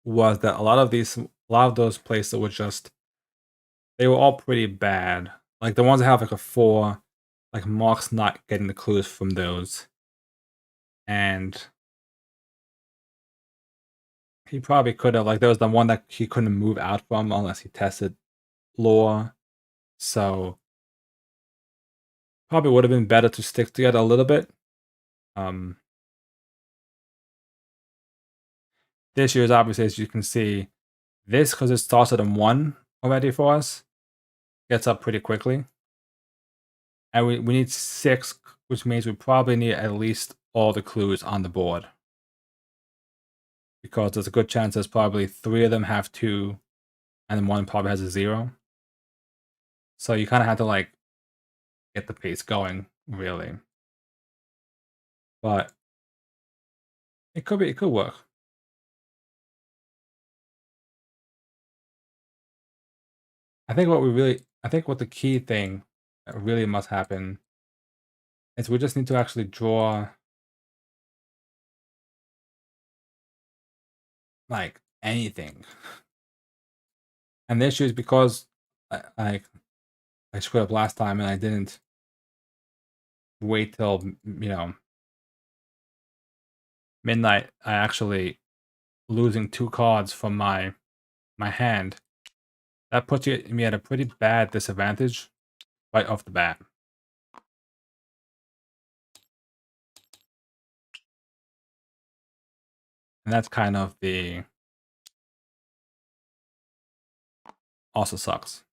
was that a lot of those places were just, they were all pretty bad. Like the ones that have like a 4, like Mark's not getting the clues from those. And he probably could have, like there was the one that he couldn't move out from unless he tested lore. So probably would have been better to stick together a little bit. The issue is obviously, as you can see, this, because it starts at a 1 already for us, gets up pretty quickly. And we need 6, which means we probably need at least all the clues on the board. because there's a good chance there's probably 3 of them have 2, and then 1 probably has a 0. So you kind of have to like get the pace going, really. But it could work. I think what the key thing that really must happen is we just need to actually draw like anything. And the issue is because I screwed up last time and I didn't wait till midnight. I actually losing 2 cards from my hand. That puts me at a pretty bad disadvantage right off the bat. And that's kind of the also sucks.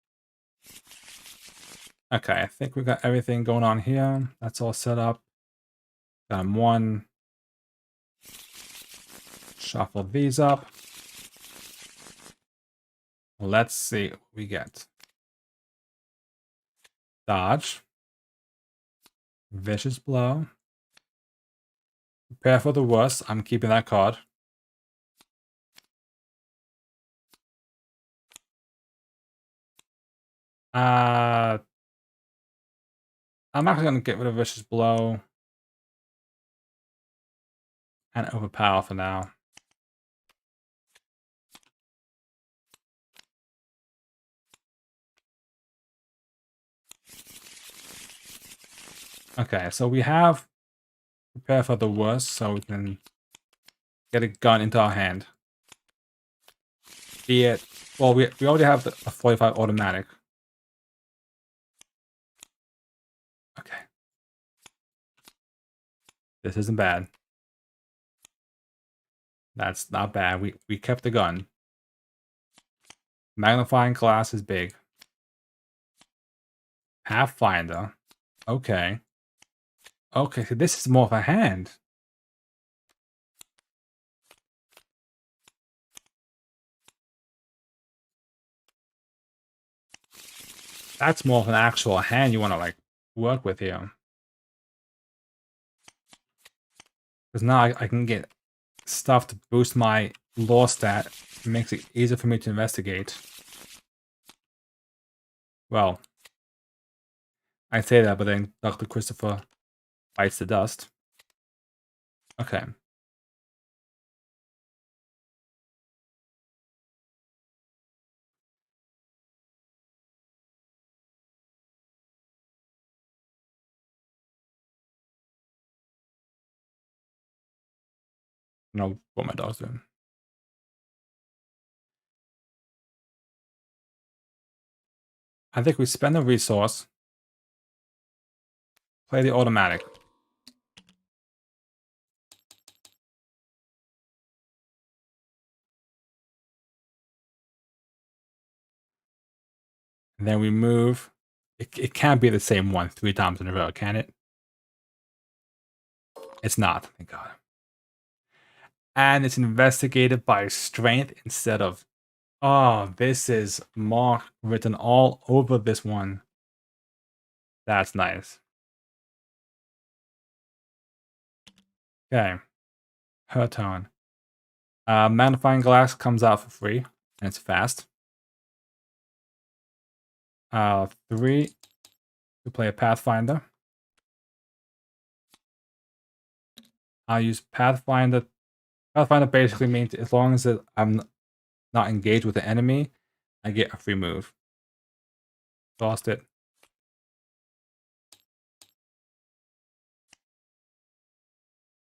Okay, I think we got everything going on here. That's all set up. Got 1. Shuffle these up. Let's see what we get. Dodge. Vicious Blow. Prepare for the worst. I'm keeping that card. I'm actually going to get rid of Vicious Blow and Overpower for now. Okay, so we have Prepare for the worst, so we can get a gun into our hand. Be it, well, we already have a 45 automatic. Okay. This isn't bad. That's not bad. We kept the gun. Magnifying glass is big. Pathfinder. Okay. Okay, so this is more of a hand. That's more of an actual hand you want to like work with here. Because now I can get stuff to boost my lore stat. It makes it easier for me to investigate. Well, I say that, but then Dr. Christopher bites the dust. Okay. I don't know what my dog's doing. I think we spend a resource. Play the automatic. And then we move. It can't be the same one 3 times in a row, can it? It's not, thank God. And it's investigated by strength instead of... Oh, this is mark written all over this one. That's nice. Okay. Her turn. Magnifying glass comes out for free, and it's fast. 3 to play a Pathfinder. I'll use Pathfinder. Pathfinder basically means as long as I'm not engaged with the enemy, I get a free move. Lost it.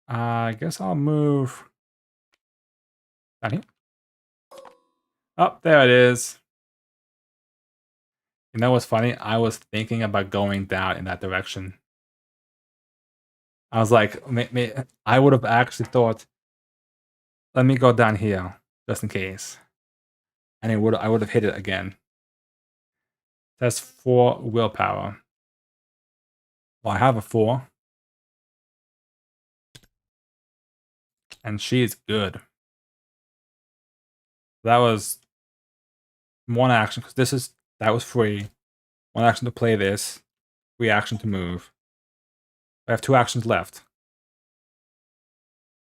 I guess I'll move down here. Oh, there it is. You know what's funny? I was thinking about going down in that direction. I was like, I would have actually thought, let me go down here just in case, and I would have hit it again. That's 4 willpower. Well, I have a 4, and she is good. That was one action because that was free. One action to play this. Free action to move. I have 2 actions left.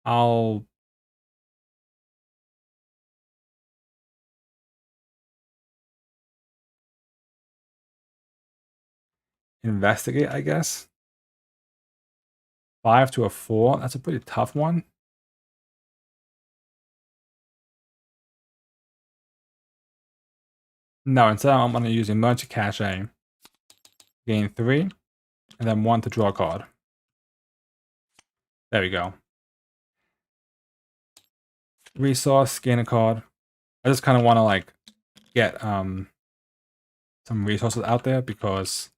I'll investigate, I guess. 5 to a 4. That's a pretty tough one. No, instead I'm going to use Emergency Cache. Gain 3. And then 1 to draw a card. There we go. Resource, gain a card. I just kind of want to like get some resources out there because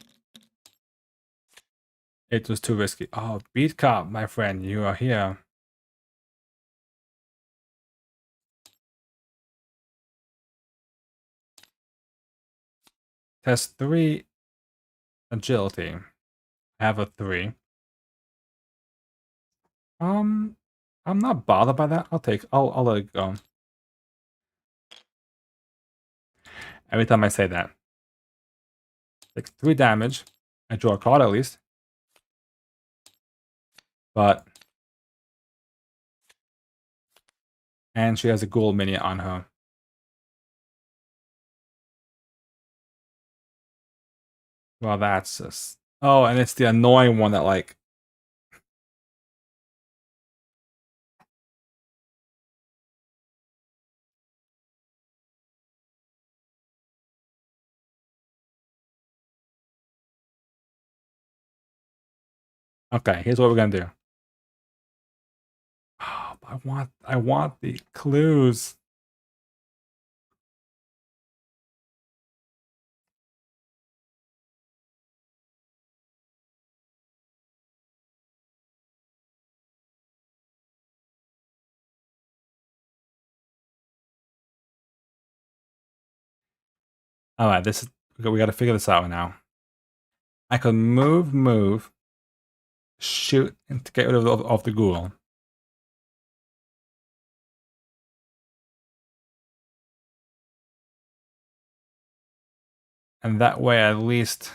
it was too risky. Oh, Beat Cop, my friend, you are here. Test 3 agility. I have a 3. I'm not bothered by that. I'll let it go. Every time I say that. Like 3 damage. I draw a card at least. But and she has a ghoul minion on her. Well, that's just... Oh, and it's the annoying one that like... Okay, here's what we're gonna do. Oh, I want the clues. All right, we got to figure this out now. I could move, shoot, and to get rid of the ghoul. And that way, at least,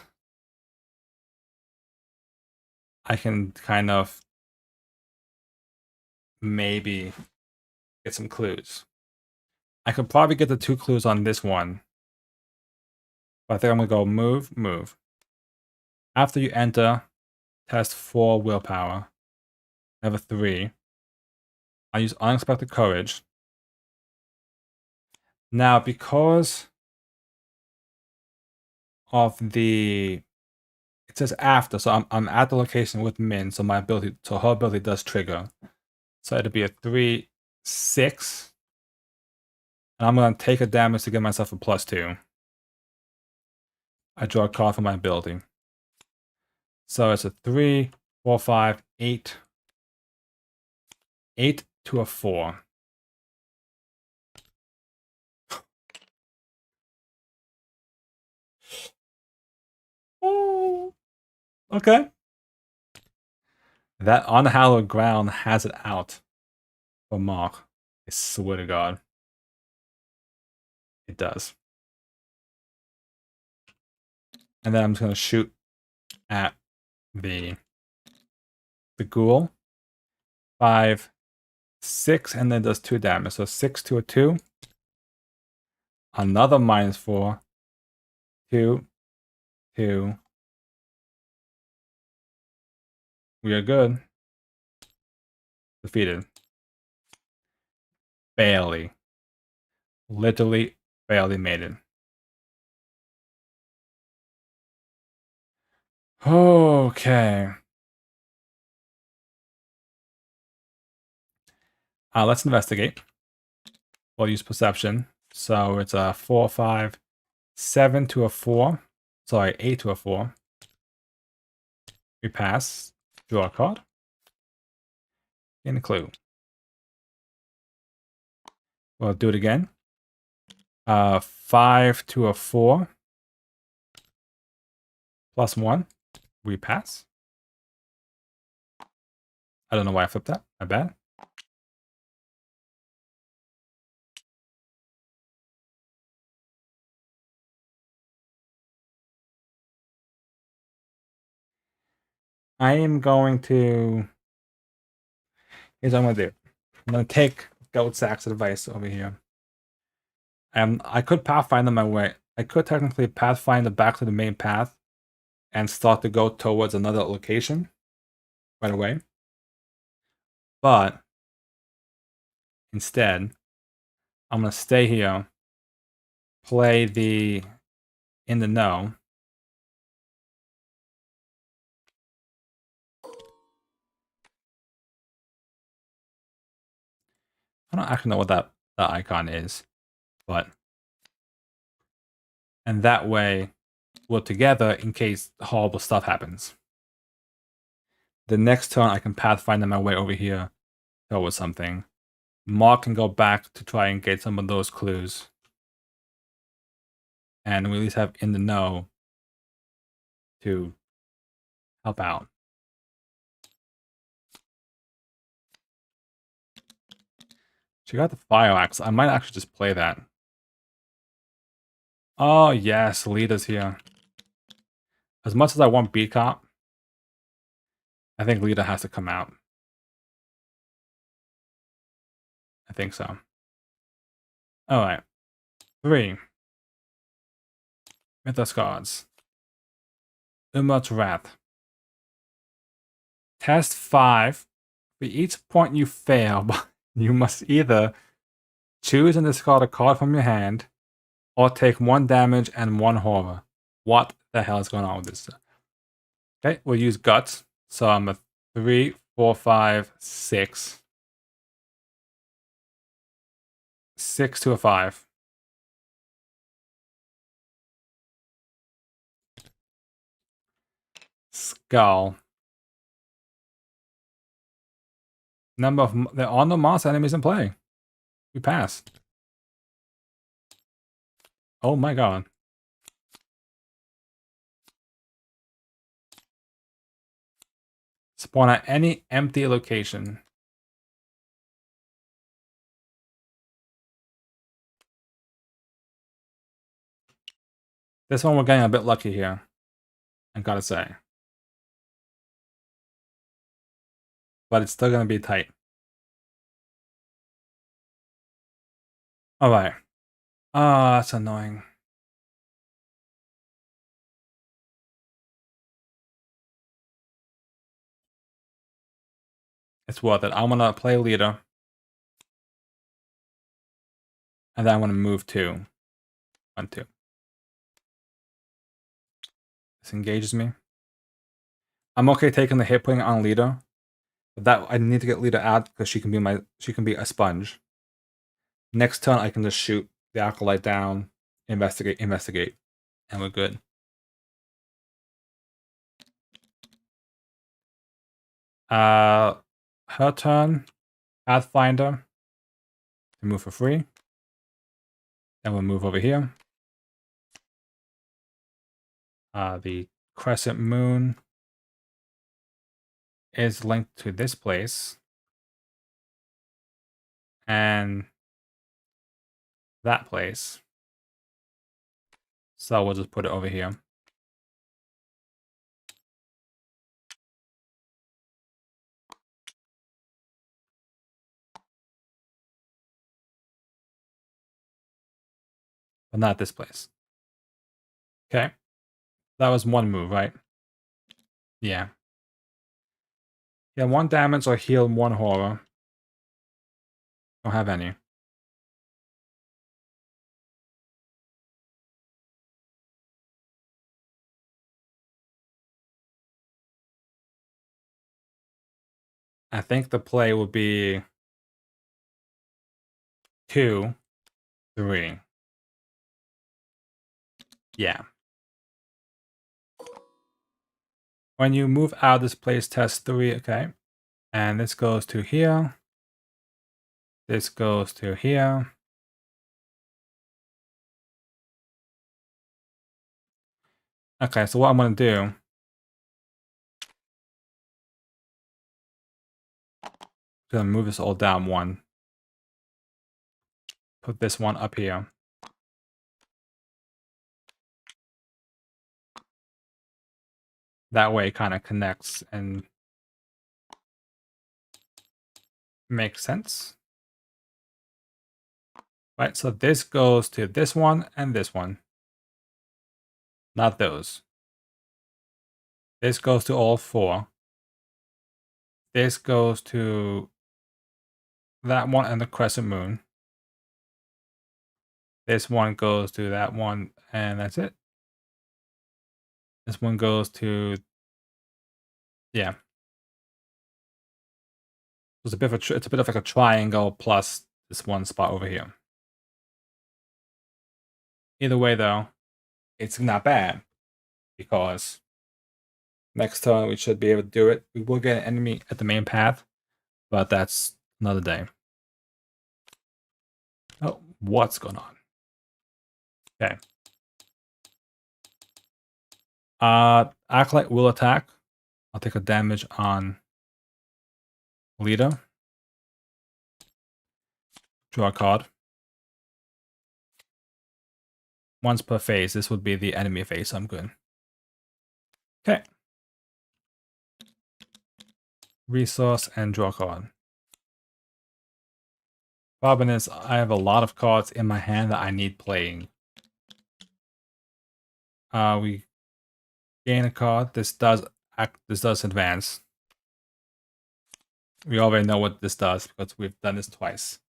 I can kind of maybe get some clues. I could probably get the 2 clues on this one. But I think I'm going to go move. After you enter, test 4 willpower. I have a 3. I use unexpected courage. Now, because of the... It says after, so I'm at the location with Min, so her ability does trigger. So it'll be a 3, 6. And I'm going to take a damage to give myself a +2. I draw a card for my ability. So it's a 3, 4, 5, 8. 8 to a 4. Oh, okay. That unhallowed ground has it out for Mark. I swear to God. It does. And then I'm just going to shoot at the ghoul. 5, 6, and then does 2 damage. So 6 to a 2. Another -4. 2, 2. We are good. Defeated. Barely. Literally barely made it. Okay. Let's investigate. We'll use perception. So it's a 4, 5, 7 to a 4. Sorry, 8 to a 4. We pass. Draw a card. Gain a clue. We'll do it again. 5 to a 4. +1. We pass. I don't know why I flipped that. My bad. I am going to... Here's what I'm going to do. I'm going to take Goat Sack's advice over here. I could pathfind them my way. I could technically pathfind them back to the main path and start to go towards another location right away. But instead, I'm going to stay here, play the in the know. I don't actually know what that icon is, but... And that way, we're together in case horrible stuff happens. The next turn, I can pathfind my way over here towards something. Mark can go back to try and get some of those clues. And we at least have in the know to help out. She got the fire axe. I might actually just play that. Oh yes, Lita's here. As much as I want Beat Cop, I think Lita has to come out. I think so. Alright. 3. Mythos Gods. Umut's Wrath. Test 5. For each point you fail, you must either choose and discard a card from your hand, or take 1 damage and 1 horror. What the hell is going on with this? Okay, we'll use Guts. So I'm a 3, 4, 5, 6. 6 to a 5. Skull. Number of... There are no monster enemies in play. We pass. Oh my god. Spawn at any empty location. This one we're getting a bit lucky here, I gotta say. But it's still gonna be tight. Alright. Ah, that's annoying. It's worth it. I'm gonna play leader. And then I'm gonna move 2. 1, 2. This engages me. I'm okay taking the hit, putting it on leader. But that I need to get leader out because she can be a sponge. Next turn I can just shoot the acolyte down, investigate, and we're good. Her turn, Pathfinder, to move for free. Then we'll move over here. The crescent moon is linked to this place. And that place. So we'll just put it over here. But not this place. Okay. That was 1 move, right? Yeah. Yeah, 1 damage or heal 1 horror. Don't have any. I think the play will be 2, 3. Yeah. When you move out of this place, test 3, okay. And this goes to here. This goes to here. Okay, so what I'm going to do... I'm going to move this all down 1. Put this one up here. That way it kind of connects and makes sense. Right, so this goes to this one and this one. Not those. This goes to all four. This goes to that one and the crescent moon. This one goes to that one, and that's it. This one goes to, yeah. It's a bit of like a triangle plus this one spot over here. Either way, though, it's not bad because next turn we should be able to do it. We will get an enemy at the main path, but that's another day. Oh, what's going on? Okay. Acolyte will attack. I'll take a damage on leader. Draw a card. Once per phase. This would be the enemy phase, so I'm good. Okay. Resource and draw a card. Problem is, I have a lot of cards in my hand that I need playing. We gain a card. This does advance. We already know what this does because we've done this twice.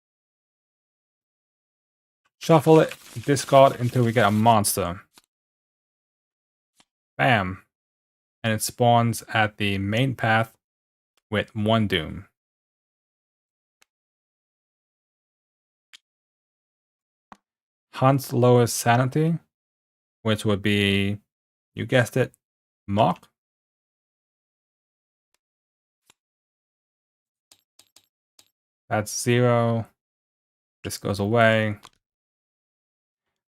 Shuffle it, discard until we get a monster. Bam. And it spawns at the main path with 1 doom. Hunt's lowest sanity, which would be, you guessed it, Mock. That's 0. This goes away.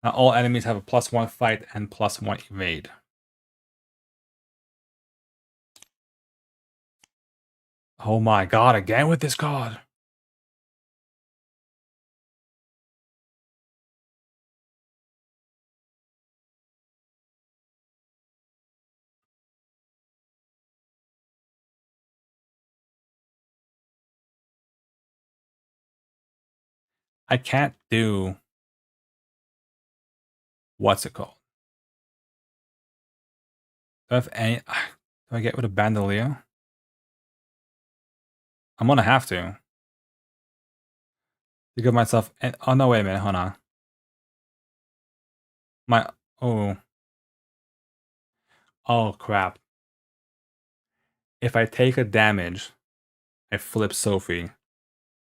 Now all enemies have a +1 fight and +1 evade. Oh my god, again with this card. I can't do, what's it called? Do I have any, do I get rid of Bandolier? I'm gonna have to give myself, oh no, wait a minute, hold on. Oh crap. If I take a damage, I flip Sophie.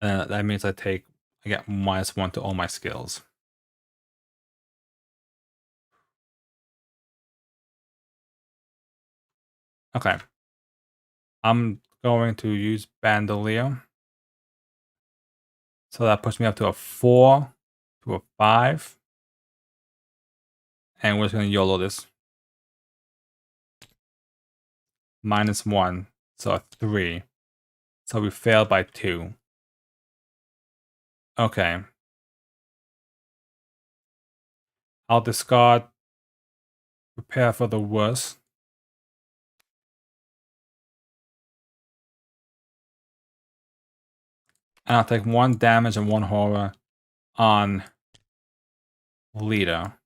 That means I get -1 to all my skills. Okay. I'm going to use Bandolier. So that puts me up to a 4, to a 5. And we're just going to YOLO this. -1, so a 3. So we failed by 2. Okay. I'll discard, prepare for the worst. And I'll take 1 damage and 1 horror on leader.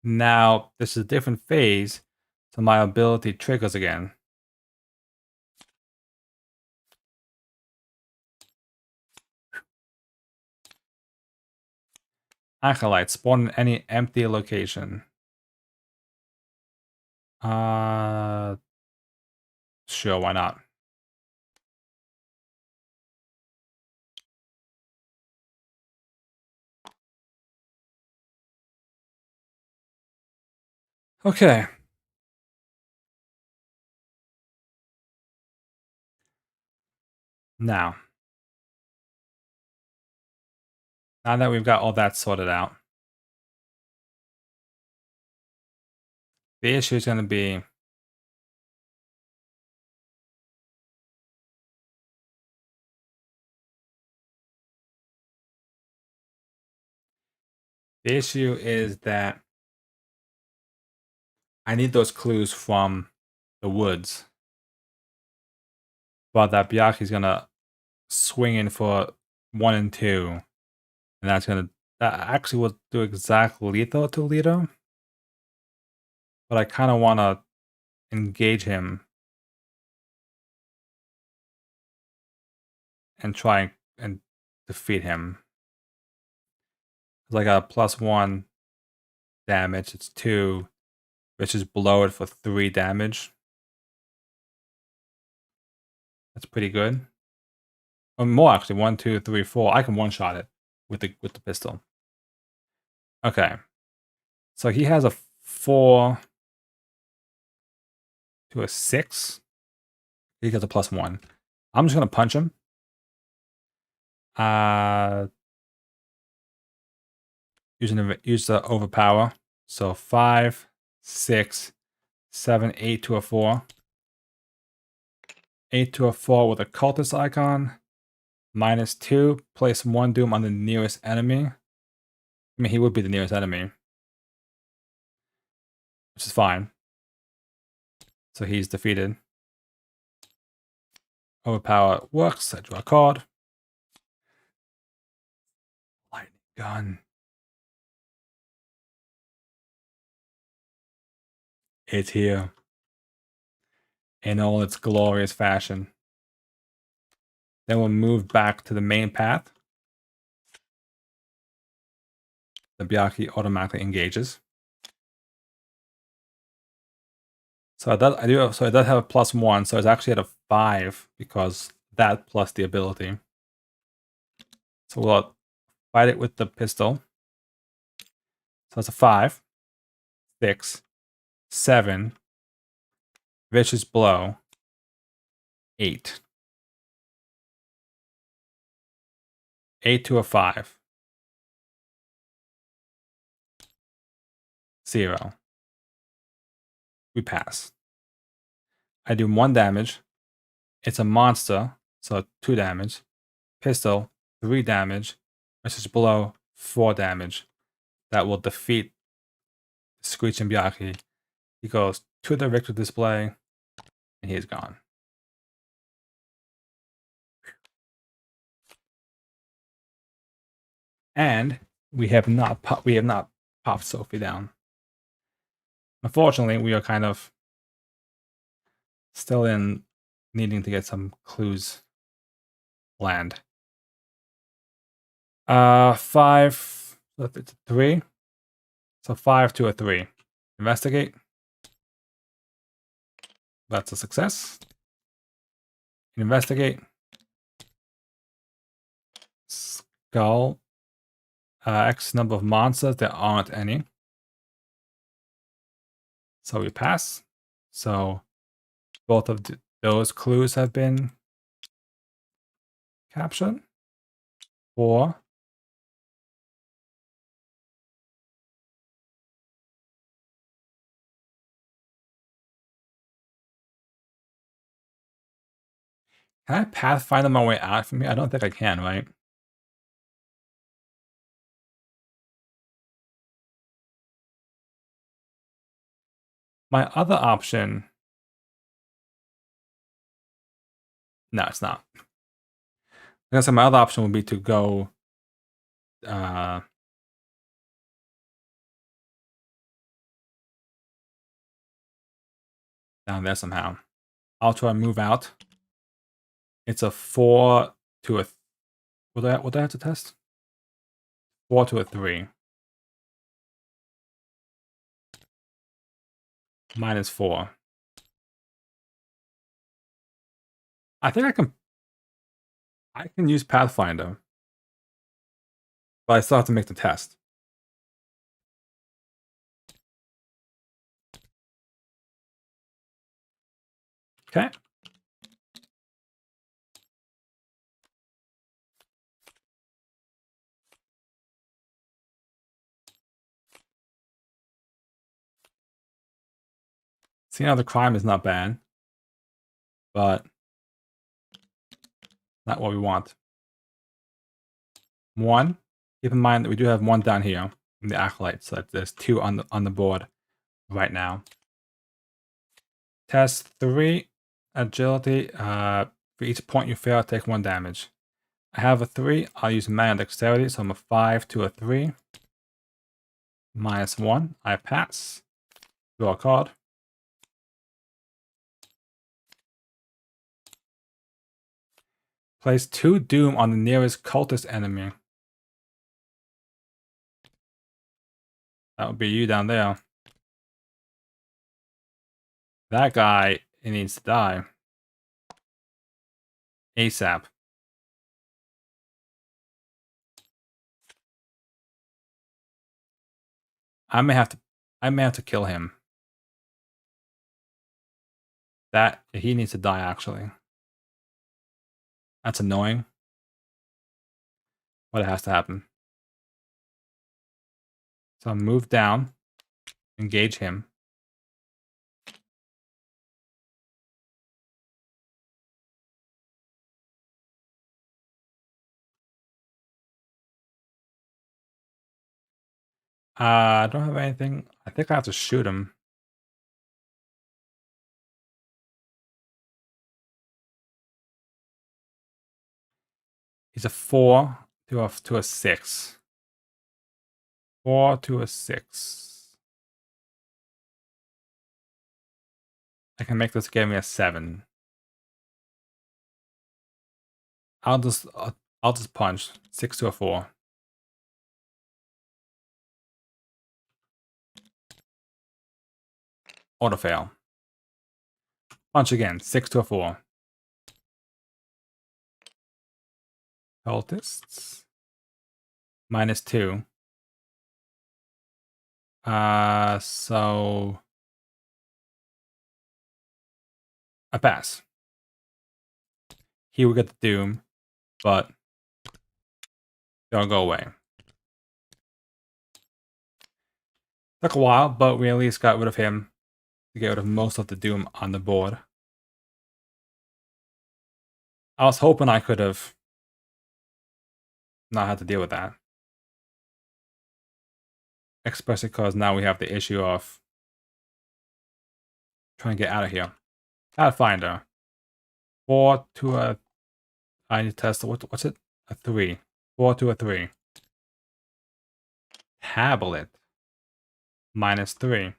Now, this is a different phase, so my ability triggers again. Acolyte, spawn in any empty location. Sure, why not? Okay. Now that we've got all that sorted out, the issue is going to be that I need those clues from the woods. But that Byaku's gonna swing in for 1 and 2. And that actually will do exactly lethal to Leto. But I kind of want to engage him and try and defeat him. I got a +1 damage. It's 2, which is below it for 3 damage. That's pretty good. Or more actually. 1, 2, 3, 4. I can one-shot it with the pistol. Okay. So he has a 4 to a 6. He gets a +1. I'm just gonna punch him. Use the overpower. So 5, 6, 7, 8 to a 4. 8 to a 4 with a cultist icon. -2. Place 1 doom on the nearest enemy. I mean, he would be the nearest enemy, which is fine. So he's defeated. Overpower works. I draw a card. Lightning gun. It's here. In all its glorious fashion. Then we'll move back to the main path. The Byaku automatically engages. So it does have a +1, so it's actually at a 5 because that plus the ability. So we'll fight it with the pistol. So it's a 5, 6, 7, vicious blow, 8. 8 to a 5. 0. We pass. I do 1 damage. It's a monster, so 2 damage. Pistol, 3 damage. Vicious blow, 4 damage. That will defeat Screeching Byaku. He goes to the victory display, and he is gone. And we have not popped Sophie down. Unfortunately, we are kind of still in needing to get some clues land. 5, 3. So 5 to a 3. Investigate. That's a success. Investigate. Skull. X number of monsters. There aren't any. So we pass. So both of those clues have been captured. 4. Can I pathfinder my way out from here? I don't think I can, right? My other option... No, it's not. I guess my other option would be to go... down there somehow. I'll try and move out. It's a 4 to a... Would I have to test? 4 to a 3. -4. I think I can use Pathfinder. But I still have to make the test. Okay. See, now the crime is not bad. But not what we want. 1. Keep in mind that we do have 1 down here in the Acolyte, so there's 2 on the board right now. Test 3 agility. For each point you fail, take 1 damage. I have a 3. I'll use mana dexterity, so I'm a 5 to a 3. -1. I pass. Draw a card. Place 2 Doom on the nearest cultist enemy. That would be you down there. That guy, he needs to die. ASAP. I may have to kill him. That he needs to die actually. That's annoying. But it has to happen. So move down. Engage him. I don't have anything. I think I have to shoot him. He's a 4 to a 6. 4 to a 6. I can make this give me a 7. I'll just punch. 6 to a 4. Auto fail. Punch again. 6 to a 4. Cultists. -2. So I pass. He will get the Doom, but they'll go away. Took a while, but we at least got rid of him to get rid of most of the Doom on the board. I was hoping I could have not had to deal with that. Especially because now we have the issue of trying to get out of here. Pathfinder. 4 to a... I need to test... What's it? A 3. 4 to a 3. Tablet. -3.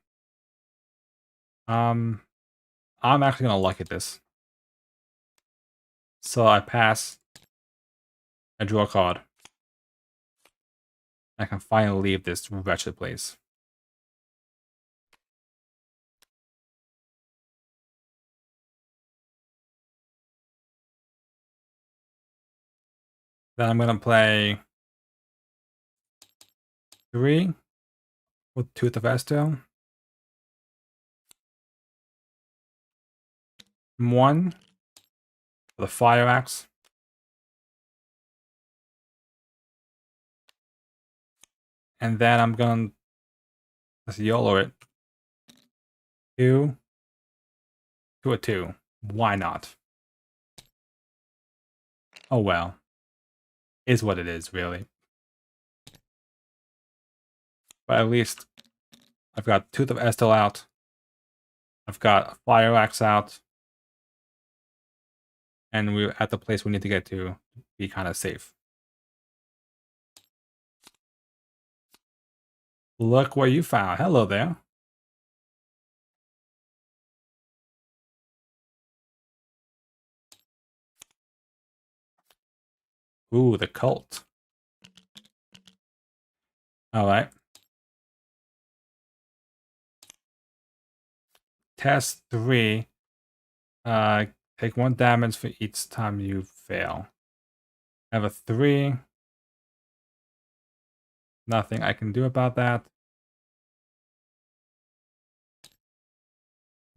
I'm actually gonna look at this. So I pass. I draw a card. I can finally leave this wretched place. Then I'm gonna play 3 with Tooth of Estelle. 1 for the Fire Axe. And then I'm gonna just YOLO it. 2 to a 2. Why not? Oh well. Is what it is, really. But at least I've got Tooth of Estelle out. I've got Fire Axe out. And we're at the place we need to get to be kind of safe. Look what you found. Hello there. Ooh, the cult. Alright. Test 3. Take 1 damage for each time you fail. I have a 3. Nothing I can do about that.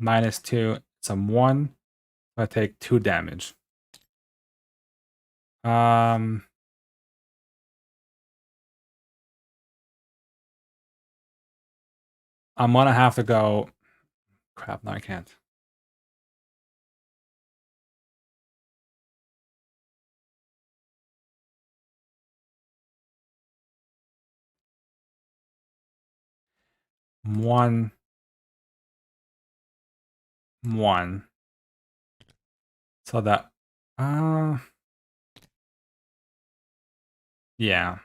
-2. It's a 1. I take 2 damage. I'm gonna have to go. Crap, no, I can't. One. 1. So that, yeah.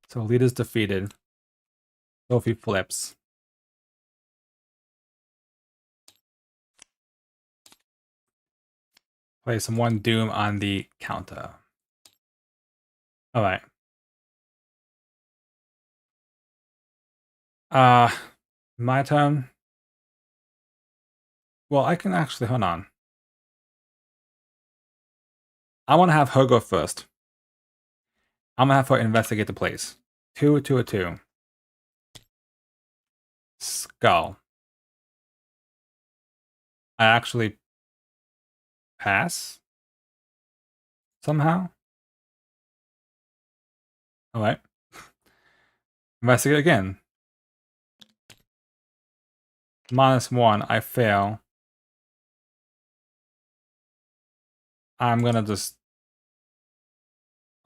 So leader's defeated. Sophie flips. Play some 1 Doom on the counter. Alright. My turn. Well, I can actually, hold on. I want to have her go first. I'm gonna have her investigate the place. 2, 2, 2. Skull. I actually pass? Somehow? Alright. Investigate again. -1, I fail. I'm gonna just...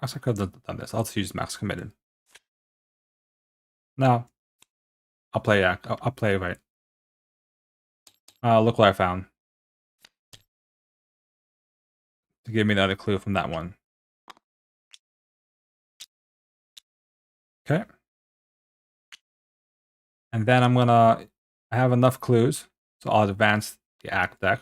Actually, I could have done this. I'll just use max committed. No. I'll play right. Look what I found. To give me another clue from that one. Okay. And then I have enough clues, so I'll advance the act deck.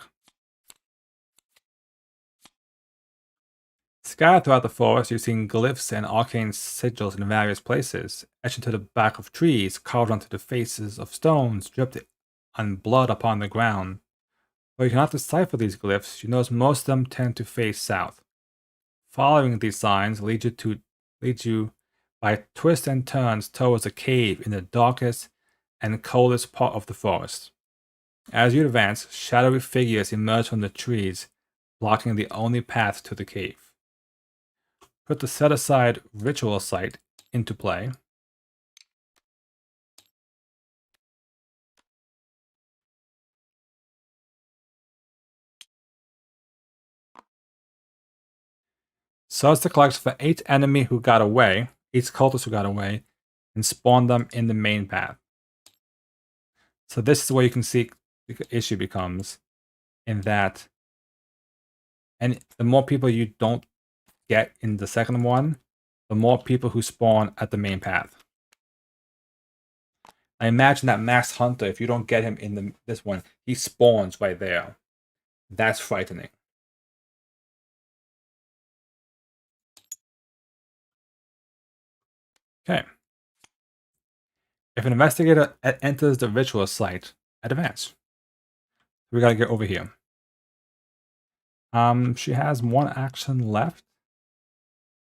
Scattered throughout the forest, you've seen glyphs and arcane sigils in various places, etched into the back of trees, carved onto the faces of stones, dripped on blood upon the ground. Though you cannot decipher these glyphs, you notice most of them tend to face south. Following these signs leads you by twists and turns towards a cave in the darkest and coldest part of the forest. As you advance, shadowy figures emerge from the trees, blocking the only path to the cave. Put the set-aside ritual site into play. Search the collection for 8 enemy who got away, 8 cultists who got away, and spawn them in the main path. So this is where you can see the issue becomes, in that, and the more people you don't get in the second one, the more people who spawn at the main path. I imagine that Max Hunter, if you don't get him in this one, he spawns right there. That's frightening. Okay. If an investigator enters the ritual site, advance. We gotta get over here. She has 1 action left.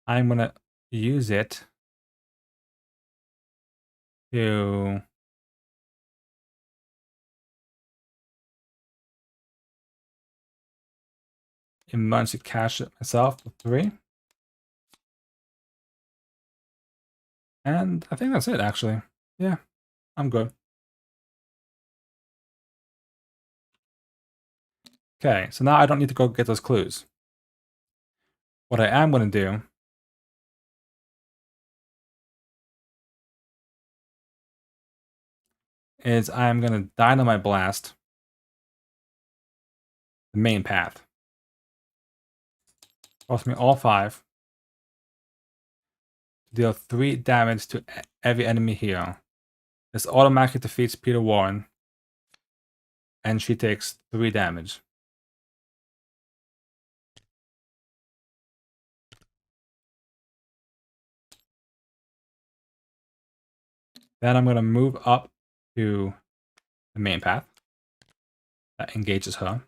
I'm gonna use it to emergency cash it myself for 3. And I think that's it, actually. Yeah, I'm good. Okay, so now I don't need to go get those clues. What I am going to do is I'm going to Dynamite Blast the main path. Cost me all 5. Deal 3 damage to every enemy here. This automatically defeats Peter Warren. And she takes 3 damage. Then I'm going to move up to the main path. That engages her.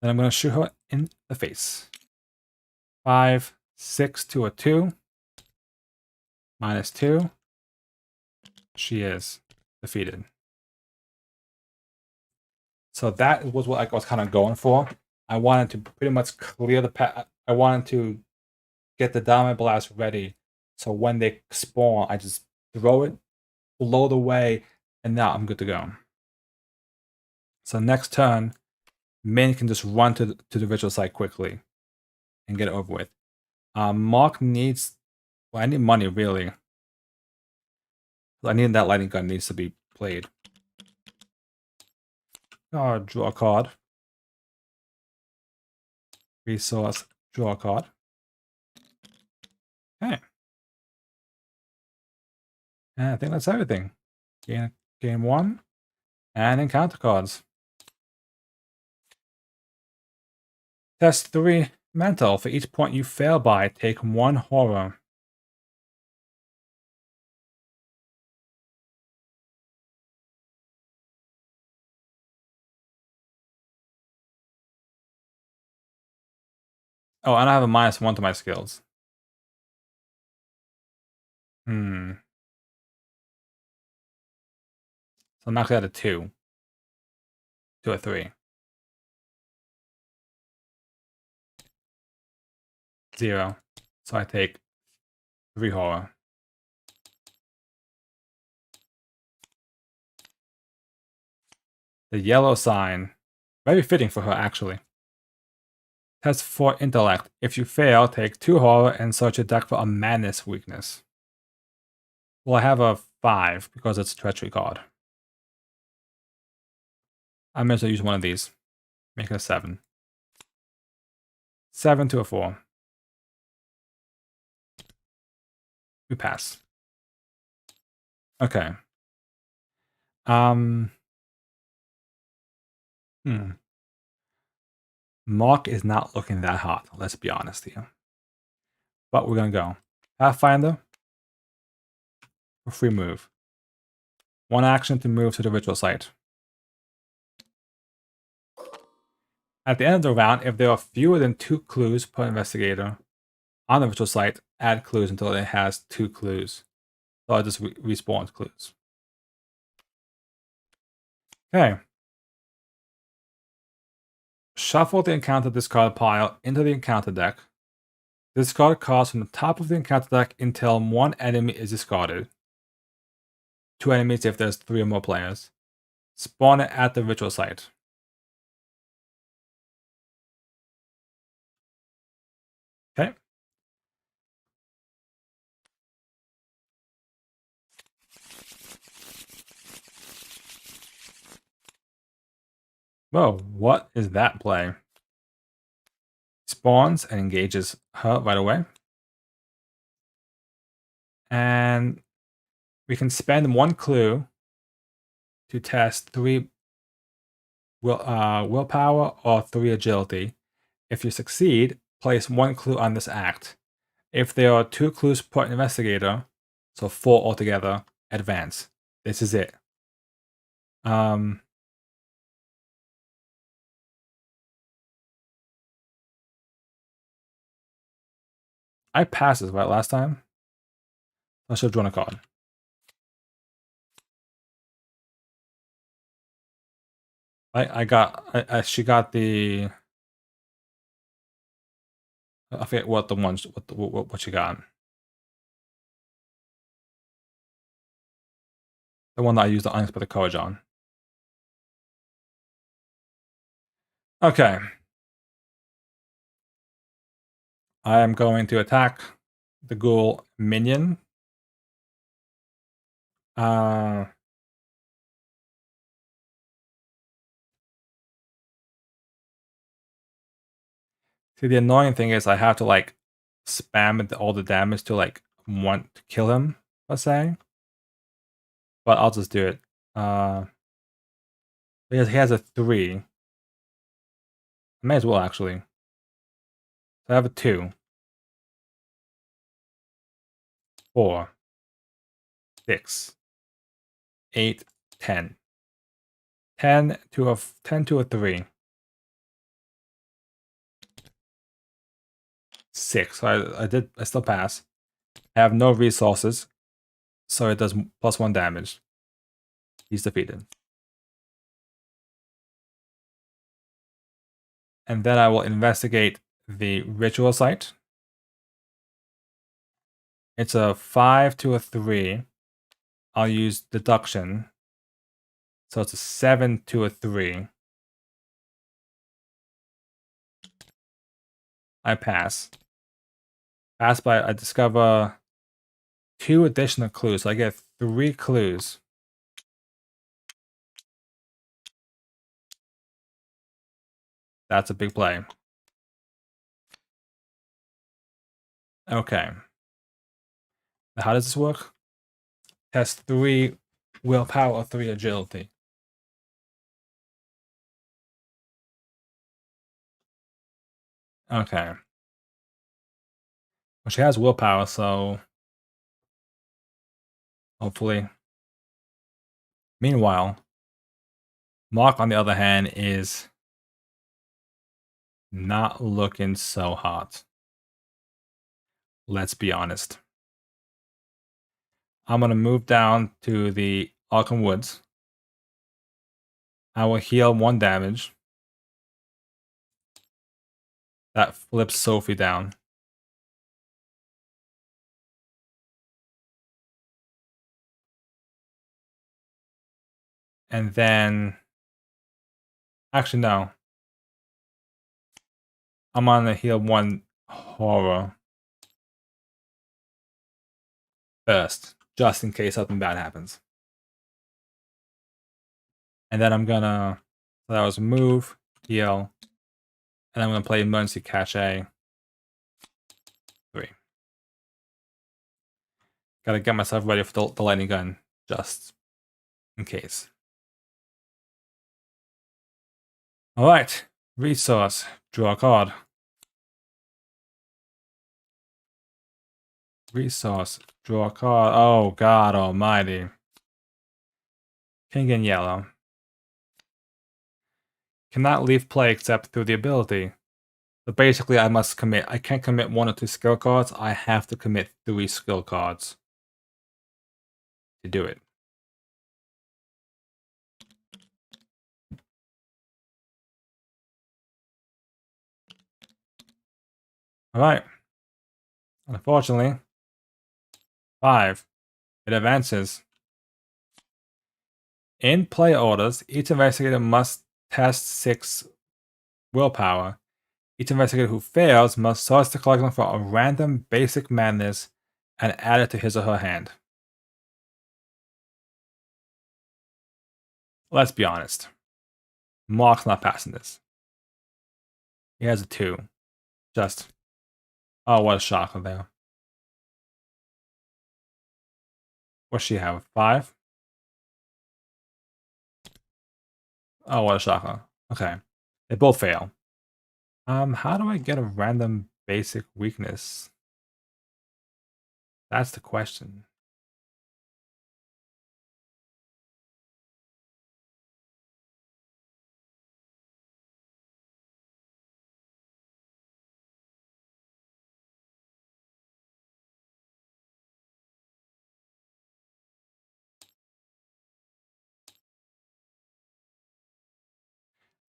Then I'm going to shoot her in the face. 5, 6 to a 2. -2. She is defeated. So that was what I was kind of going for. I wanted to pretty much clear the path. I wanted to get the Dynamite Blast ready, so when they spawn, I just throw it, blow the way, and now I'm good to go. So next turn, Min can just run to the ritual site quickly and get it over with. Mark needs... Well, I need money, really. I need that lightning gun needs to be played. Oh, draw a card. Resource, draw a card. Okay. And I think that's everything. Game 1. And encounter cards. Test 3 mental. For each point you fail by, take 1 horror. Oh, and I have a -1 to my skills. So I'm actually at a 2. To a 3. 0. So I take 3 horror. The yellow sign. Very fitting for her, actually. Test 4 intellect. If you fail, take 2 horror and search your deck for a madness weakness. Well, I have a 5 because it's a treachery card. I may as well use one of these. Make it a 7. 7 to a 4. We pass. Okay. Mark is not looking that hot, let's be honest here. But we're gonna go. Pathfinder. For free move. 1 action to move to the ritual site. At the end of the round, if there are fewer than 2 clues per investigator on the ritual site, add clues until it has 2 clues. So I'll just respawn clues. Okay. Shuffle the encounter discard pile into the encounter deck. Discard cards from the top of the encounter deck until 1 enemy is discarded. 2 enemies if there's 3 or more players. Spawn it at the ritual site. Okay. Whoa, what is that play? Spawns and engages her right away. And we can spend 1 clue to test 3 willpower or 3 agility. If you succeed, place 1 clue on this act. If there are 2 clues per investigator, so 4 altogether, advance. This is it. I passed this right last time. I should have drawn a card. She got the... I forget what the ones, what she got. The one that I used the unexpected courage on. Okay. I am going to attack the ghoul minion. See, the annoying thing is I have to like spam all the damage to like want to kill him, let's say. But I'll just do it. Because he has a 3. I may as well actually. So I have a 2. 4. 6. 8. 10. 10 to a 3. 6. So I still pass. I have no resources, so it does +1 damage. He's defeated. And then I will investigate the ritual site. It's a 5 to a 3. I'll use deduction. So it's a 7 to a 3. I pass. Pass by, I discover 2 additional clues. So I get 3 clues. That's a big play. Okay. Now how does this work? Test 3 willpower or 3 agility. Okay. Well, she has willpower, so hopefully. Meanwhile, Mark, on the other hand, is not looking so hot. Let's be honest. I'm going to move down to the Arkham Woods. I will heal 1 damage. That flips Sophie down. And then... Actually, no. I'm going to heal 1 horror first, just in case something bad happens. And then I'm going to... So that was move, heal, and I'm going to play Emergency Cache. 3. Gotta get myself ready for the lightning gun, just in case. Alright, resource, draw a card. Resource, draw a card. Oh god almighty. Pink and yellow. Cannot leave play except through the ability. So basically I must commit. I can't commit 1 or 2 skill cards, I have to commit 3 skill cards to do it. Alright. Unfortunately, 5. It advances. In play orders, each investigator must test 6 willpower. Each investigator who fails must source the collection for a random basic madness and add it to his or her hand. Let's be honest. Mark's not passing this. He has a 2. Just... Oh, what a shocker there. What's she have? 5? Oh, what a shocker. Okay. They both fail. How do I get a random basic weakness? That's the question.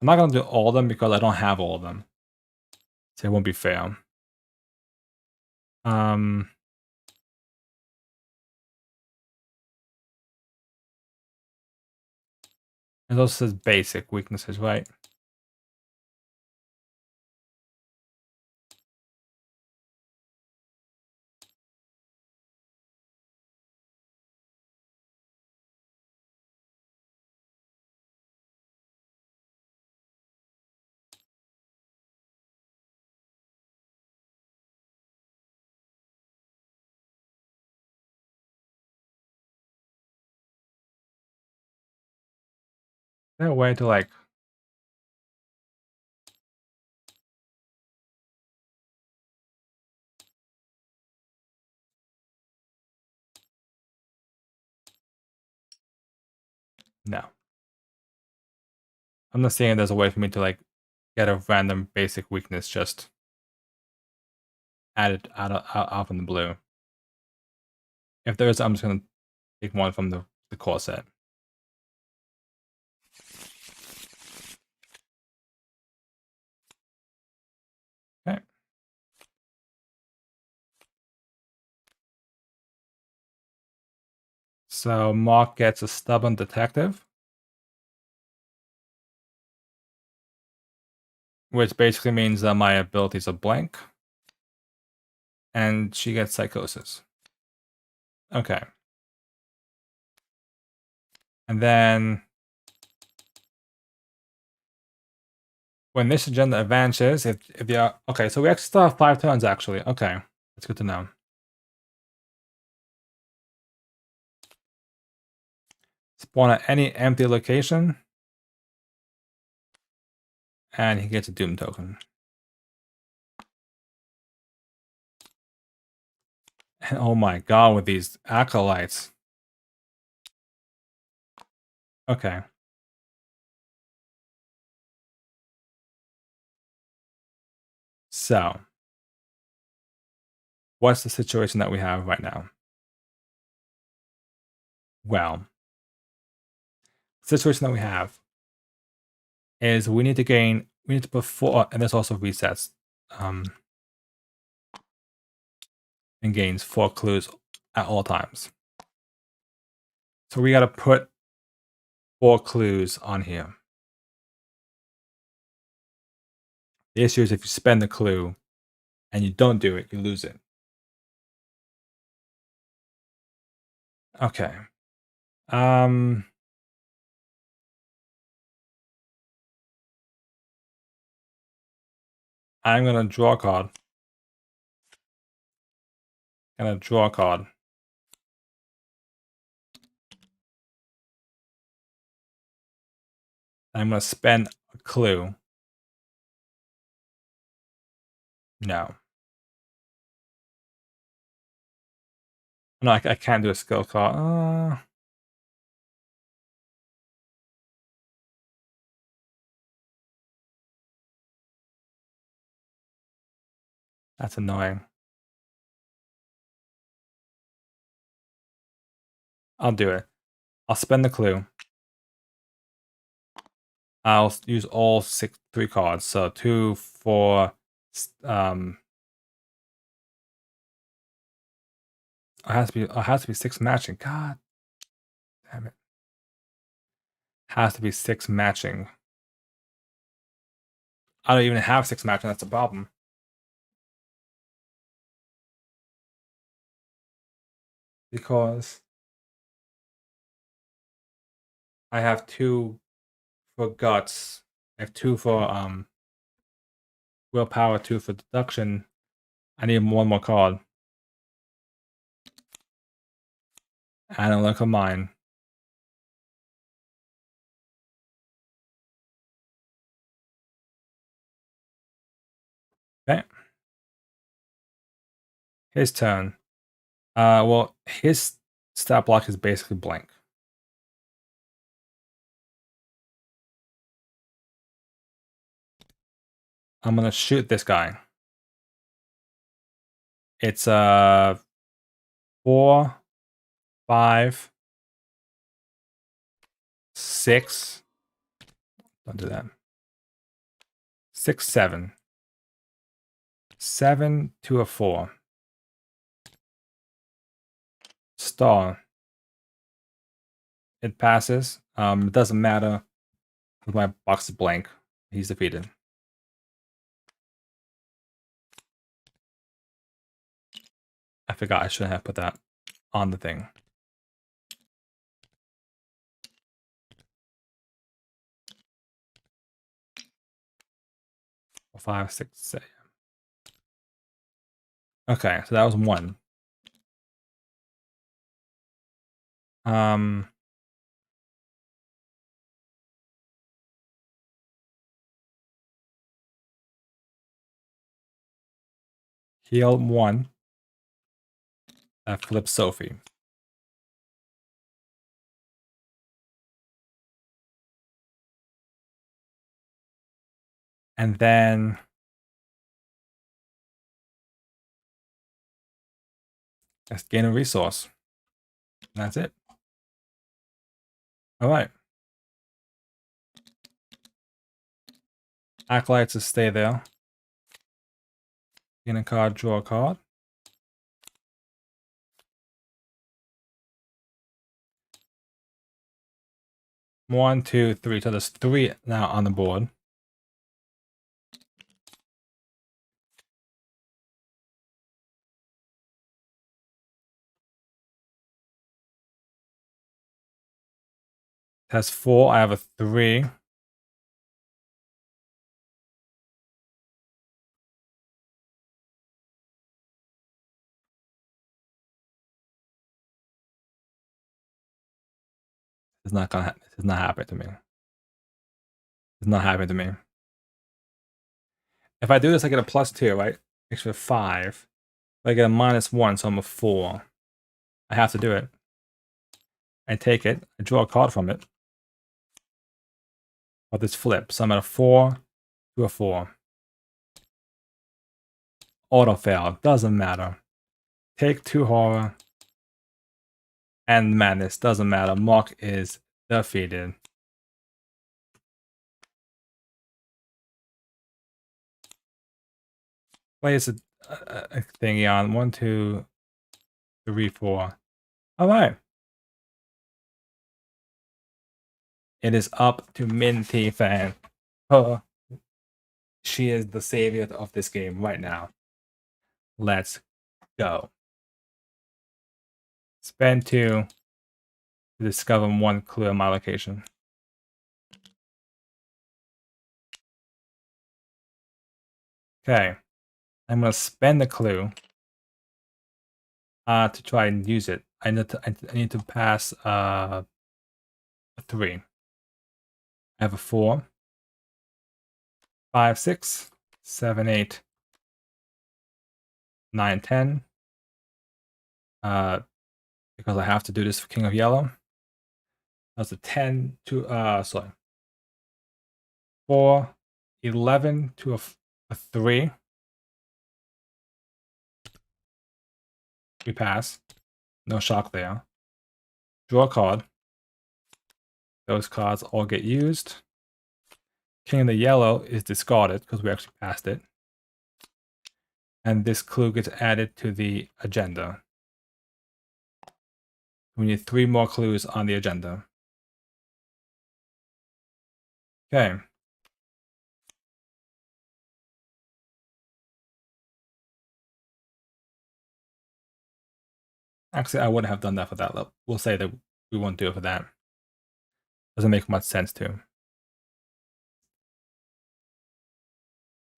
I'm not gonna do all of them because I don't have all of them. So it won't be fair. It also says basic weaknesses, right? Is there a way to like... No. I'm not saying there's a way for me to like get a random basic weakness just add it out from the blue. If there is, I'm just gonna take 1 from the core set. Okay. So Mark gets a stubborn detective, which basically means that my abilities are blank. And she gets psychosis. Okay. And then when this agenda advances, if you okay, so we actually still have 5 turns actually. Okay. That's good to know. Spawn at any empty location. And he gets a Doom token. And oh my god, with these acolytes. Okay. So, what's the situation that we have right now? Well, the situation that we have is we need to put 4, and this also resets, and gains 4 clues at all times. So we got to put 4 clues on here. The issue is if you spend the clue and you don't do it, you lose it. Okay. I'm gonna draw a card. I'm gonna spend a clue. No. No, I can't do a skill card. That's annoying. I'll do it. I'll spend the clue. I'll use all 3 cards. So 2, 4. It has to be 6 matching. God damn it. Has to be 6 matching. I don't even have 6 matching. That's a problem. Because I have 2 for guts. I have 2 for willpower, 2 for deduction. I need 1 more card. I don't look at mine. Okay. His turn. Well, his stat block is basically blank. I'm gonna shoot this guy. It's 4, 5, 6. Don't do that. 6, 7. 7 to a 4. Star. It passes. It doesn't matter. My box is blank. He's defeated. I forgot I shouldn't have put that on the thing. Five, 6, 7. Okay, so that was 1. Heal 1. That flips Sophie. And then let's gain a resource. That's it. All right. Acolytes just stay there. Gain a card, draw a card. One, 2, 3. So there's 3 now on the board. has 4. I have a 3. It's not gonna. This is not happening to me. It's not happening to me. If I do this, I get a +2, right? Extra 5. I get a -1, so I'm a 4. I have to do it. I take it. I draw a card from it. But this flips. So I'm at a 4 to a 4. Auto fail. Doesn't matter. Take 2 horror. And madness. Doesn't matter. Mark is defeated. Place a thingy on. 1, 2, 3, 4. Alright. It is up to Minty Fan. She is the savior of this game right now. Let's go. Spend 2 to discover 1 clue in my location. Okay. I'm going to spend the clue to try and use it. I need to pass a 3. I have a 4, 5, 6, 7, 8, 9, 10. Because I have to do this for King of Yellow. That's a 10 to 4, 11 to a 3. We pass. No shock there. Draw a card. Those cards all get used. King of the Yellow is discarded because we actually passed it. And this clue gets added to the agenda. We need 3 more clues on the agenda. Okay. Actually, I wouldn't have done that for that level. We'll say that we won't do it for that. Doesn't make much sense to.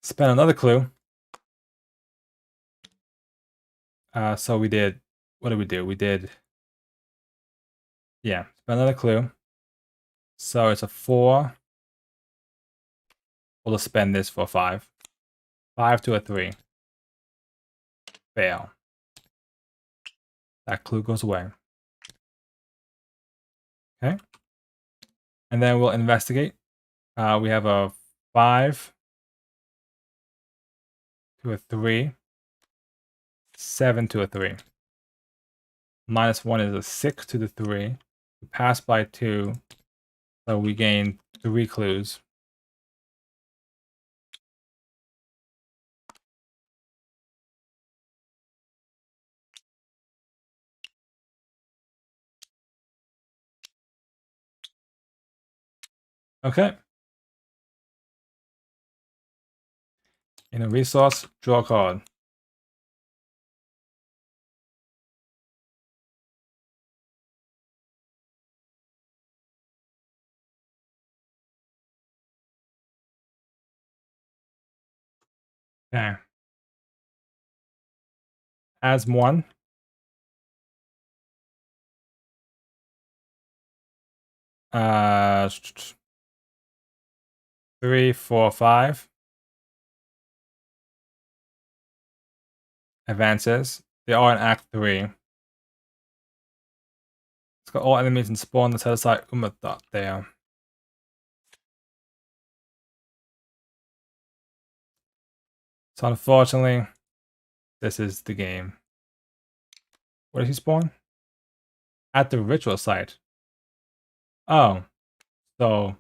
Spend another clue. So we did, what did we do? We did, yeah, spend another clue. So it's a 4. We'll just spend this for 5. 5 to a 3. Fail. That clue goes away. Okay. And then we'll investigate. We have a 5 to a 3. 7 to a 3. -1 is a 6 to the 3. We pass by 2. So we gain 3 clues. Okay. In a resource, draw a card. Okay. As 1. Uh, 3, 4, 5. Advances. They are in Act 3. It's got all enemies and spawn the set aside Umathot there. So unfortunately, this is the game. Where does he spawn? At the ritual site. Oh. So,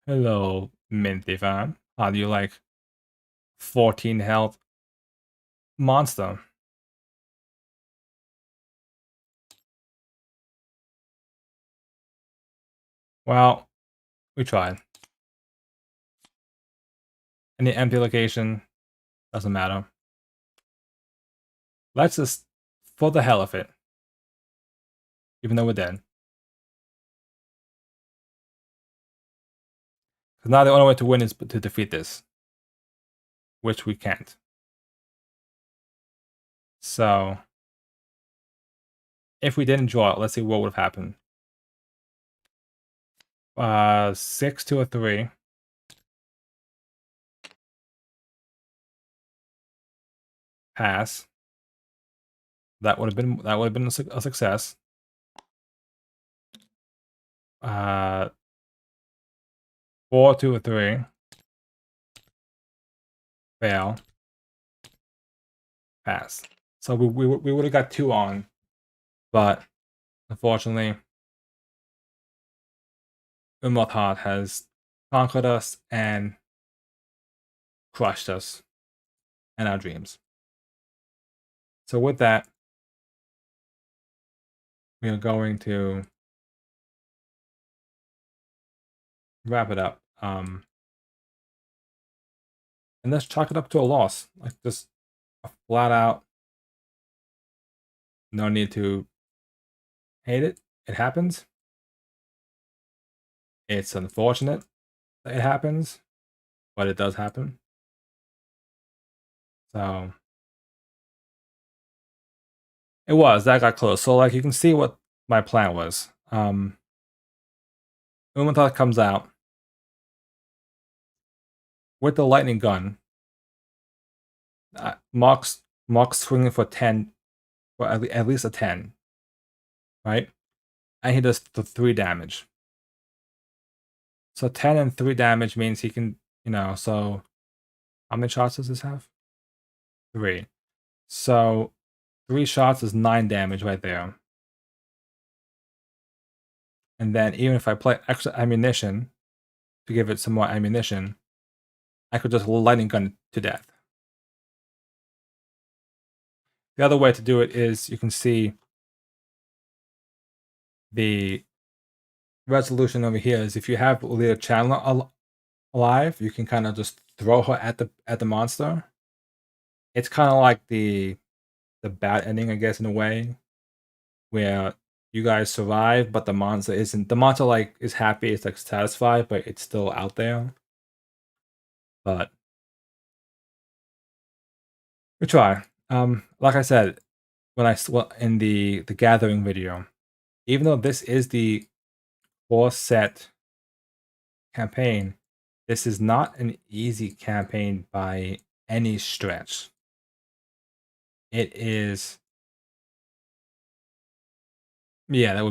hello, Minty fan. How do you like 14 health monster? Well, we tried. Any empty location, doesn't matter. Let's just, for the hell of it, even though we're dead, Because now the only way to win is to defeat this, which we can't. So, if we didn't draw it, let's see what would have happened. 6 to a 3. Pass. That would have been a success. 4 to a 3. Fail. Pass. So we would have got 2 on, but unfortunately, Umlaut has conquered us and crushed us and our dreams. So with that, we are going to wrap it up. And let's chalk it up to a loss. Like just a flat out, no need to hate it. It happens. It's unfortunate that it happens, but it does happen. So it was that got close. So like you can see what my plan was. Umatar comes out with the lightning gun. Mark's swinging for 10, for at least a 10, right? And he does the 3 damage. So 10 and 3 damage means he can, so how many shots does this have? 3. So 3 shots is 9 damage right there. And then even if I play extra ammunition to give it some more ammunition, I could just lightning gun to death. The other way to do it is you can see the resolution over here is if you have Leah Chandler alive, you can kind of just throw her at the monster. It's kind of like the bad ending, I guess, in a way, where you guys survive, but the monster isn't. The monster like is happy, it's like satisfied, but it's still out there. But we try. Like I said, in the gathering video, even though this is the 4-set campaign, this is not an easy campaign by any stretch. It is. Yeah, that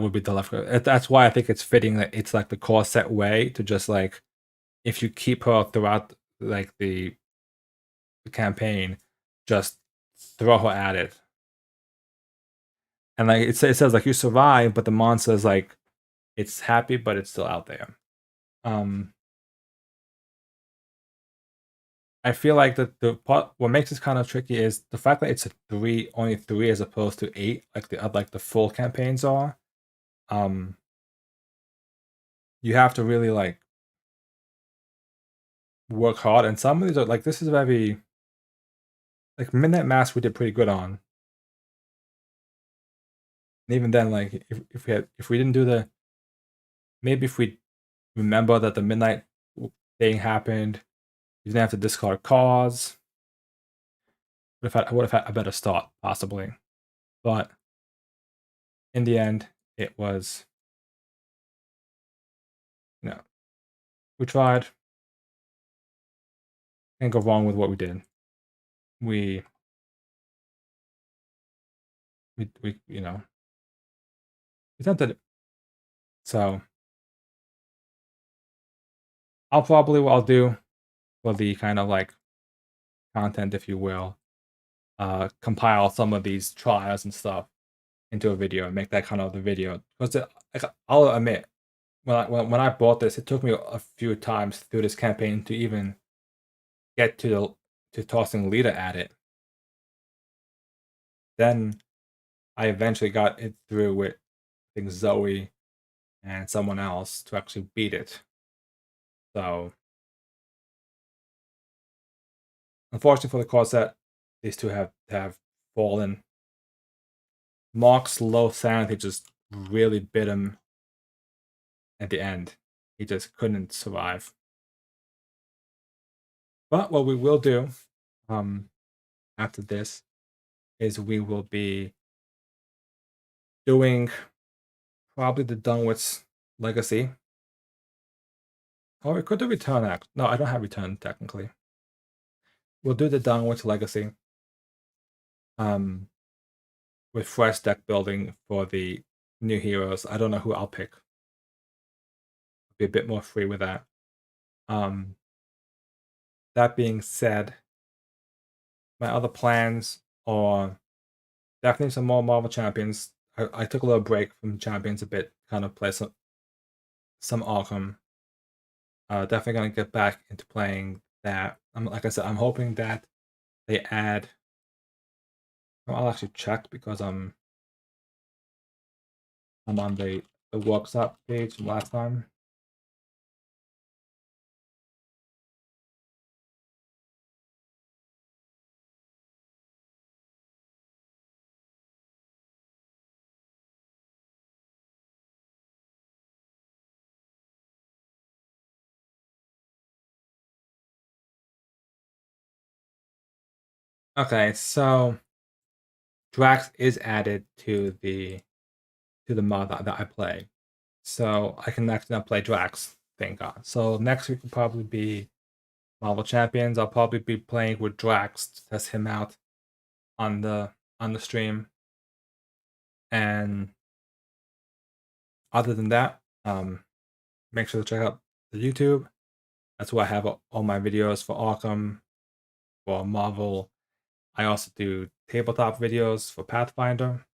would be the left. That's why I think it's fitting that it's like the core set way to just like, if you keep her throughout like the campaign, just throw her at it. And like it says like you survive, but the monster is like it's happy, but it's still out there. I feel like the part what makes this kind of tricky is the fact that it's only 3 as opposed to 8, like the full campaigns are. You have to really like work hard, and some of these are like this is very like Midnight Mass we did pretty good on. And even then, like if we didn't do maybe if we remember that the midnight thing happened, you didn't have to discard cards. I would have had a better start, possibly. But in the end, it was, we tried. Can't go wrong with what we did. We attempted it. So what I'll do for the kind of like content, if you will, compile some of these trials and stuff into a video and make that kind of the video. Because I'll admit, when I bought this, it took me a few times through this campaign to even get to tossing Lita at it. Then I eventually got it through with I think Zoe and someone else to actually beat it. So unfortunately for the core set, these two have fallen. Mark's low sanity just really bit him at the end. He just couldn't survive. But what we will do after this is we will be doing probably the Dunwich Legacy. Or we could do Return Act. No, I don't have Return technically. We'll do the Dunwich Legacy. With fresh deck building for the new heroes. I don't know who I'll pick. I'll be a bit more free with that. That being said, my other plans are definitely some more Marvel Champions. I took a little break from Champions a bit, kind of play some Arkham. Definitely gonna get back into playing that. Like I said, I'm hoping that they add. I'll actually check because I'm on the workshop page from last time. Okay, so Drax is added to the mod that I play, so I can actually now play Drax. Thank God. So next week will probably be Marvel Champions. I'll probably be playing with Drax to test him out on the stream. And other than that, make sure to check out the YouTube. That's where I have all my videos for Arkham, for Marvel. I also do tabletop videos for Pathfinder.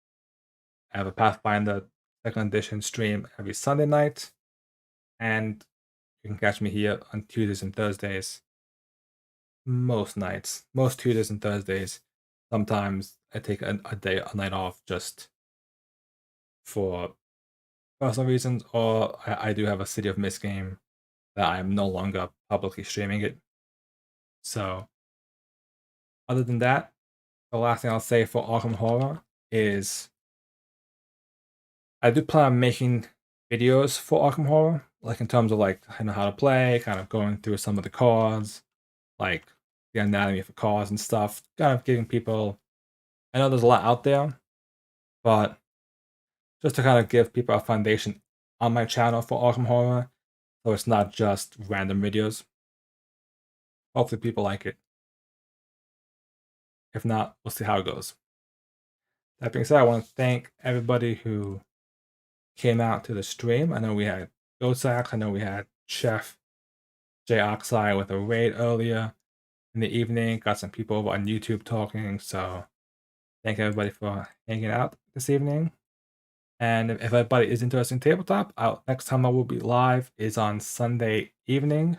I have a Pathfinder 2nd edition stream every Sunday night. And you can catch me here on Tuesdays and Thursdays. Most nights, most Tuesdays and Thursdays. Sometimes I take a night off just for personal reasons, or I do have a City of Mist game that I am no longer publicly streaming it. So, other than that, the last thing I'll say for Arkham Horror is I do plan on making videos for Arkham Horror, like in terms of like how to play, kind of going through some of the cards, like the anatomy for cards and stuff, kind of giving people. I know there's a lot out there, but just to kind of give people a foundation on my channel for Arkham Horror, so it's not just random videos. Hopefully people like it. If not, we'll see how it goes. That being said, I want to thank everybody who came out to the stream. I know we had Gosack, I know we had Chef J Oxide with a raid earlier in the evening. Got some people over on YouTube talking, so thank everybody for hanging out this evening. And if everybody is interested in tabletop, next time I will be live is on Sunday evening,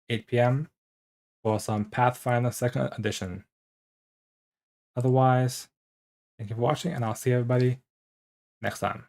8 p.m. for some Pathfinder 2nd edition. Otherwise, thank you for watching, and I'll see everybody next time.